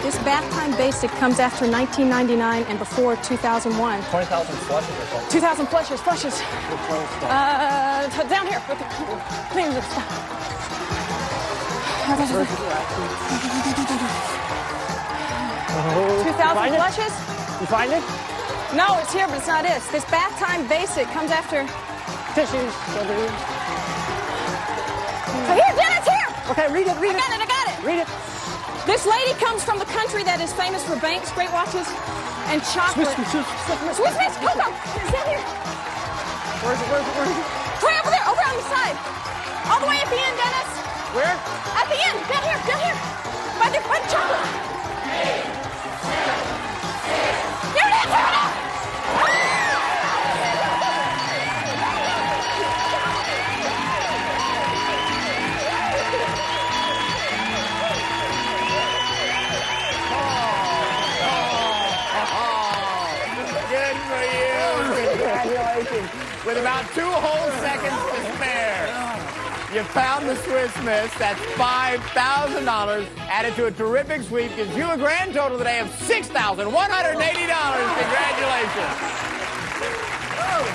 This bath time basic comes after 1999 and before 2001. 20,000 flushes or something. 2,000 flushes. Down here with the clean the stuff. 2,000 flushes? You find it? No, it's here, but it's not it. This bath time basic comes after tissues. Over here. Here, Dennis, here! Okay, read it. I got it. Read it. This lady comes from the country that is famous for banks, great watches, and chocolate. Swiss Miss, Coco! Stand here. Where is it? Right over there, over on the side. All the way at the end, Dennis. Where? At the end, down here. By the chocolate. Here it is, Good for you. Congratulations. With about 2 whole seconds to spare, you found the Swiss Miss. That's $5,000. Added to a terrific sweep gives you a grand total today of $6,180. Congratulations.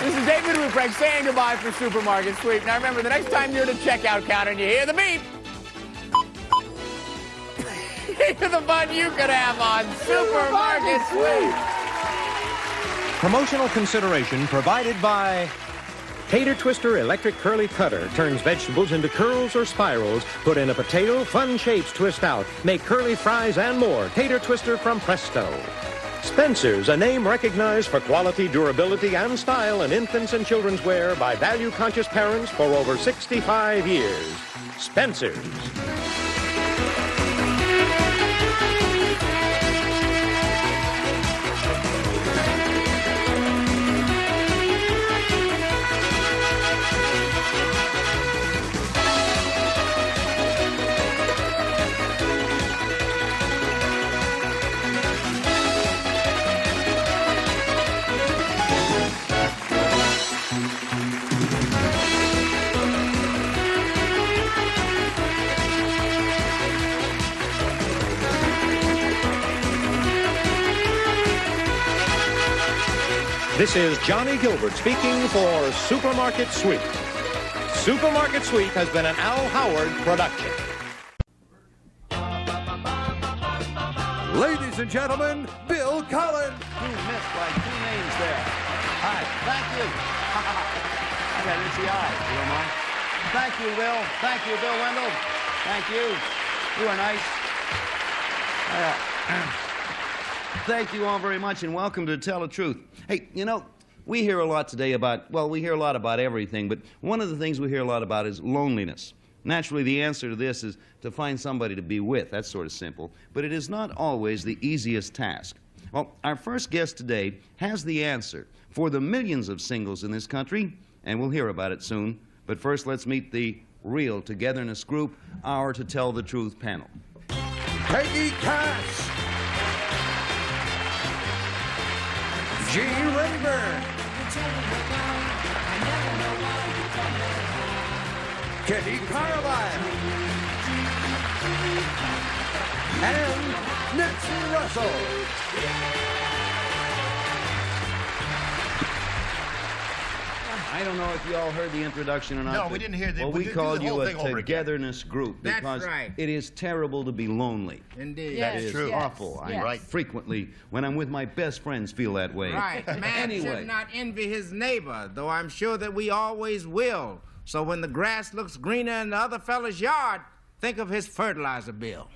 This is David Ruprecht saying goodbye for Supermarket Sweep. Now remember, the next time you're at a checkout counter and you hear the beep, think of the fun you could have on Supermarket Sweep. Promotional consideration provided by Tater Twister Electric Curly Cutter. Turns vegetables into curls or spirals. Put in a potato, fun shapes twist out. Make curly fries and more. Tater Twister from Presto. Spencer's, a name recognized for quality, durability, and style in infants and children's wear by value-conscious parents for over 65 years. Spencer's. This is Johnny Gilbert speaking for Supermarket Sweep. Supermarket Sweep has been an Al Howard production. Ladies and gentlemen, Bill Collins. You missed like 2 names there. Hi, thank you. I got itchy eyes, you don't mind? Thank you, Will. Thank you, Bill Wendell. Thank you. You are nice. Thank you all very much, and welcome to Tell the Truth. Hey, you know, we hear a lot today about, well, we hear a lot about everything, but one of the things we hear a lot about is loneliness. Naturally, the answer to this is to find somebody to be with. That's sort of simple, but it is not always the easiest task. Well, our first guest today has the answer for the millions of singles in this country, and we'll hear about it soon. But first, let's meet the real togetherness group, our To Tell the Truth panel. Peggy Cass. G. Rayburn. Kitty Carlisle. And Nancy Russell. I don't know if you all heard the introduction or not. No, we didn't hear the. Well, we called you a thing over again. togetherness group That's because right. it is terrible to be lonely. Indeed. That That's is true. awful. Yes. I Right. frequently, when I'm with my best friends, feel that way. Right. Man Anyway. should not envy his neighbor, though I'm sure that we always will. So when the grass looks greener in the other fella's yard, think of his fertilizer bill.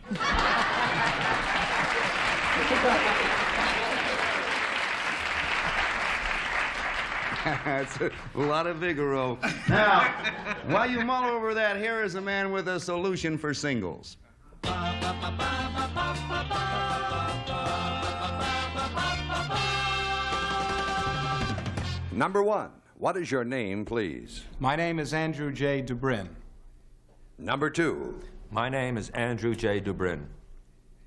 That's a lot of vigoro. Now, while you mull over that, here is a man with a solution for singles. Number 1, what is your name, please? My name is Andrew J. Dubrin. Number 2. My name is Andrew J. Dubrin.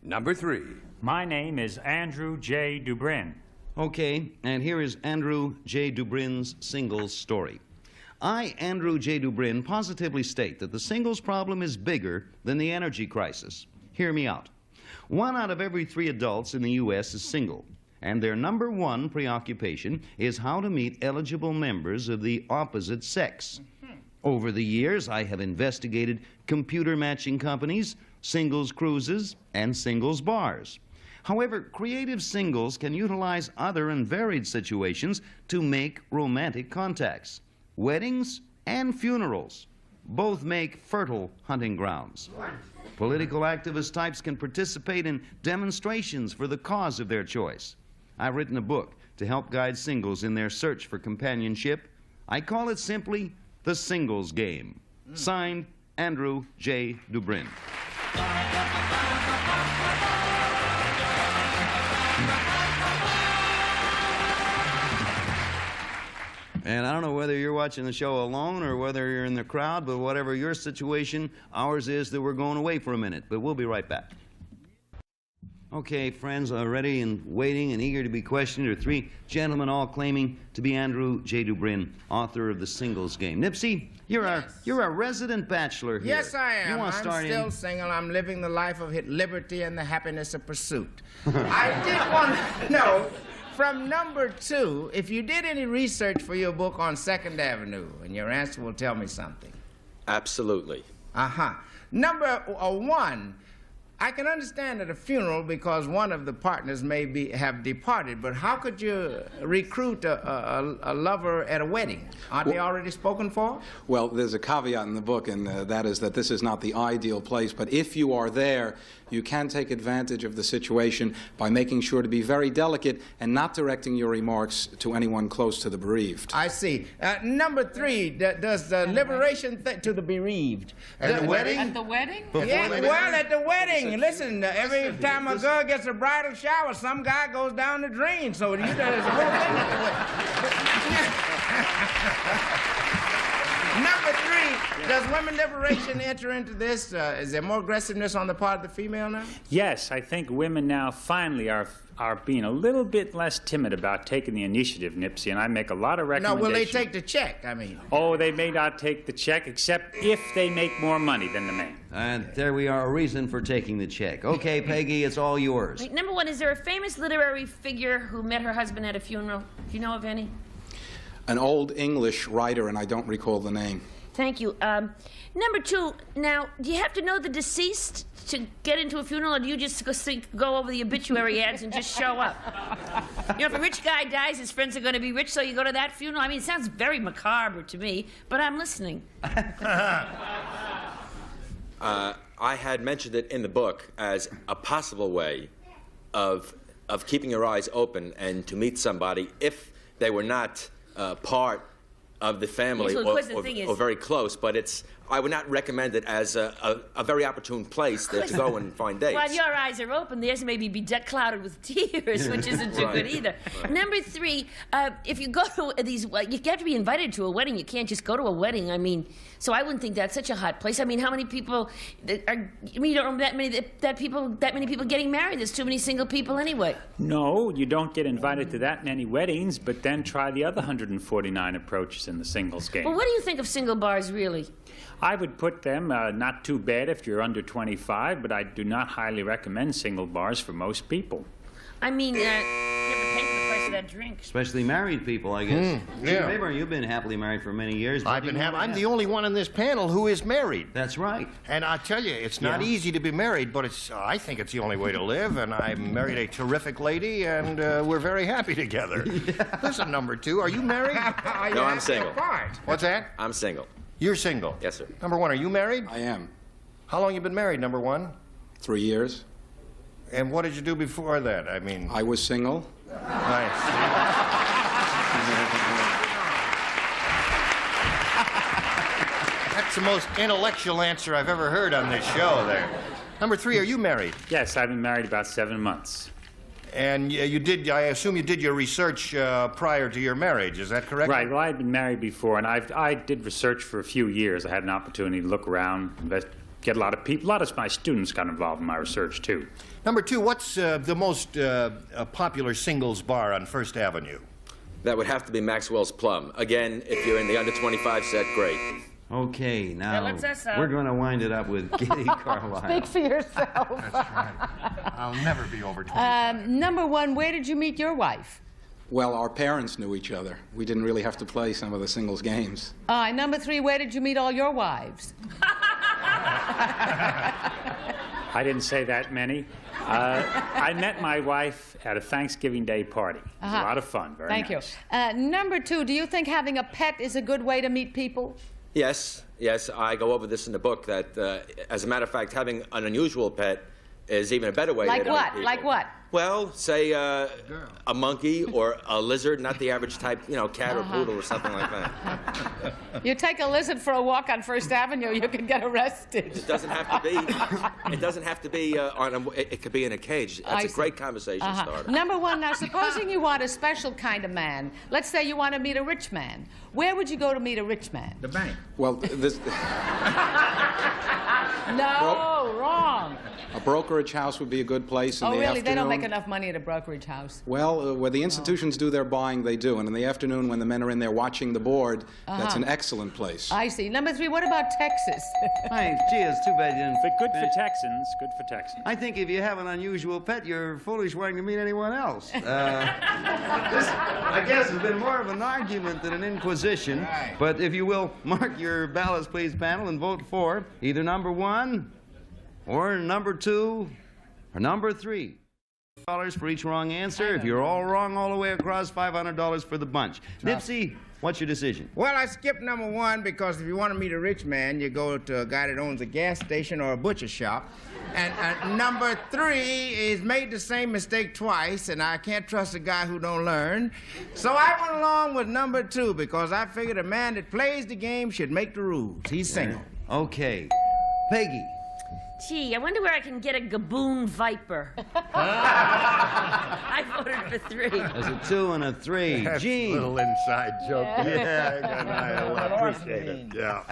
Number 3. My name is Andrew J. Dubrin. Okay, and here is Andrew J. Dubrin's singles story. I, Andrew J. Dubrin, positively state that the singles problem is bigger than the energy crisis. Hear me out. 1 out of every 3 adults in the U.S. is single, and their number 1 preoccupation is how to meet eligible members of the opposite sex. Over the years, I have investigated computer matching companies, singles cruises, and singles bars. However, creative singles can utilize other and varied situations to make romantic contacts. Weddings and funerals both make fertile hunting grounds. Political activist types can participate in demonstrations for the cause of their choice. I've written a book to help guide singles in their search for companionship. I call it simply The Singles Game. Signed, Andrew J. Dubrin. And I don't know whether you're watching the show alone or whether you're in the crowd, but whatever your situation, ours is that we're going away for a minute. But we'll be right back. Okay, friends, ready and waiting and eager to be questioned are 3 gentlemen all claiming to be Andrew J. Dubrin, author of The Singles Game. Nipsey, you're a resident bachelor here. Yes, I am. You want to I'm start still in? single. I'm living the life of liberty and the happiness of pursuit. I did want to know, from number 2, if you did any research for your book on 2nd Avenue, and your answer will tell me something. Absolutely. Uh-huh. Number 1, I can understand at a funeral because one of the partners may have departed, but how could you recruit a lover at a wedding? Aren't they already spoken for? Well, there's a caveat in the book, and that is that this is not the ideal place, but if you are there, you can take advantage of the situation by making sure to be very delicate and not directing your remarks to anyone close to the bereaved. I see. Number 3, does the liberation to the bereaved. At the wedding? At the wedding? Yeah, well, at the wedding. Listen, every time a girl gets a bridal shower, some guy goes down the drain. So there's a whole thing at the wedding. Number 3, does women liberation enter into this? Is there more aggressiveness on the part of the female now? Yes, I think women now finally are being a little bit less timid about taking the initiative, Nipsey, and I make a lot of recommendations. No, will they take the check, I mean? Oh, they may not take the check, except if they make more money than the man. And there we are, a reason for taking the check. Okay, Peggy, it's all yours. Wait, number 1, is there a famous literary figure who met her husband at a funeral? Do you know of any? An old English writer, and I don't recall the name. Thank you. Number 2, now, do you have to know the deceased to get into a funeral, or do you just go over the obituary ads and just show up? You know, if a rich guy dies, his friends are going to be rich, so you go to that funeral? I mean, it sounds very macabre to me, but I'm listening. I had mentioned it in the book as a possible way of keeping your eyes open and to meet somebody if they were not part of the family, yes, well, or very close, but I would not recommend it as a very opportune place to go and find dates. Well, if your eyes are open, theirs maybe be clouded with tears, which isn't too good either. Right. Number 3, if you go to these, you have to be invited to a wedding. You can't just go to a wedding. I mean, so I wouldn't think that's such a hot place. I mean, how many people are? I mean, you don't know that many people getting married. There's too many single people anyway. No, you don't get invited to that many weddings, but then try the other 149 approaches in the singles game. Well, what do you think of single bars, really? I would put them not too bad if you're under 25, but I do not highly recommend single bars for most people. I mean, you have to pay for the price of that drink. Especially married people, I guess. Yeah. Rayburn, you've been happily married for many years. I'm the only one in this panel who is married. That's right. And I tell you, it's not easy to be married, but I think it's the only way to live. And I married a terrific lady, and we're very happy together. Listen, number 2, are you married? No, I'm single. What's that? I'm single. You're single? Yes, sir. Number 1, are you married? I am. How long you been married, number 1? 3 years. And what did you do before that? I mean... I was single. Nice. That's the most intellectual answer I've ever heard on this show there. Number 3, are you married? Yes, I've been married about 7 months. And you did, I assume you did your research prior to your marriage, is that correct? Right. Well, I'd been married before, and I did research for a few years. I had an opportunity to look around, get a lot of people. A lot of my students got involved in my research, too. Number 2, what's the most popular singles bar on First Avenue? That would have to be Maxwell's Plum. Again, if you're in the under 25 set, great. Okay, now That lets us up. we're going to wind it up with Kitty Carlisle. Speak for yourself. That's right. I'll never be over 25. Number 1, where did you meet your wife? Well, our parents knew each other. We didn't really have to play some of the singles games. Number 3, where did you meet all your wives? I didn't say that many. I met my wife at a Thanksgiving Day party. It was a lot of fun. Very Thank nice. you. Number 2, do you think having a pet is a good way to meet people? Yes, I go over this in the book that, as a matter of fact, having an unusual pet is even a better way Like to meet what? people. Like what? Well, say a monkey or a lizard, not the average type, cat or poodle or something like that. You take a lizard for a walk on First Avenue, you can get arrested. It doesn't have to be. It doesn't have to be it could be in a cage. That's I a see. great conversation starter. Number 1, now supposing you want a special kind of man. Let's say you want to meet a rich man. Where would you go to meet a rich man? The bank. Well, this, No, wrong. a brokerage house would be a good place in the Oh, really? afternoon. They don't make enough money at a brokerage house. Well, where the institutions do their buying, they do. And in the afternoon, when the men are in there watching the board, that's an excellent place. I see. Number 3, what about Texas? Hey, gee, it's too bad you didn't But good for finish. Texans. Good for Texans. I think if you have an unusual pet, you're foolish wanting to meet anyone else. This, I guess, has been more of an argument than an inquisition. Right. But if you will, mark your ballots, please, panel, and vote for either number 1 or number 2 or number 3. $5 for each wrong answer. If you're all wrong all the way across, $500 for the bunch. Nipsey, what's your decision? Well, I skipped number 1 because if you want to meet a rich man, you go to a guy that owns a gas station or a butcher shop. And number 3 is made the same mistake twice, and I can't trust a guy who don't learn. So I went along with number 2 because I figured a man that plays the game should make the rules. He's single. Okay. Peggy. Gee, I wonder where I can get a Gaboon Viper. I voted for 3. There's a 2 and a 3. That's Gene. a little inside joke. Yeah, and I appreciate it. Yeah.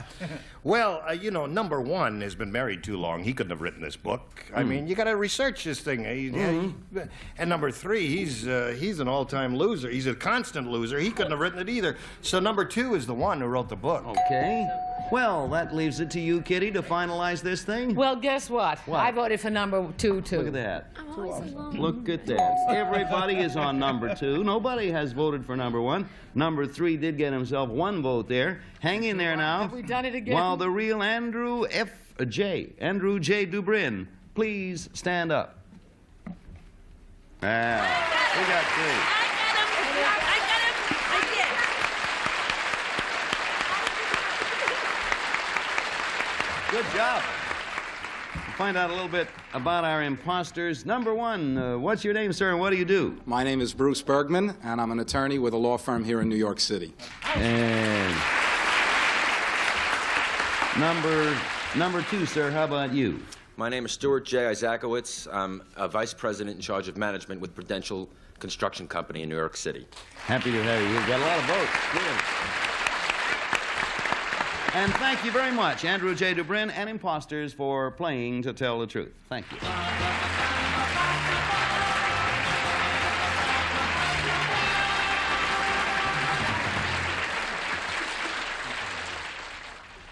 Well, number 1 has been married too long. He couldn't have written this book. I mean, you got to research this thing. And number 3, he's an all-time loser. He's a constant loser. He couldn't have written it either. So number 2 is the one who wrote the book. Okay. Well, that leaves it to you, Kitty, to finalize this thing. Well, guess what? What? I voted for number 2, too. Look at that. I'm always alone. Look at that. Everybody is on number 2. Nobody has voted for number 1. Number 3 did get himself 1 vote there. Hang in there now. Have we done it again? While the real Andrew J. Dubrin, please stand up. We got 3. Good job. Find out a little bit about our imposters. Number 1, what's your name, sir, and what do you do? My name is Bruce Bergman, and I'm an attorney with a law firm here in New York City. And number 2, sir, how about you? My name is Stuart J. Isakowitz. I'm a vice president in charge of management with Prudential Construction Company in New York City. Happy to have you. You've got a lot of votes. Good. And thank you very much, Andrew J. Dubrin and Imposters, for playing To Tell the Truth. Thank you.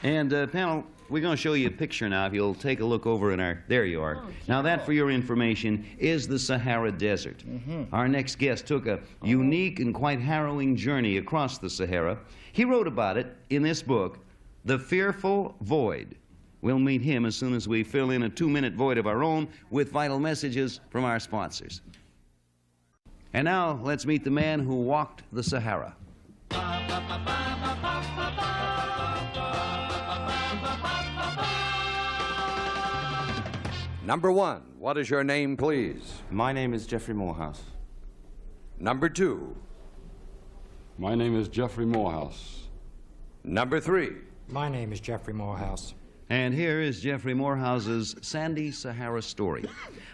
And panel, we're going to show you a picture now. If you'll take a look over in our... There you are. Now, that, for your information, is the Sahara Desert. Our next guest took a unique and quite harrowing journey across the Sahara. He wrote about it in this book, The Fearful Void. We'll meet him as soon as we fill in a 2-minute void of our own with vital messages from our sponsors. And now, let's meet the man who walked the Sahara. Number 1, what is your name, please? My name is Jeffrey Morehouse. Number 2. My name is Jeffrey Morehouse. Number 3. My name is Jeffrey Morehouse. And here is Jeffrey Morehouse's Sandy Sahara story.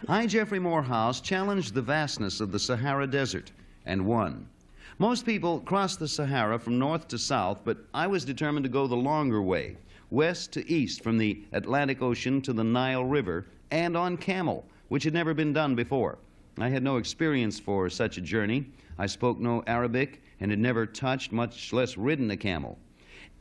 I, Jeffrey Morehouse, challenged the vastness of the Sahara Desert and won. Most people cross the Sahara from north to south, but I was determined to go the longer way, west to east from the Atlantic Ocean to the Nile River, and on camel, which had never been done before. I had no experience for such a journey. I spoke no Arabic and had never touched, much less ridden a camel.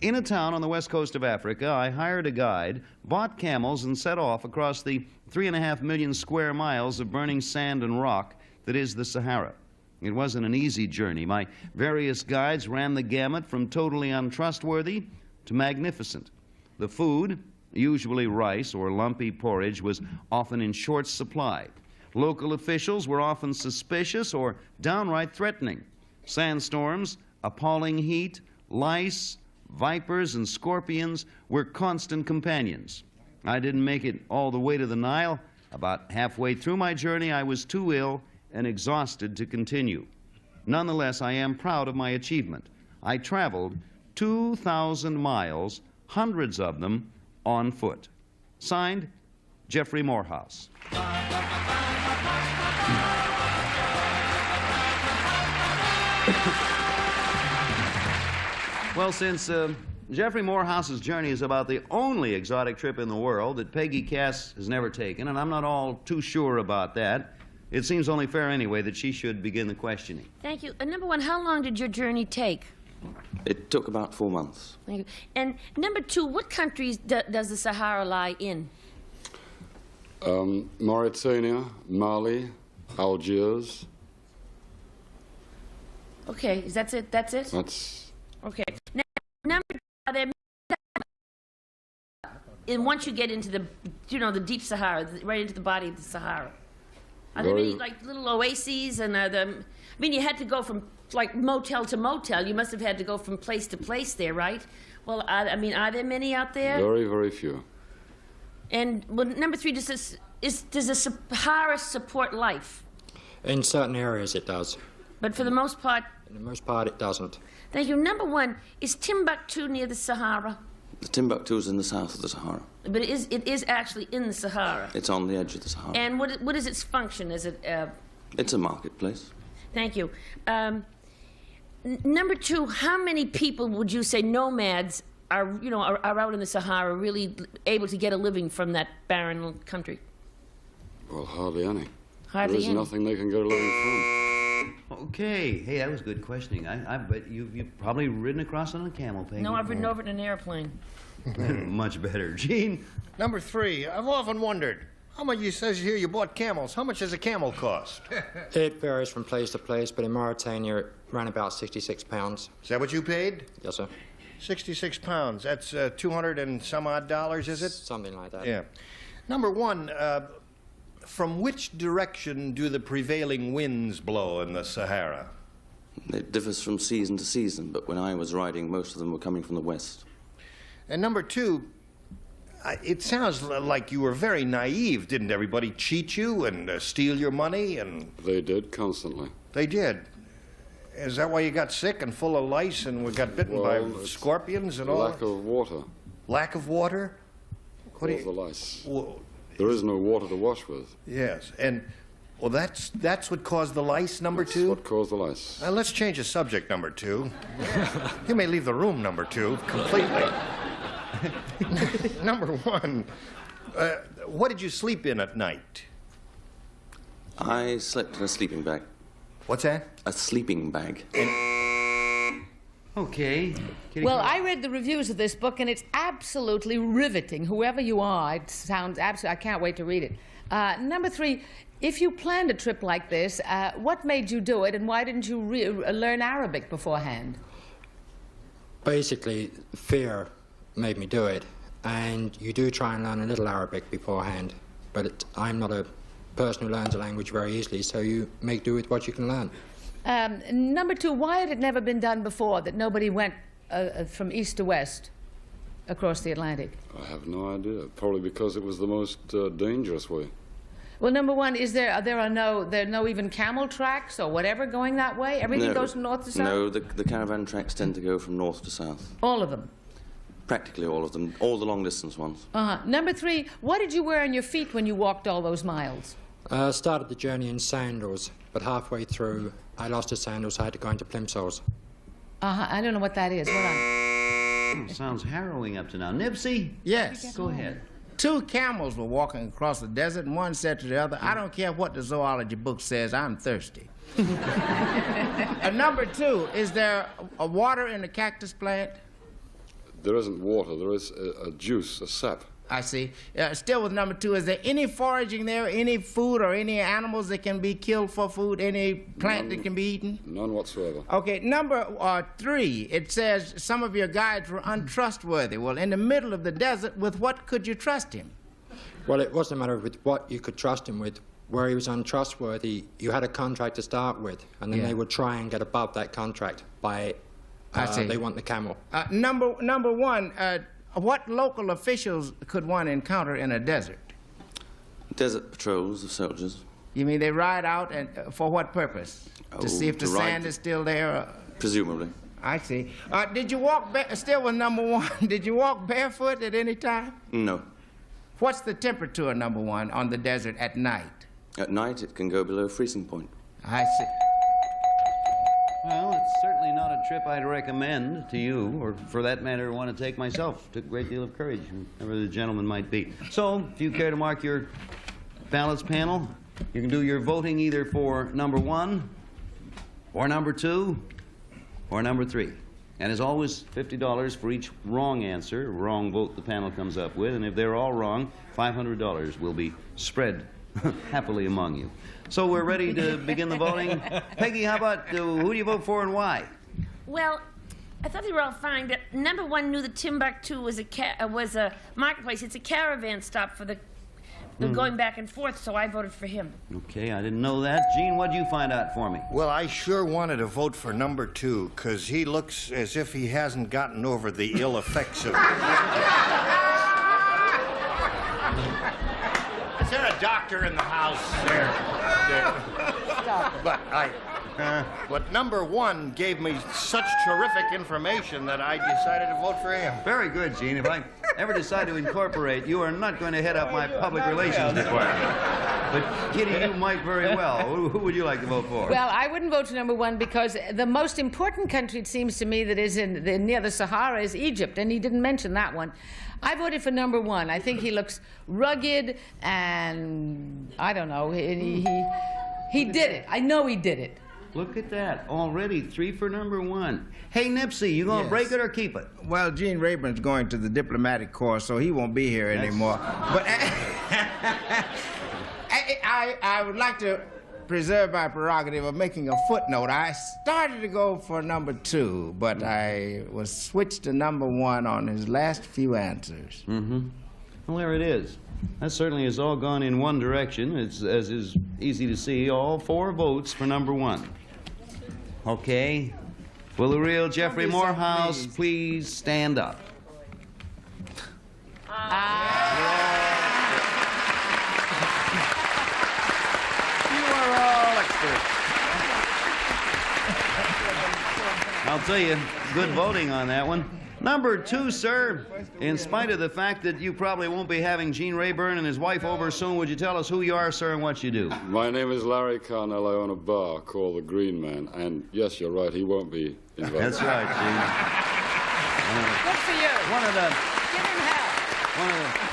In a town on the west coast of Africa, I hired a guide, bought camels, and set off across the 3.5 million square miles of burning sand and rock that is the Sahara. It wasn't an easy journey. My various guides ran the gamut from totally untrustworthy to magnificent. The food, usually rice or lumpy porridge, was often in short supply. Local officials were often suspicious or downright threatening. Sandstorms, appalling heat, lice, vipers, and scorpions were constant companions. I didn't make it all the way to the Nile. About halfway through my journey, I was too ill and exhausted to continue. Nonetheless, I am proud of my achievement. I traveled 2,000 miles, hundreds of them on foot. Signed, Jeffrey Morehouse. Well, since Jeffrey Morehouse's journey is about the only exotic trip in the world that Peggy Cass has never taken, and I'm not all too sure about that, it seems only fair anyway that she should begin the questioning. Thank you. Number one, how long did your journey take? It took about 4 months. Thank you. And number two, what countries does the Sahara lie in? Mauritania, Mali, Algiers. Okay, is that it? That's it? That's... Okay. Now, number two, are there, and once you get into the, you know, the deep Sahara, right into the body of the Sahara, are there many, like, little oases and I mean, you had to go from, like, motel to motel. You must have had to go from place to place there, right? Well, I mean, are there many out there? Very, very few. And, well, number three, does the Sahara support life? In certain areas it does. But for the most part? For the most part it doesn't. Thank you. Number one, is Timbuktu near the Sahara? The Timbuktu is in the south of the Sahara. But it is actually in the Sahara. It's on the edge of the Sahara. And what is its function? Is it... It's a marketplace. Thank you. Number two, how many people would you say nomads are out in the Sahara really able to get a living from that barren country? Well, hardly any. Hardly There's any. nothing they can get a living from. Okay. Hey, that was good questioning. I bet you've probably ridden across on a camel, Peggy. No, I've ridden over in an airplane. Much better. Gene? Number three, I've often wondered, how much, you says here you bought camels, how much does a camel cost? It varies from place to place, but in Mauritania it ran about £66. Is that what you paid? Yes, sir. 66 pounds. That's 200 and some odd dollars, is it? Something like that. Yeah. Number one, from which direction do the prevailing winds blow in the Sahara? It differs from season to season, but when I was riding, most of them were coming from the west. And number two, it sounds like you were very naive. Didn't everybody cheat you and steal your money? And They did, constantly. they did. Is that why you got sick and full of lice and got bitten by scorpions and all? Lack of water. Lack of water? What do Cause you- the lice. There is no water to wash with. Yes, and well, that's what caused the lice, number two? What caused the lice? Let's change the subject, number two. You may leave the room, number two, completely. Number one, what did you sleep in at night? I slept in a sleeping bag. What's that? A sleeping bag. Okay. Well, I read the reviews of this book, and it's absolutely riveting. Whoever you are, it sounds absolutely... I can't wait to read it. Number three, if you planned a trip like this, what made you do it, and why didn't you learn Arabic beforehand? Basically, fear made me do it, and you do try and learn a little Arabic beforehand, but I'm not a person who learns a language very easily, so you make do with what you can learn. Number two, why had it never been done before, that nobody went from east to west across the Atlantic? I have no idea. Probably because it was the most dangerous way. Well, number one, there are no even camel tracks or whatever going that way? Everything goes from north to south? No, the caravan tracks tend to go from north to south. All of them? Practically all of them, all the long-distance ones. Number 3, what did you wear on your feet when you walked all those miles? Started the journey in sandals, but halfway through I lost the sandals, so I had to go into plimsolls. I don't know what that is. Hold on. Sounds harrowing up to now. Nipsey? Yes. Go ahead. 2 camels were walking across the desert, and one said to the other, I don't care what the zoology book says, I'm thirsty. Number 2, is there a water in the cactus plant? There isn't water, there is a juice, a sap. I see. Still with number 2, is there any foraging there, any food or any animals that can be killed for food, any plant that can be eaten? None whatsoever. Okay, number 3, it says some of your guides were untrustworthy. Well, in the middle of the desert, with what could you trust him? Well, it wasn't a matter of with what you could trust him with. Where he was untrustworthy, you had a contract to start with, and then they would try and get above that contract by, they want the camel. Number 1, what local officials could one encounter in a desert? Desert patrols of soldiers. You mean they ride out and for what purpose? To see if the sand is still there? Presumably. I see. Did you walk, still with number 1, did you walk barefoot at any time? No. What's the temperature, number 1, on the desert at night? At night, it can go below freezing point. I see. Well, it's certainly not a trip I'd recommend to you, or for that matter, want to take myself. It took a great deal of courage, whoever the gentleman might be. So, if you care to mark your ballots panel, you can do your voting either for number 1, or number 2, or number 3. And as always, $50 for each wrong answer, wrong vote the panel comes up with, and if they're all wrong, $500 will be spread happily among you. So we're ready to begin the voting. Peggy, how about who do you vote for and why? Well, I thought they were all fine, but number 1 knew that Timbuktu was a marketplace. It's a caravan stop for the going back and forth, so I voted for him. Okay, I didn't know that. Gene, what'd you find out for me? Well, I sure wanted to vote for number 2, because he looks as if he hasn't gotten over the ill effects of... Is there a doctor in the house? But number 1 gave me such terrific information that I decided to vote for him. Very good, Gene. If I ever decide to incorporate, you are not going to head up my public relations department. But Kitty, you might very well. Who would you like to vote for? Well, I wouldn't vote for number 1 because the most important country, it seems to me, that is near the Sahara is Egypt, and he didn't mention that one. I voted for number 1. I think he looks rugged, and I don't know. He did it. I know he did it. Look at that. Already 3 for number 1. Hey, Nipsey, you going to break it or keep it? Well, Gene Rayburn's going to the diplomatic corps, so he won't be here anymore. But I would like to preserve my prerogative of making a footnote. I started to go for number 2, but I was switched to number 1 on his last few answers. Mm-hmm. Well, there it is. That certainly has all gone in one direction. It's, as is easy to see, all 4 votes for number 1. Okay. Will the real Jeffrey Morehouse please stand up? I'll tell you, good voting on that one. Number 2, sir, in spite of the fact that you probably won't be having Gene Rayburn and his wife over soon, would you tell us who you are, sir, and what you do? My name is Larry Carnell. I own a bar called The Green Man, and yes, you're right, he won't be invited. That's right, Gene. Good for you. One of the... Give him hell.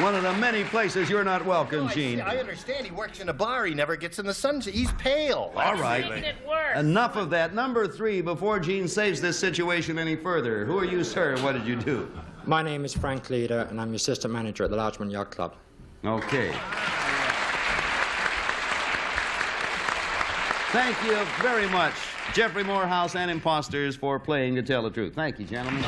One of the many places you're not welcome, Gene. I understand he works in a bar. He never gets in the sun. He's pale. All right. Enough of that. Number 3, before Gene saves this situation any further. Who are you, sir, and what did you do? My name is Frank Leader, and I'm the assistant manager at the Larchmont Yacht Club. Okay. Thank you very much, Jeffrey Morehouse and Imposters, for playing To Tell the Truth. Thank you, gentlemen.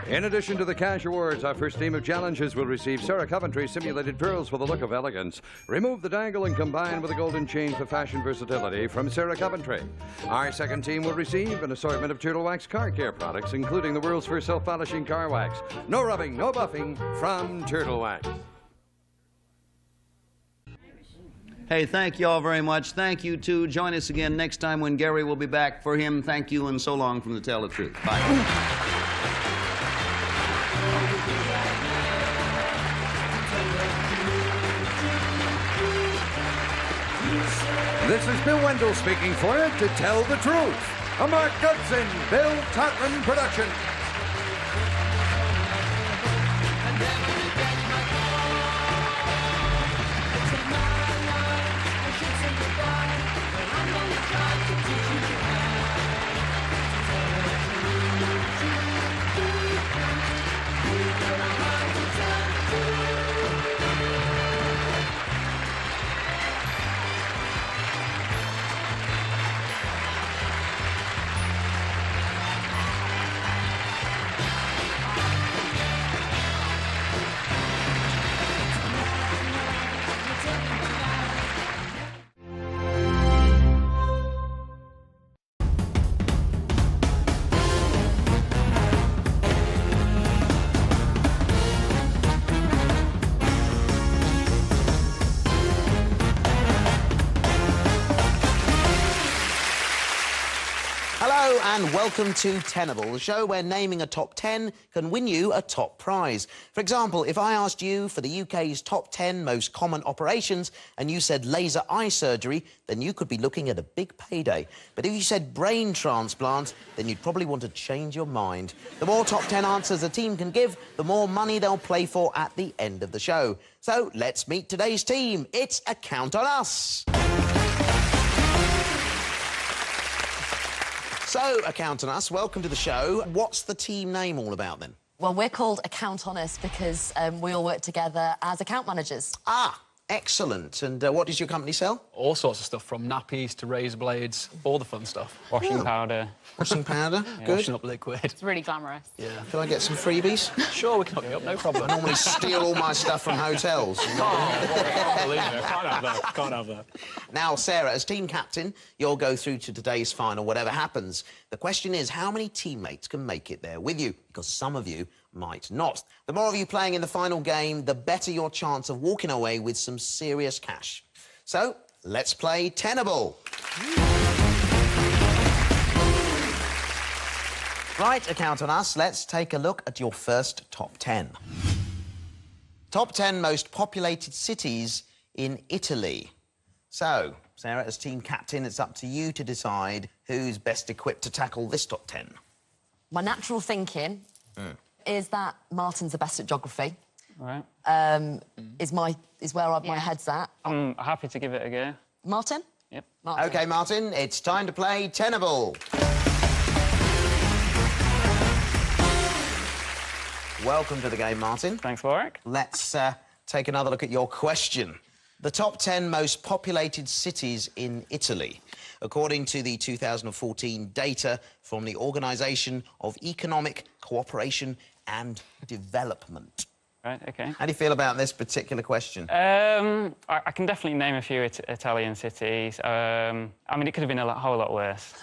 In addition to the cash awards, our first team of challenges will receive Sarah Coventry simulated pearls for the look of elegance. Remove the dangle and combine with a golden chain for fashion versatility from Sarah Coventry. Our second team will receive an assortment of Turtle Wax car care products, including the world's first self-polishing car wax. No rubbing, no buffing from Turtle Wax. Hey, thank you all very much. Thank you, too. Join us again next time when Gary will be back. For him, thank you and so long from the Tell the Truth. Bye. This is Bill Wendell speaking for you to Tell the Truth. A Mark Goodson, Bill Totman production. And welcome to Tenable, the show where naming a top 10 can win you a top prize. For example, if I asked you for the UK's top 10 most common operations and you said laser eye surgery, then you could be looking at a big payday. But if you said brain transplant, then you'd probably want to change your mind. The more top 10 answers a team can give, the more money they'll play for at the end of the show. So let's meet today's team. It's A Count on Us. So, A Count on Us, welcome to the show. What's the team name all about, then? Well, we're called Account on Us because we all work together as account managers. Ah, excellent. And what does your company sell? All sorts of stuff, from nappies to razor blades, all the fun stuff. Washing powder. Washing powder, Yeah, good. washing up liquid. It's really glamorous. Yeah. Can I get some freebies? Sure, we can hook you up, no problem. I normally steal all my stuff from hotels. Can't believe it. Can't have that. Can't have that. Now, Sarah, as team captain, you'll go through to today's final, whatever happens. The question is, how many teammates can make it there with you? Because some of you might not. The more of you playing in the final game, the better your chance of walking away with some serious cash. So, let's play Tenable. Right, A Count on Us, let's take a look at your first top 10. Top 10 most populated cities in Italy. So, Sarah, as team captain, it's up to you to decide who's best equipped to tackle this top 10. My natural thinking is that Martin's the best at geography. Right. Is where my head's at. I'm happy to give it a go. Martin? Yep. Martin. OK, Martin, it's time to play Tenable. Welcome to the game, Martin. Thanks, Warwick. Let's take another look at your question. The top 10 most populated cities in Italy, according to the 2014 data from the Organisation of Economic Cooperation and Development. Right, OK. How do you feel about this particular question? I can definitely name a few Italian cities. I mean, it could have been a whole lot worse.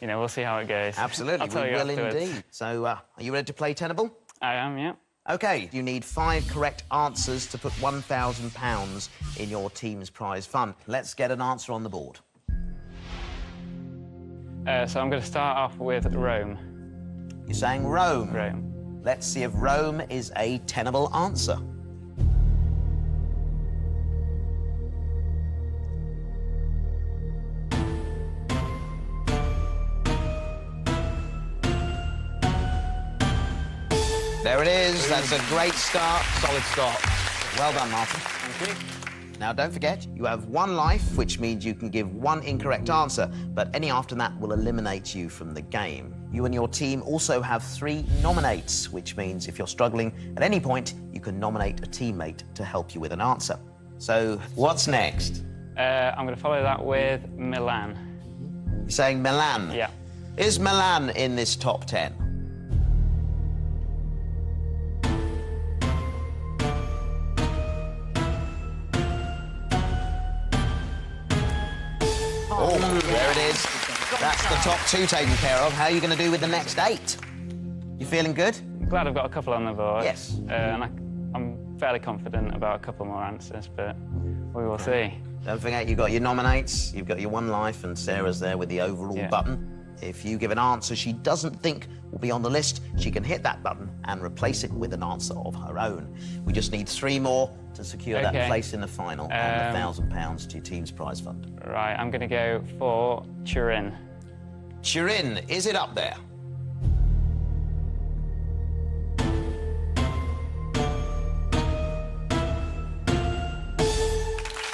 You know, we'll see how it goes. Absolutely, I'll tell we you will afterwards. indeed. So, are you ready to play Tenable? I am, yeah. OK, you need 5 correct answers to put £1,000 in your team's prize fund. Let's get an answer on the board. So I'm going to start off with Rome. You're saying Rome? Rome. Let's see if Rome is a tenable answer. There it is. That's a great start. Solid start. Well done, Martin. Thank you. Now, don't forget, you have 1 life, which means you can give 1 incorrect answer, but any after that will eliminate you from the game. You and your team also have 3 nominates, which means if you're struggling at any point, you can nominate a teammate to help you with an answer. So, what's next? I'm going to follow that with Milan. You're saying Milan? Yeah. Is Milan in this top 10? Oh, there it is. That's the top 2 taken care of. How are you going to do with the next 8? You feeling good? I'm glad I've got a couple on the board. Yes. And I'm fairly confident about a couple more answers, but We will see. Don't forget, you've got your nominates, you've got your one life, and Sarah's there with the overall button. If you give an answer she doesn't think will be on the list, she can hit that button and replace it with an answer of her own. We just need 3 more to secure that place in the final and £1,000 to your team's prize fund. Right, I'm going to go for Turin. Turin, is it up there?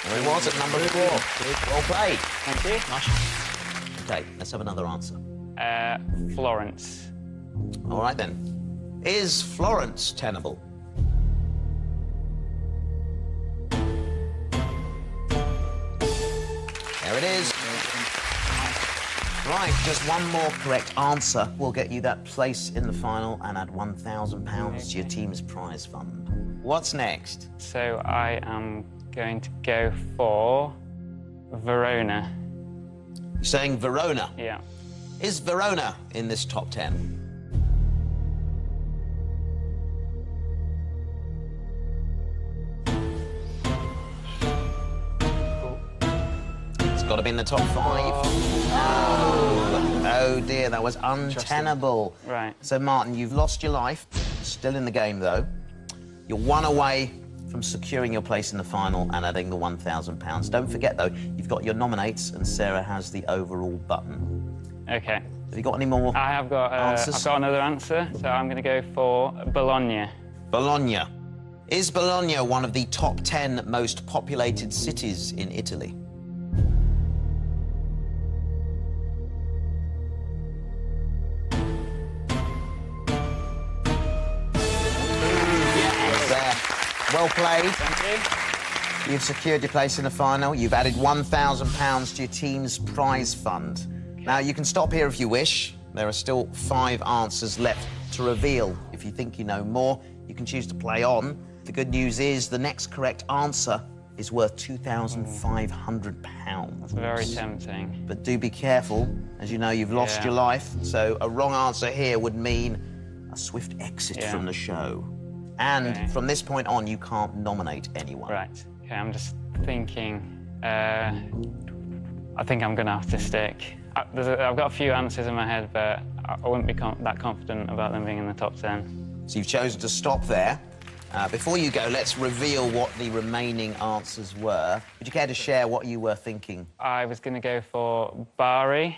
There it was at number 4. Well played. Thank you. OK, let's have another answer. Florence. All right, then. Is Florence tenable? There it is. Right, just one more correct answer will get you that place in the final and add £1,000 to your team's prize fund. What's next? So I am going to go for Verona. You're saying Verona? Yeah. Is Verona in this top 10? It's got to be in the top 5. Oh dear, that was untenable. Right. So, Martin, you've lost your life. Still in the game, though. You're 1 away from securing your place in the final and adding the £1,000. Don't forget, though, you've got your nominates and Sarah has the overall button. OK. Have you got any more I have got, answers? I've got another answer, so I'm going to go for Bologna. Bologna. Is Bologna one of the top 10 most populated cities in Italy? Well played. Thank you. You've secured your place in the final. You've added £1,000 to your team's prize fund. Now, you can stop here if you wish. There are still 5 answers left to reveal. If you think you know more, you can choose to play on. The good news is the next correct answer is worth £2,500. That's very tempting. But do be careful. As you know, you've lost your life, so a wrong answer here would mean a swift exit from the show. And from this point on, you can't nominate anyone. Right. OK, I'm just thinking... I think I'm going to have to stick. I've got a few answers in my head, but I wouldn't be that confident about them being in the top 10. So you've chosen to stop there. Before you go, let's reveal what the remaining answers were. Would you care to share what you were thinking? I was going to go for Bari.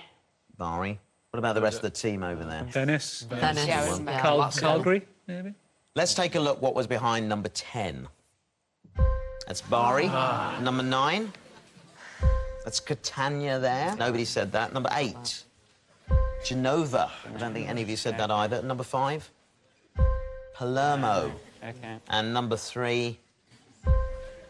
Bari. What about the rest of the team over there? Venice. Venice. Calgary, maybe. Let's take a look what was behind number 10. That's Bari. Number 9. That's Catania there. Nobody said that. Number 8. Genova. I don't think any of you said that either. Number 5. Palermo. Okay. And number 3.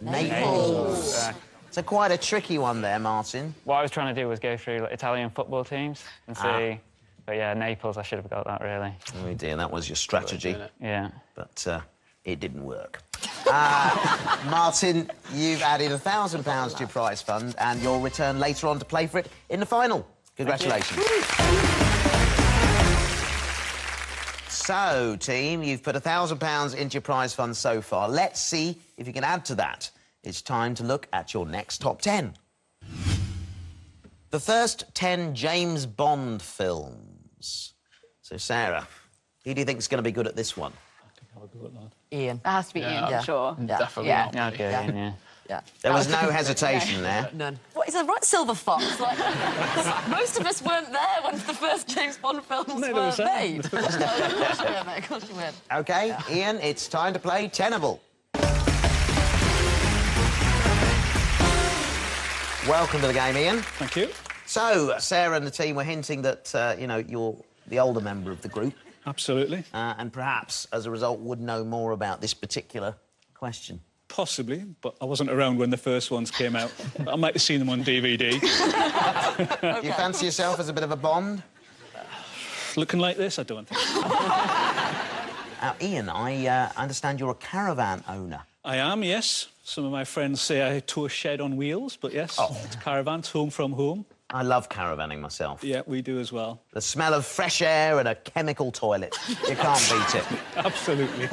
Naples. So quite a tricky one there, Martin. What I was trying to do was go through like, Italian football teams and see... But yeah, Naples, I should have got that, really. Oh, dear, that was your strategy. Yeah. But it didn't work. Martin, you've added £1,000 to your prize fund, and you'll return later on to play for it in the final. Congratulations. So, team, you've put £1,000 into your prize fund so far. Let's see if you can add to that. It's time to look at your next top 10. The first 10 James Bond films. So, Sarah, who do you think is going to be good at this one? Ian. It has to be Ian, I'm sure. Definitely Yeah. not. Okay, yeah. Yeah. There was no hesitation there. None. What, is that right, Silver Fox? Like, most of us weren't there when the first James Bond films were made. Of course you weren't. OK, Ian, it's time to play Tenable. Welcome to the game, Ian. Thank you. So, Sarah and the team were hinting that, you know, you're the older member of the group. Absolutely. And perhaps, as a result, would know more about this particular question. Possibly, but I wasn't around when the first ones came out. I might have seen them on DVD. Do you fancy yourself as a bit of a Bond? Looking like this, I don't think. Ian, I understand you're a caravan owner. I am, yes. Some of my friends say I tow a shed on wheels, but yes, it's caravans, home from home. I love caravanning myself. Yeah, we do as well. The smell of fresh air and a chemical toilet. You can't beat it. Absolutely.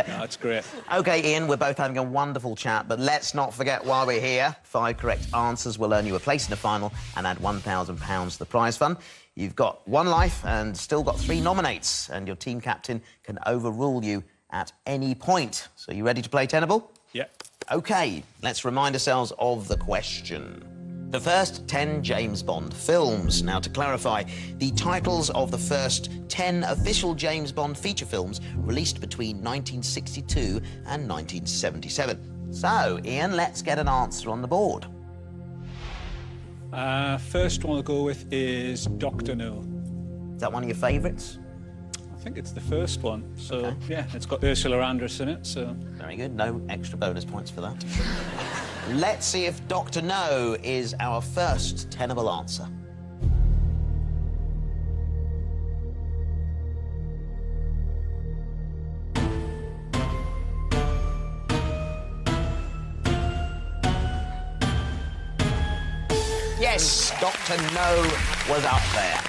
No, it's great. OK, Ian, we're both having a wonderful chat, but let's not forget why we're here. 5 correct answers will earn you a place in the final and add £1,000 to the prize fund. You've got 1 life and still got 3 nominates, and your team captain can overrule you at any point. So you ready to play Tenable? Yeah. OK, let's remind ourselves of the question. The first 10 James Bond films. Now, to clarify, the titles of the first 10 official James Bond feature films released between 1962 and 1977. So, Ian, let's get an answer on the board. First one I'll go with is Dr. No. Is that one of your favourites? I think it's the first one. So, yeah, it's got Ursula Andress in it, so... Very good. No extra bonus points for that. Let's see if Dr. No is our first tenable answer. Yes, Dr. No was up there.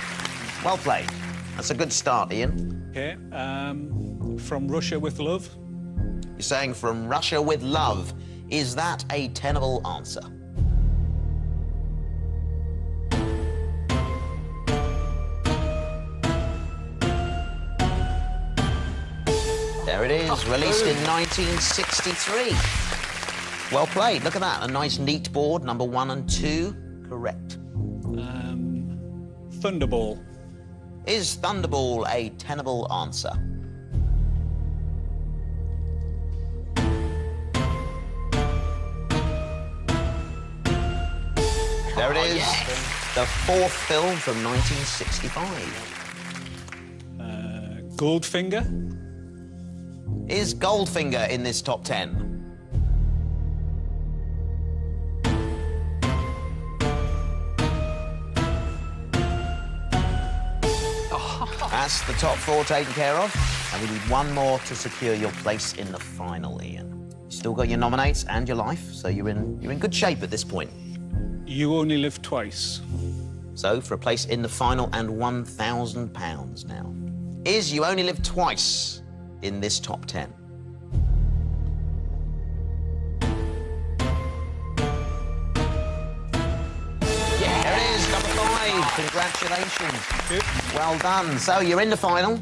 Well played. That's a good start, Ian. OK. From Russia with Love. You're saying From Russia with Love. Is that a tenable answer? There it is, released in 1963. Well played. Look at that. A nice, neat board. Number 1 and 2. Correct. Thunderball. Is Thunderball a tenable answer? There it is. Yes. The 4th film from 1965. Goldfinger. Is Goldfinger in this top 10? That's the top 4 taken care of. And we need 1 more to secure your place in the final, Ian. You still got your nominates and your life, so you're in good shape at this point. You Only Live Twice. So, for a place in the final and £1,000 now. Is You Only Live Twice in this top 10? Yeah, there it is, number 5. Congratulations. Well done. So, you're in the final.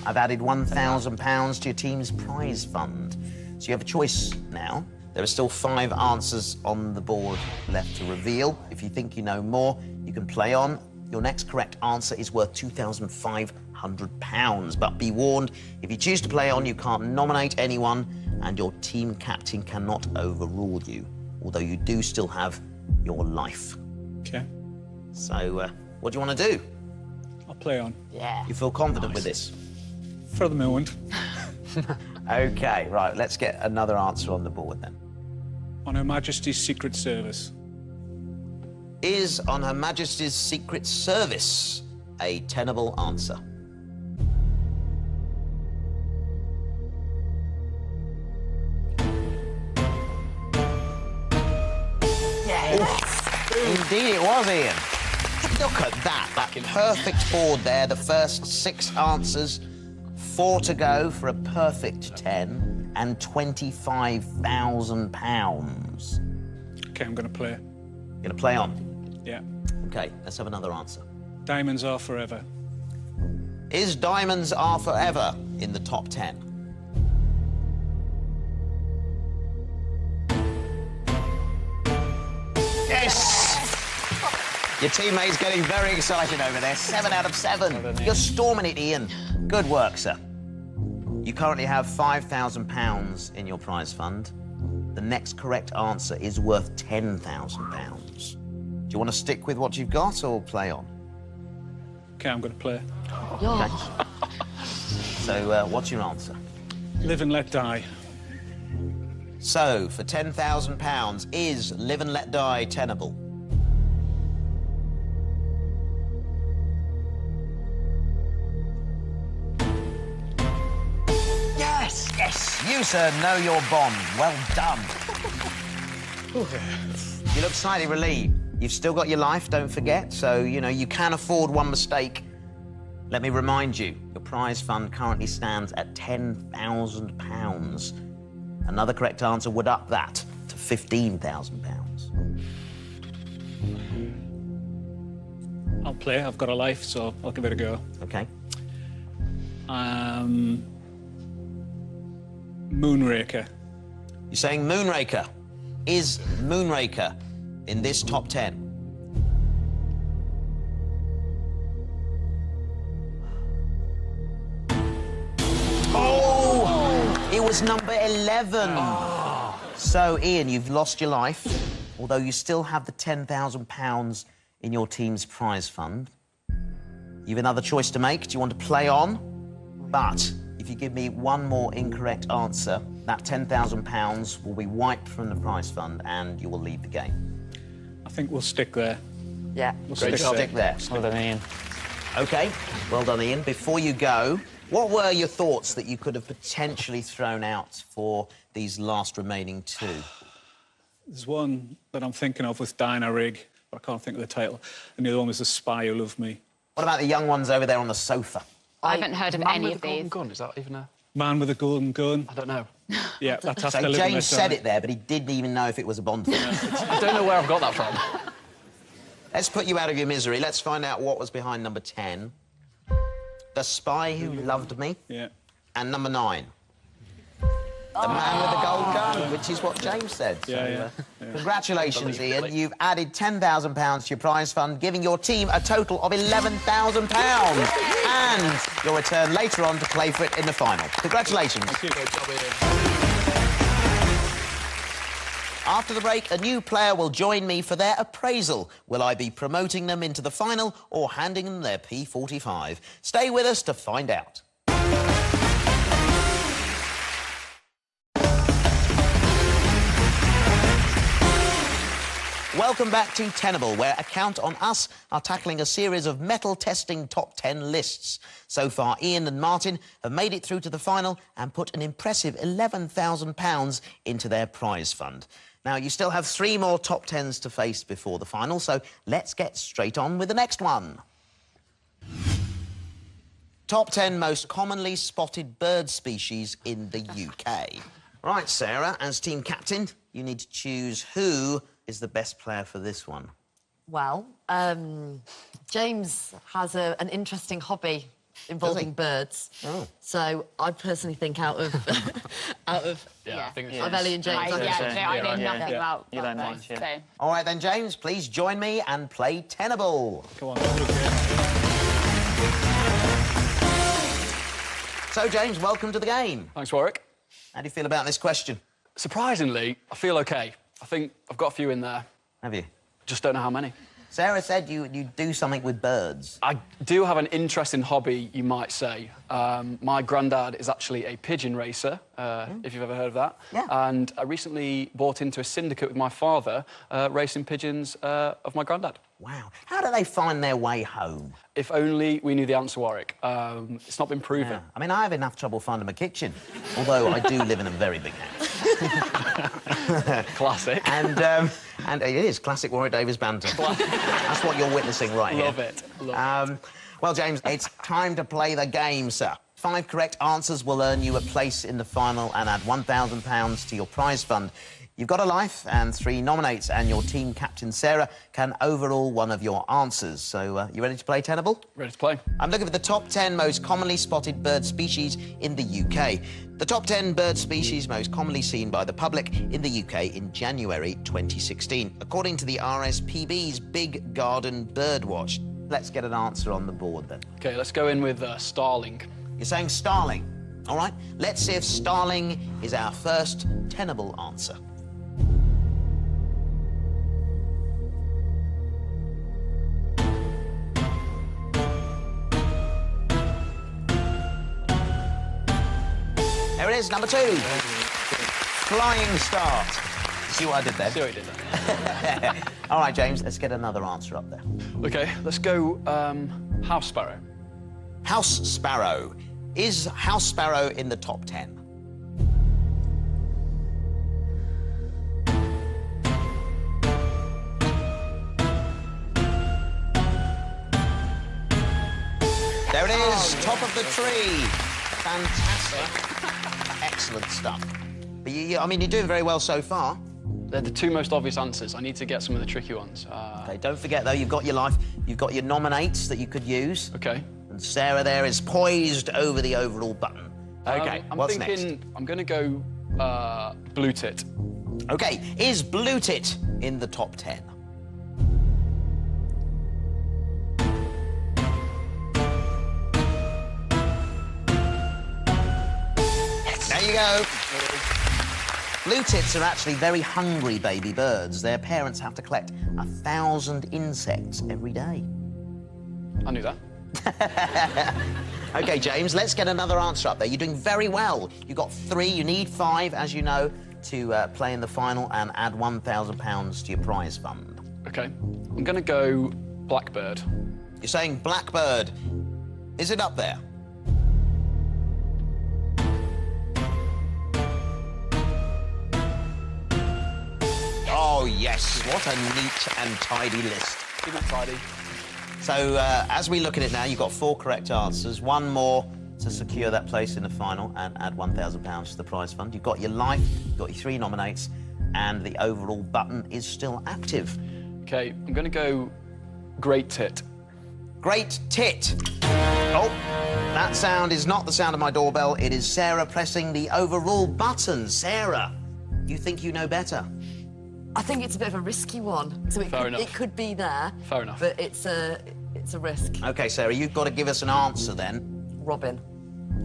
I've added £1,000 to your team's prize fund. So you have a choice now. There are still 5 answers on the board left to reveal. If you think you know more, you can play on. Your next correct answer is worth £2,500. But be warned, if you choose to play on, you can't nominate anyone, and your team captain cannot overrule you, although you do still have your life. OK. So, what do you want to do? I'll play on. Yeah. You feel confident with this? For the moment. OK, right, let's get another answer on the board then. On Her Majesty's Secret Service. Is On Her Majesty's Secret Service a tenable answer? Yes! Indeed it was, Ian. Look at that. That perfect board there. The first 6 answers. 4 to go for a perfect 10 and £25,000. OK, I'm going to play. You're going to play on? Yeah. OK, let's have another answer. Diamonds Are Forever. Is Diamonds Are Forever in the top 10? Yes! Your teammate's getting very excited over there. 7 out of 7. You're storming it, Ian. Good work, sir. You currently have £5,000 in your prize fund. The next correct answer is worth £10,000. Do you want to stick with what you've got or play on? OK, I'm going to play. Okay. So, what's your answer? Live and Let Die. So, for £10,000, is Live and Let Die tenable? Yes! Yes! You, sir, know your bond. Well done. You look slightly relieved. You've still got your life, don't forget, so, you know, you can afford one mistake. Let me remind you, your prize fund currently stands at £10,000. Another correct answer would up that to £15,000. I'll play. I've got a life, so I'll give it a go. Okay. Moonraker. You're saying Moonraker. Is Moonraker in this top 10? Oh! It was number 11. Oh. So, Ian, you've lost your life, although you still have the £10,000 in your team's prize fund. You've another choice to make. Do you want to play on? But if you give me one more incorrect answer, that £10,000 will be wiped from the prize fund and you will leave the game. I think we'll stick there. Yeah. We'll stick there. Well done, Ian. OK, well done, Ian. Before you go, what were your thoughts that you could have potentially thrown out for these last remaining two? There's one that I'm thinking of with Dinah Rigg, but I can't think of the title. And the other one was The Spy Who Loved Me. What about the young ones over there on the sofa? I haven't heard of any of Man these. with a Golden Gun, is that even a... Man with a Golden Gun. I don't know. Yeah, that's after So Living James It, said it there, but he didn't even know if it was a Bond film. I don't know where I've got that from. Let's put you out of your misery. Let's find out what was behind number 10. The Spy Who Loved Me. Yeah. And number 9. The Man with the Gold Gun, which is what James said. Yeah, So, congratulations, Ian. You've added £10,000 to your prize fund, giving your team a total of £11,000. And you'll return later on to play for it in the final. Congratulations. After the break, a new player will join me for their appraisal. Will I be promoting them into the final or handing them their P45? Stay with us to find out. Welcome back to Tenable, where Account on Us are tackling a series of metal testing top 10 lists. So far, Ian and Martin have made it through to the final and put an impressive £11,000 into their prize fund. Now, you still have 3 more top 10s to face before the final, so let's get straight on with the next one. Top 10 most commonly spotted bird species in the UK. Right, Sarah, as team captain, you need to choose who is the best player for this one. Well, James has an interesting hobby involving birds. Oh. So I personally think out of I think it's Ellie and James. I know nothing about birds, so. All right, then, James, please join me and play Tenable. Come on. So, James, welcome to the game. Thanks, Warwick. How do you feel about this question? Surprisingly, I feel OK. I think I've got a few in there. Have you? Just don't know how many. Sarah said you do something with birds. I do have an interesting hobby, you might say. My granddad is actually a pigeon racer, if you've ever heard of that. Yeah. And I recently bought into a syndicate with my father, racing pigeons of my granddad. Wow. How do they find their way home? If only we knew the answer, Warwick. It's not been proven. Yeah. I mean, I have enough trouble finding my kitchen, although I do live in a very big house. Classic. And it is classic Warwick Davis banter. That's what you're witnessing right here. Love it. Love it. Well, James, it's time to play the game, sir. 5 correct answers will earn you a place in the final and add £1,000 to your prize fund. You've got a life and 3 nominates, and your team captain, Sarah, can overrule one of your answers. So, you ready to play Tenable? Ready to play. I'm looking for the top 10 most commonly spotted bird species in the UK. The top 10 bird species most commonly seen by the public in the UK in January 2016, according to the RSPB's Big Garden Birdwatch. Let's get an answer on the board, then. OK, let's go in with starling. You're saying starling. All right, let's see if starling is our first tenable answer. There it is, number 2. Flying start. See what I did there? See what you did there. All right, James, let's get another answer up there. OK, let's go house sparrow. House sparrow. Is house sparrow in the top 10? There it is, top of the tree. Fantastic. Excellent stuff. But I mean, you're doing very well so far. They're the two most obvious answers. I need to get some of the tricky ones. OK, don't forget, though, you've got your life. You've got your nominates that you could use. OK. And Sarah there is poised over the overall button. OK, what's next? I'm going to go Blue Tit. OK, is Blue Tit in the top 10? There you go. Blue tits are actually very hungry baby birds. Their parents have to collect 1,000 insects every day. I knew that. OK, James, let's get another answer up there. You're doing very well. You got 3. You need 5, as you know, to play in the final and add £1,000 to your prize fund. OK. I'm going to go Blackbird. You're saying Blackbird. Is it up there? Oh, yes. What a neat and tidy list. Keep it tidy. So, as we look at it now, you've got 4 correct answers. 1 more to secure that place in the final and add £1,000 to the prize fund. You've got your life, you've got your 3 nominates, and the overall button is still active. OK, I'm going to go Great Tit. Great Tit. Oh, that sound is not the sound of my doorbell. It is Sarah pressing the overall button. Sarah, you think you know better? I think it's a bit of a risky one. So it could be there. Fair enough. But it's a risk. OK, Sarah, you've got to give us an answer then. Robin.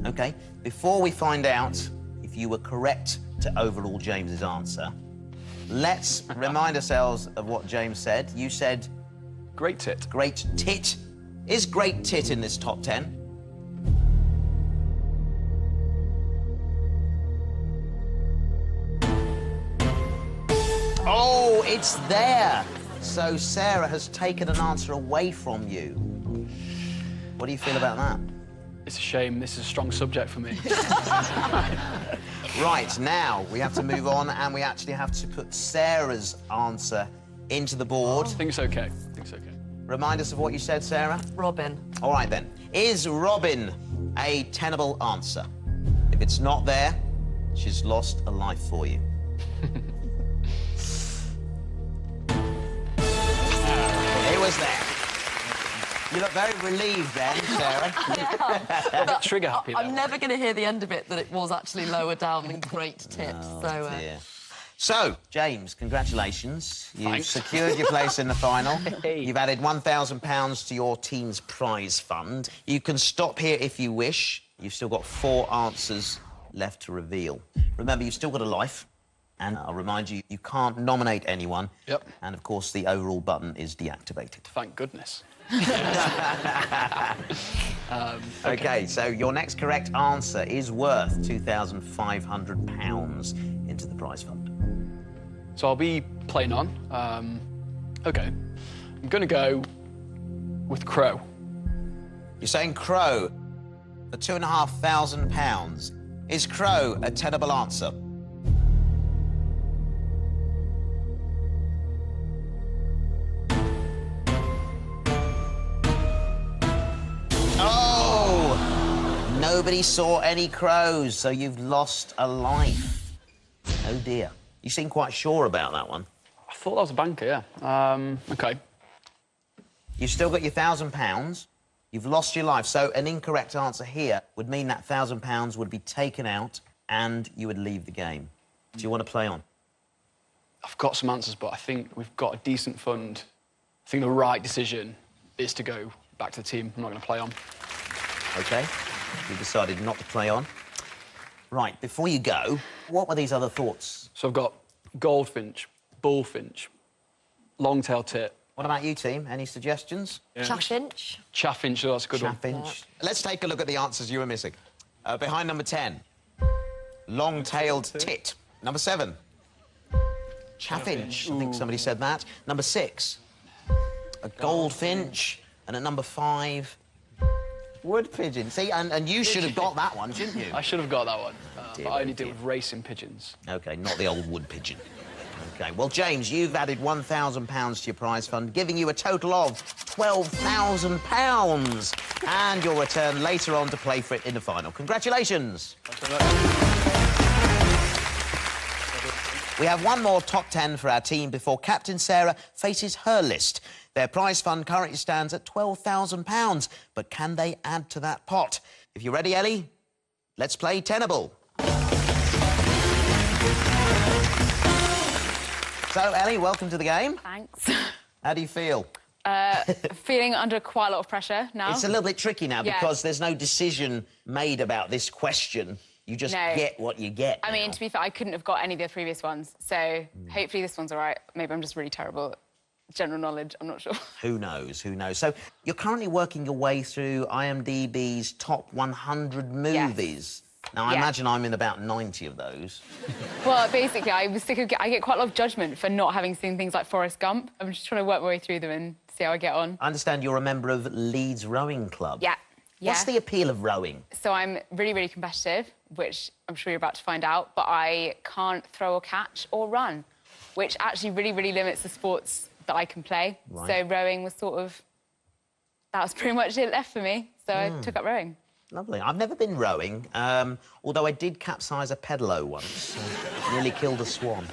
OK. Before we find out if you were correct to overrule James's answer, let's remind ourselves of what James said. You said... Great Tit. Great Tit. Is Great Tit in this top 10? Oh, it's there. So Sarah has taken an answer away from you. What do you feel about that? It's a shame. This is a strong subject for me. Right, now we have to move on and we actually have to put Sarah's answer into the board. I think it's OK. Remind us of what you said, Sarah. Robin. All right, then. Is Robin a tenable answer? If it's not there, she's lost a life for you. It was there. You look very relieved then, Sarah. Yeah. Trigger happy now. I'm never going to hear the end of it that it was actually lower down than Great Tips. Dear. So, James, congratulations. You've Thanks. secured your place in the final. You've added £1,000 to your team's prize fund. You can stop here if you wish. You've still got 4 answers left to reveal. Remember, you've still got a life. And I'll remind you, you can't nominate anyone. Yep. And, of course, the overall button is deactivated. Thank goodness. OK, so your next correct answer is worth £2,500 into the prize fund. So I'll be playing on. OK. I'm going to go with Crow. You're saying Crow for £2,500. Is Crow a tenable answer? Oh! Nobody saw any crows, so you've lost a life. Oh, dear. You seem quite sure about that one. I thought that was a banker, yeah. OK. You've still got your £1,000. You've lost your life, so an incorrect answer here would mean that £1,000 would be taken out and you would leave the game. Do you want to play on? I've got some answers, but I think we've got a decent fund. I think the right decision is to go back to the team. I'm not going to play on. OK. You decided not to play on. Right, before you go, what were these other thoughts? So I've got Goldfinch, Bullfinch, Longtail Tit. What about you, team? Any suggestions? Yeah. Chaffinch. Chaffinch, that's a good one. Chaffinch. Let's take a look at the answers you were missing. Behind number 10, long-tailed tit. Number 7, chaffinch. I think somebody said that. Number 6, a goldfinch. And at number 5, wood pigeon. See, and you should have got that one, shouldn't you? I should have got that one. But I only deal with racing pigeons. OK, not the old wood pigeon. OK, well, James, you've added £1,000 to your prize fund, giving you a total of £12,000. And you'll return later on to play for it in the final. Congratulations. We have one more top 10 for our team before Captain Sarah faces her list. Their prize fund currently stands at £12,000, but can they add to that pot? If you're ready, Ellie, let's play Tenable. So, Ellie, welcome to the game. Thanks. How do you feel? Feeling under quite a lot of pressure now. It's a little bit tricky now because there's no decision made about this question. You just get what you get. I mean, to be fair, I couldn't have got any of the previous ones, so hopefully this one's all right. Maybe I'm just really terrible at general knowledge, I'm not sure. Who knows, who knows? So you're currently working your way through IMDb's top 100 movies. Now, I imagine I'm in about 90 of those. Well, basically, I get quite a lot of judgment for not having seen things like Forrest Gump. I'm just trying to work my way through them and see how I get on. I understand you're a member of Leeds Rowing Club. Yeah. What's the appeal of rowing? So I'm really, really competitive, which I'm sure you're about to find out, but I can't throw or catch or run, which actually really, really limits the sports that I can play. Right. So rowing was that was pretty much it left for me, so I took up rowing. Lovely. I've never been rowing, although I did capsize a pedalo once. Nearly killed a swan.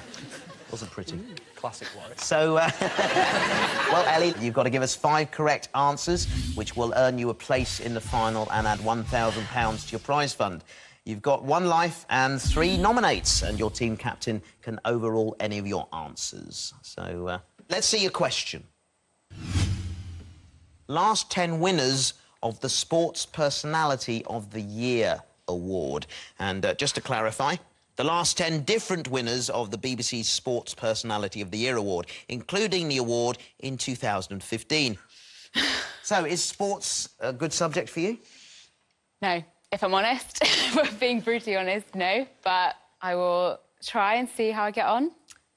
Wasn't pretty. Classic work. So, well, Ellie, you've got to give us 5 correct answers, which will earn you a place in the final and add £1,000 to your prize fund. You've got 1 life and 3 nominates, and your team captain can overrule any of your answers. So, let's see your question. Last 10 winners of the Sports Personality of the Year award. And just to clarify, the last 10 different winners of the BBC's Sports Personality of the Year award, including the award in 2015. So, is sports a good subject for you? No, if I'm honest. If I'm being brutally honest, no. But I will try and see how I get on.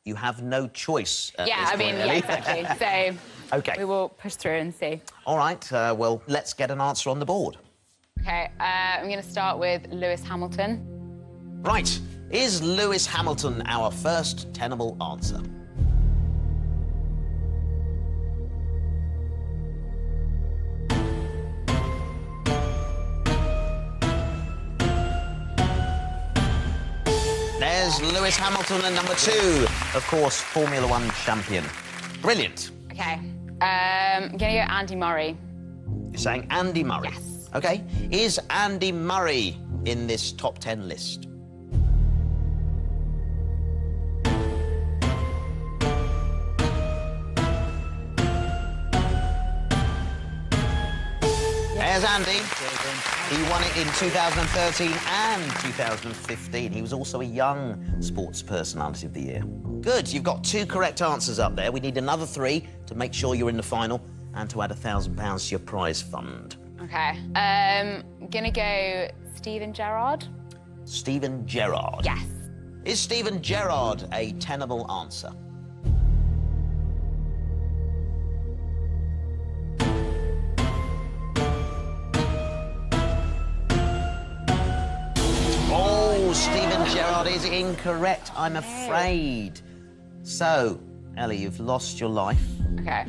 You have no choice at this point, yeah, exactly. So, OK. we will push through and see. All right, well, let's get an answer on the board. OK, I'm going to start with Lewis Hamilton. Right. Is Lewis Hamilton our first tenable answer? There's Lewis Hamilton at number 2. Of course, Formula 1 champion. Brilliant. OK, I'm going to go Andy Murray. You're saying Andy Murray? Yes. OK. Is Andy Murray in this top 10 list? There's Andy. He won it in 2013 and 2015. He was also a young Sports Personality of the Year. Good, you've got 2 correct answers up there. We need another 3 to make sure you're in the final and to add £1,000 to your prize fund. OK, I'm going to go Steven Gerrard. Steven Gerrard? Yes. Is Steven Gerrard a tenable answer? Steven Gerrard is incorrect, I'm afraid. So, Ellie, you've lost your life. OK.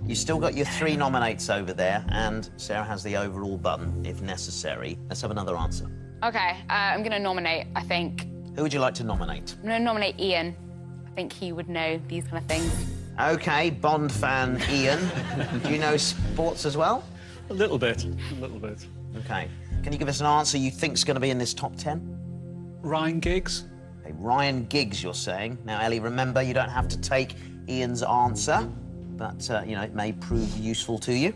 You've still got your 3 nominates over there, and Sarah has the overall button, if necessary. Let's have another answer. OK, I'm going to nominate, I think. Who would you like to nominate? I'm going to nominate Ian. I think he would know these kind of things. OK, Bond fan Ian. Do you know sports as well? A little bit, a little bit. OK. Can you give us an answer you think's going to be in this top 10? Ryan Giggs. Okay, Ryan Giggs, you're saying. Now, Ellie, remember, you don't have to take Ian's answer, but, you know, it may prove useful to you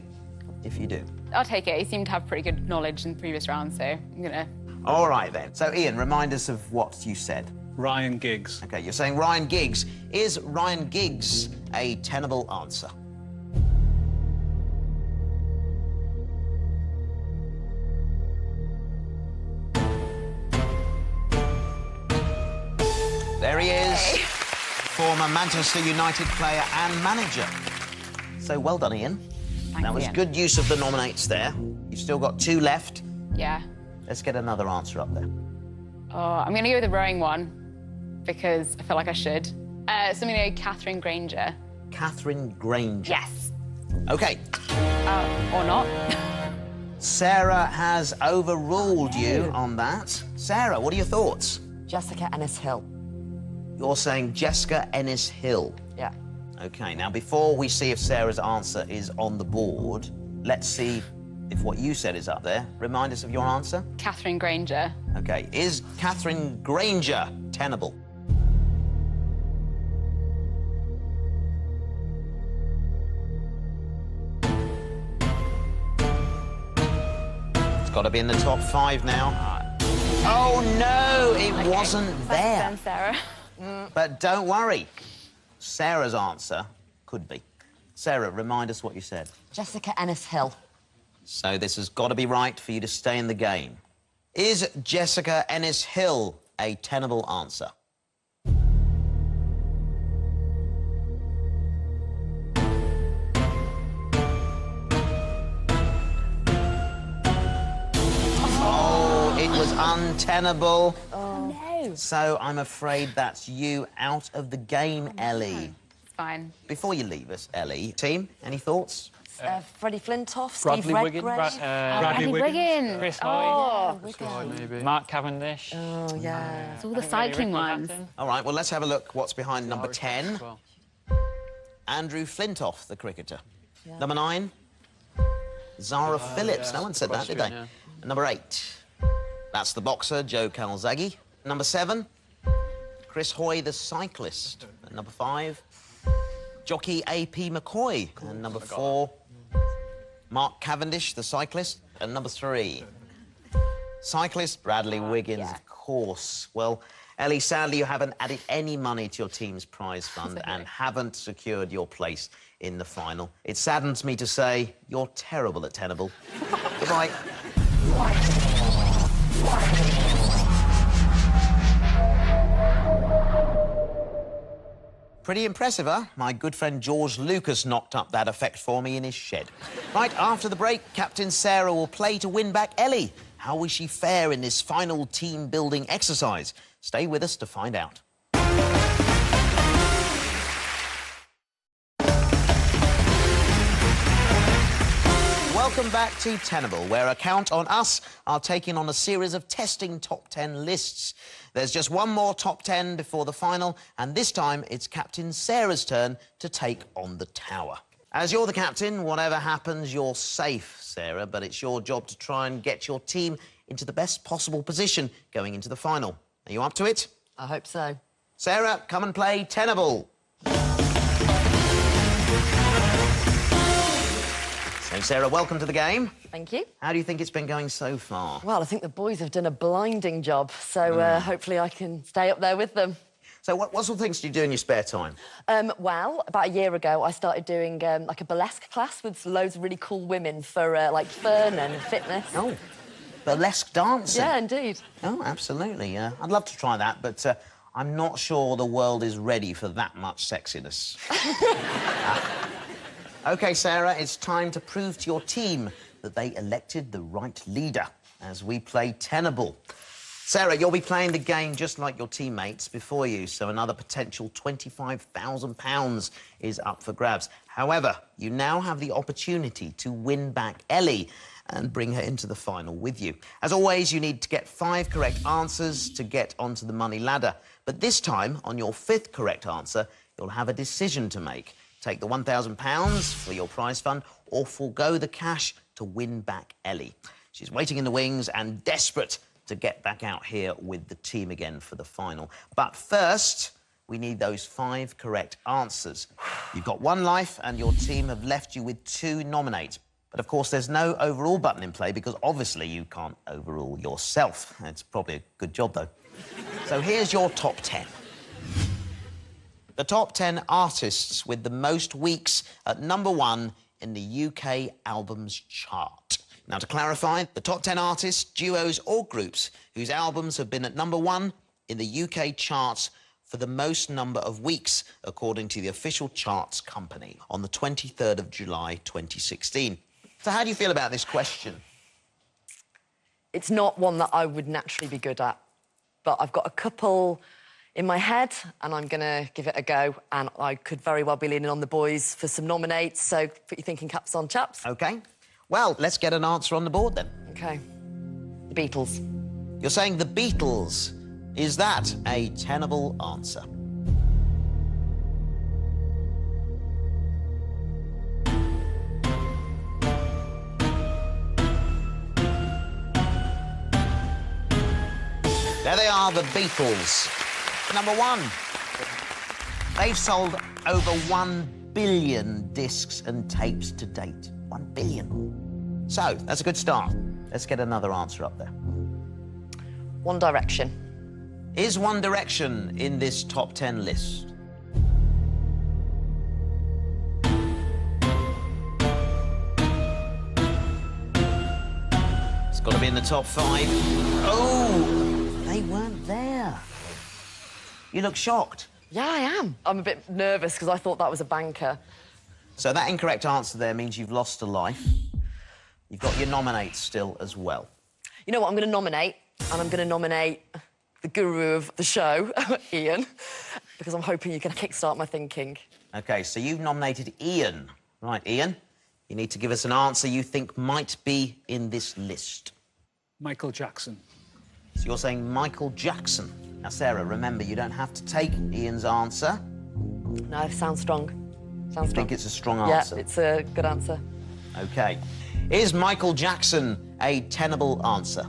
if you do. I'll take it. He seemed to have pretty good knowledge in the previous round, so I'm going to... All right, then. So, Ian, remind us of what you said. Ryan Giggs. OK, you're saying Ryan Giggs. Is Ryan Giggs a tenable answer? There he is, former Manchester United player and manager. So well done, Ian. Thanks, that was Ian. good use of the nominates there. You've still got 2 left. Yeah. Let's get another answer up there. Oh, I'm going to go with the rowing one, because I feel like I should. Something like Catherine Granger. Catherine Granger. Yes. OK. Or not. Sarah has overruled you on that. Sarah, what are your thoughts? Jessica Ennis-Hill. You're saying Jessica Ennis-Hill. Yeah. OK, now before we see if Sarah's answer is on the board, let's see if what you said is up there. Remind us of your answer. Catherine Granger. OK, is Catherine Granger tenable? It's got to be in the top 5 now. Oh, no, it wasn't there. Thanks then, Sarah. But don't worry. Sarah's answer could be. Sarah, remind us what you said. Jessica Ennis-Hill. So this has got to be right for you to stay in the game. Is Jessica Ennis-Hill a tenable answer? Oh, it was untenable. Oh, no. So I'm afraid that's you out of the game, Ellie. It's fine. Before you leave us, Ellie, team, any thoughts? Freddie Flintoff, Bradley Steve Wiggins. Redgrave. Bradley Wiggins. Chris Oh, Hoy. Maybe. Mark Cavendish. Oh, yeah. It's all the cycling ones. All right, well, let's have a look what's behind number 10. Andrew Flintoff, the cricketer. Yeah. Number 9, Zara Phillips. No one said that, did they? Yeah. And number 8, that's the boxer, Joe Calzaghe. Number 7, Chris Hoy, the cyclist. And number 5, jockey A.P. McCoy. And number 4, Mark Cavendish, the cyclist. And number 3, cyclist Bradley Wiggins, of course. Well, Ellie, sadly, you haven't added any money to your team's prize fund and haven't secured your place in the final. It saddens me to say you're terrible at tenable. Goodbye. Pretty impressive, huh? My good friend George Lucas knocked up that effect for me in his shed. Right, after the break, Captain Sarah will play to win back Ellie. How will she fare in this final team-building exercise? Stay with us to find out. Welcome back to Tenable, where Account on Us are taking on a series of testing top 10 lists. There's just one more top 10 before the final, and this time it's Captain Sarah's turn to take on the tower. As you're the captain, whatever happens, you're safe, Sarah, but it's your job to try and get your team into the best possible position going into the final. Are you up to it? I hope so. Sarah, come and play Tenable. So, Sarah, welcome to the game. Thank you. How do you think it's been going so far? Well, I think the boys have done a blinding job, so hopefully I can stay up there with them. So what sort of things do you do in your spare time? Well, about a year ago, I started doing like a burlesque class with loads of really cool women for like fun and fitness. Oh, burlesque dancing? Yeah, indeed. Oh, absolutely. I'd love to try that, but I'm not sure the world is ready for that much sexiness. OK, Sarah, it's time to prove to your team that they elected the right leader as we play Tenable. Sarah, you'll be playing the game just like your teammates before you, so another potential £25,000 is up for grabs. However, you now have the opportunity to win back Ellie and bring her into the final with you. As always, you need to get 5 correct answers to get onto the money ladder. But this time, on your 5th correct answer, you'll have a decision to make. Take the £1,000 for your prize fund or forgo the cash to win back Ellie. She's waiting in the wings and desperate to get back out here with the team again for the final. But first, we need those 5 correct answers. You've got 1 life and your team have left you with 2 nominate. But of course, there's no overall button in play because obviously you can't overrule yourself. It's probably a good job, though. So here's your top 10. The top 10 artists with the most weeks at #1 in the UK albums chart. Now, to clarify, the top 10 artists, duos or groups whose albums have been at #1 in the UK charts for the most number of weeks, according to the official charts company, on the 23rd of July 2016. So how do you feel about this question? It's not one that I would naturally be good at, but I've got a couple in my head, and I'm going to give it a go. And I could very well be leaning on the boys for some nominates, so put your thinking caps on, chaps. OK. Well, let's get an answer on the board, then. OK. The Beatles. You're saying the Beatles. Is that a tenable answer? There they are, the Beatles. Number one. They've sold over 1 billion discs and tapes to date. 1 billion. So, that's a good start. Let's get another answer up there. One Direction. Is One Direction in this top 10 list? It's got to be in the top 5. Oh, they weren't there. You look shocked. Yeah, I am. I'm a bit nervous because I thought that was a banker. So that incorrect answer there means you've lost a life. You've got your nominates still as well. You know what I'm going to nominate? And I'm going to nominate the guru of the show, Ian, because I'm hoping you can kickstart my thinking. OK, so you've nominated Ian. Right, Ian, you need to give us an answer you think might be in this list. Michael Jackson. So you're saying Michael Jackson. Now, Sarah, remember, you don't have to take Ian's answer. No, it sounds strong. Sounds strong. think it's a strong answer? Yeah, it's a good answer. OK. Is Michael Jackson a tenable answer?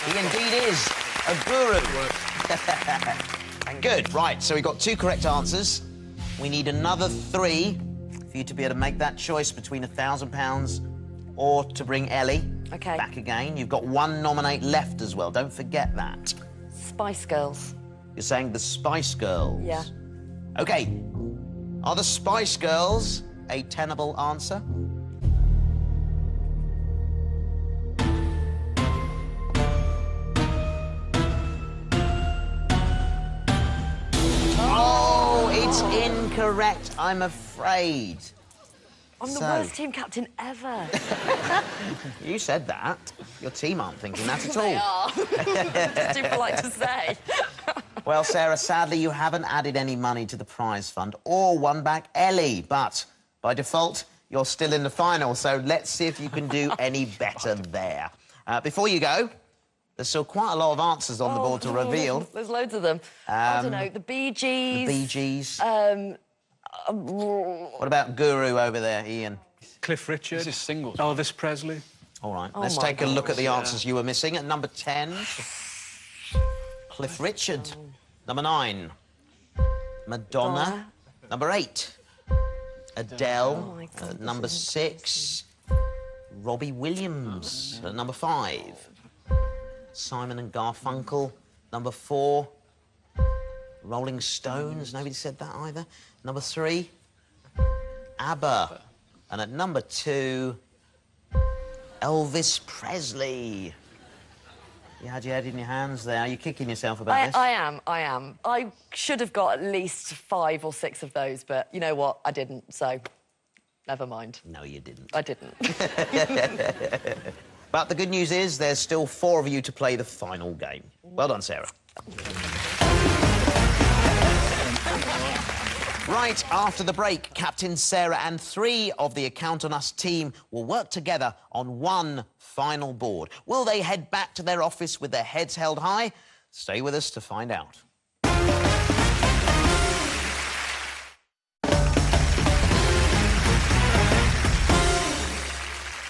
He indeed is a guru. Good, right, so we've got 2 correct answers. We need another 3 for you to be able to make that choice between £1,000 or to bring Ellie back again. You've got 1 nominate left as well, don't forget that. Spice Girls. You're saying the Spice Girls? Yeah. OK. Are the Spice Girls a tenable answer? Oh, it's incorrect, I'm afraid. I'm the worst team captain ever. You said that. Your team aren't thinking that at all. They are. It's too polite to say. Well, Sarah, sadly, you haven't added any money to the prize fund or won back Ellie, but by default, you're still in the final, so let's see if you can do any better there. Before you go, there's still quite a lot of answers on the board to reveal. There's loads of them. I don't know, the Bee Gees. The Bee Gees. What about Guru over there, Ian? Cliff Richard. This is singles. Elvis Presley. All right, Oh let's my take a look at the gosh, answers you were missing. At number 10, Cliff Richard. Number 9, Madonna. Number 8, Adele. Oh my God, At number 6, Robbie Williams. At number 5, Simon and Garfunkel. Number 4, Rolling Stones. Nobody said that either. Number 3, ABBA. And at number 2, Elvis Presley. You had your head in your hands there. Are you kicking yourself about this? I am. I should have got at least 5 or 6 of those, but you know what? I didn't, so never mind. No, you didn't. I didn't. But the good news is there's still 4 of you to play the final game. Well done, Sarah. Right after the break, Captain Sarah and 3 of the Account on Us team will work together on 1 final board. Will they head back to their office with their heads held high? Stay with us to find out.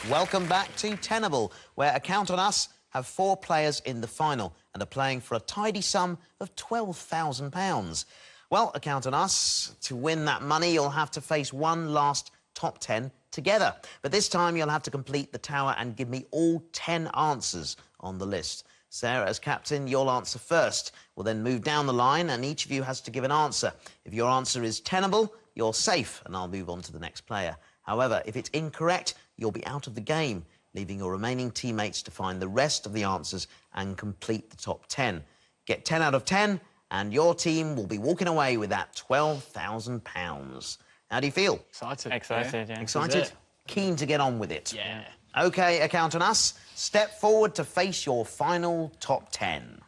Welcome back to Tenable, where Account on Us have 4 players in the final and are playing for a tidy sum of £12,000. Well, Account on Us, to win that money, you'll have to face 1 last top 10 together. But this time, you'll have to complete the tower and give me all 10 answers on the list. Sarah, as captain, you'll answer first. We'll then move down the line, and each of you has to give an answer. If your answer is tenable, you're safe, and I'll move on to the next player. However, if it's incorrect, you'll be out of the game, leaving your remaining teammates to find the rest of the answers and complete the top 10. Get 10 out of 10, and your team will be walking away with that £12,000. How do you feel? Excited. Excited, yeah. Excited? Keen to get on with it? Yeah. OK, Account on Us, step forward to face your final top 10.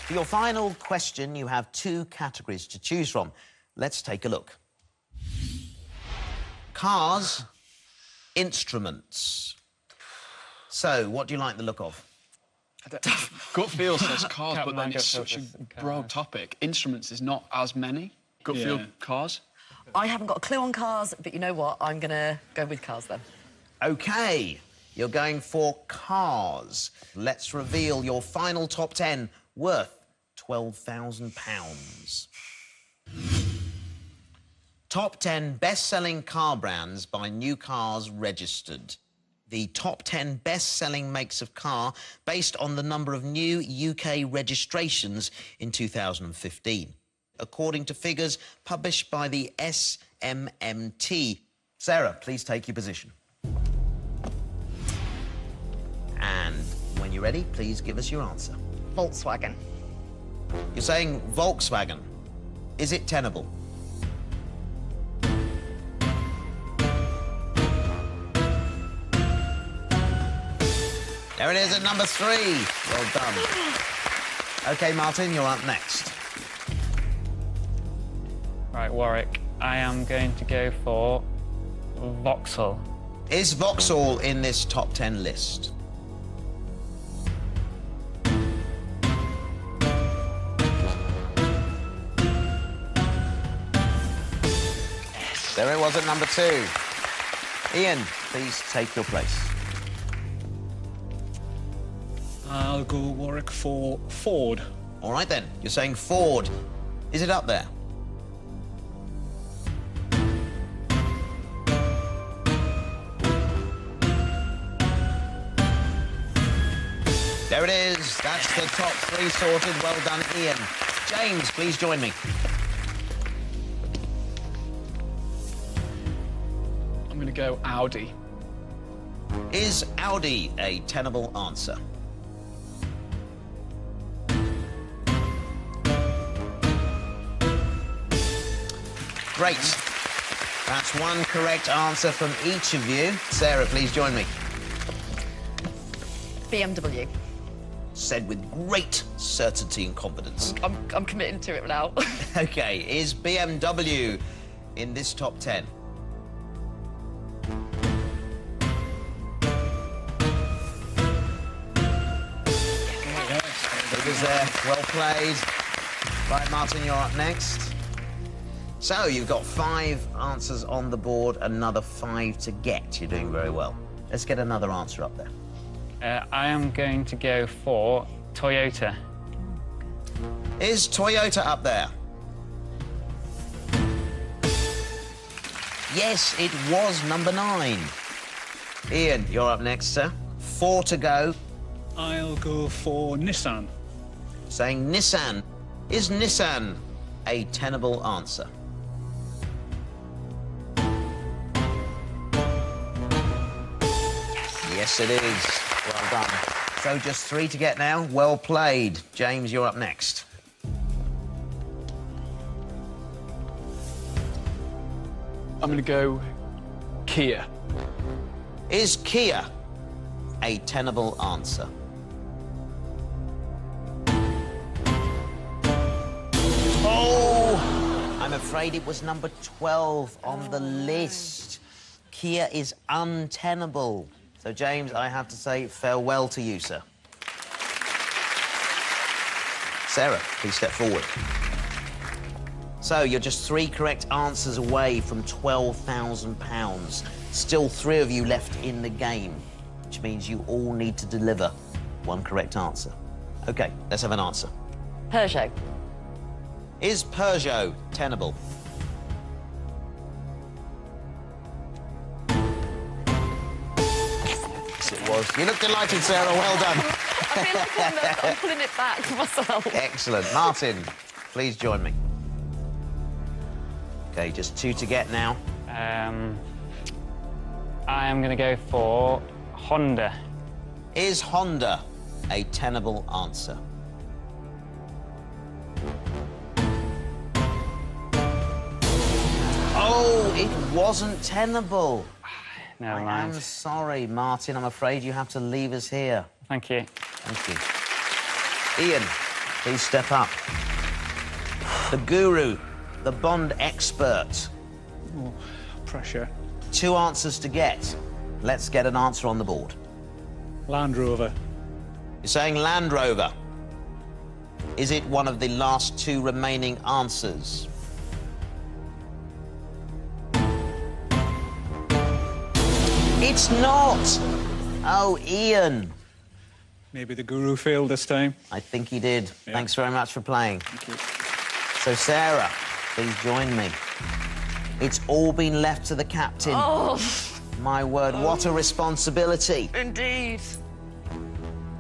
For your final question, you have 2 categories to choose from. Let's take a look. Cars, instruments. So, what do you like the look of? Gut feel says cars, but then it's such a broad topic. Instruments is not as many. Gut feel, cars. I haven't got a clue on cars, but you know what? I'm going to go with cars then. OK, you're going for cars. Let's reveal your final top 10 worth £12,000. Top 10 best-selling car brands by New Cars Registered. The top 10 best-selling makes of car based on the number of new UK registrations in 2015, according to figures published by the SMMT. Sarah, please take your position. And when you're ready, please give us your answer. Volkswagen. You're saying Volkswagen. Is it tenable? There it is at number 3. Well done. OK, Martin, you're up next. Right, Warwick. I am going to go for Vauxhall. Is Vauxhall in this top 10 list? Yes. There it was at number 2. Ian, please take your place. I'll go, Warwick, for Ford. All right, then. You're saying Ford. Is it up there? There it is. That's the top 3 sorted. Well done, Ian. James, please join me. I'm going to go Audi. Is Audi a tenable answer? Great. That's 1 correct answer from each of you. Sarah, please join me. BMW. Said with great certainty and confidence. I'm committing to it now. OK, is BMW in this top 10? It was there. Well played. Right, Martin, you're up next. So, you've got 5 answers on the board, another 5 to get. You're doing very well. Let's get another answer up there. I am going to go for Toyota. Is Toyota up there? Yes, it was number 9. Ian, you're up next, sir. 4 to go. I'll go for Nissan. Saying Nissan. Is Nissan a tenable answer? Yes, it is. Well done. So just 3 to get now. Well played. James, you're up next. I'm going to go Kia. Is Kia a tenable answer? Oh! I'm afraid it was number 12 on the list. Kia is untenable. So, James, I have to say farewell to you, sir. Sarah, please step forward. So, you're just 3 correct answers away from £12,000. Still 3 of you left in the game, which means you all need to deliver 1 correct answer. OK, let's have an answer. Peugeot. Is Peugeot tenable? Yes, it was. You look delighted, Sarah. Well done. I feel like I'm pulling it back for myself. Excellent. Martin, please join me. OK, just 2 to get now. I am going to go for Honda. Is Honda a tenable answer? it wasn't tenable. Never I mind. am sorry, Martin. I'm afraid you have to leave us here. Thank you. Thank you. Ian, please step up. The guru, the Bond expert. Oh, pressure. 2 answers to get. Let's get an answer on the board. Land Rover. You're saying Land Rover. Is it one of the last 2 remaining answers? It's not! Oh, Ian. Maybe the guru failed this time. I think he did. Yeah. Thanks very much for playing. Thank you. So, Sarah, please join me. It's all been left to the captain. Oh. My word, what a responsibility. Indeed.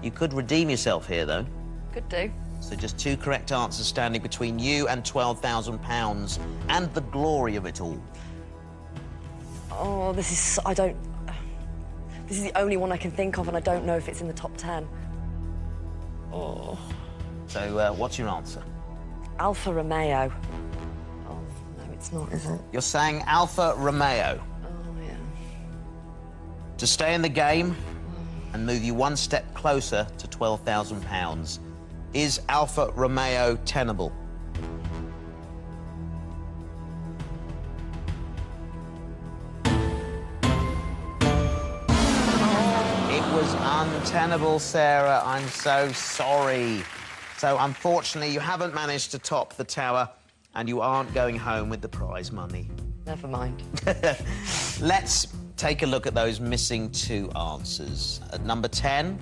You could redeem yourself here, though. Could do. So just 2 correct answers standing between you and £12,000 and the glory of it all. Oh, this is... I don't... This is the only one I can think of, and I don't know if it's in the top 10. Oh. So, what's your answer? Alfa Romeo. Oh, no, it's not, is it? You're saying Alfa Romeo. Oh, yeah. To stay in the game and move you 1 step closer to £12,000. Is Alfa Romeo tenable? It was untenable, Sarah. I'm so sorry. So, unfortunately, you haven't managed to top the tower, and you aren't going home with the prize money. Never mind. Let's take a look at those missing 2 answers. At number 10,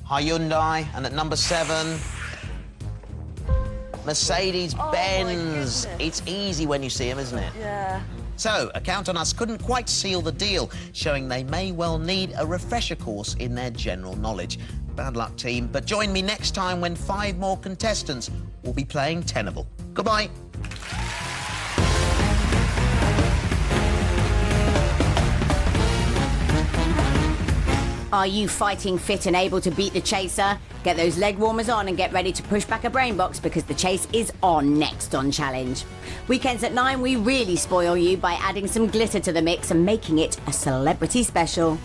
Hyundai, and at number 7, Mercedes-Benz. It's easy when you see them, isn't it? Yeah. So, Account on Us couldn't quite seal the deal, showing they may well need a refresher course in their general knowledge. Bad luck, team, but join me next time when 5 more contestants will be playing Tenable. Goodbye. Are you fighting fit and able to beat the chaser? Get those leg warmers on and get ready to push back a brain box because the chase is on next on Challenge. Weekends at 9, we really spoil you by adding some glitter to the mix and making it a celebrity special.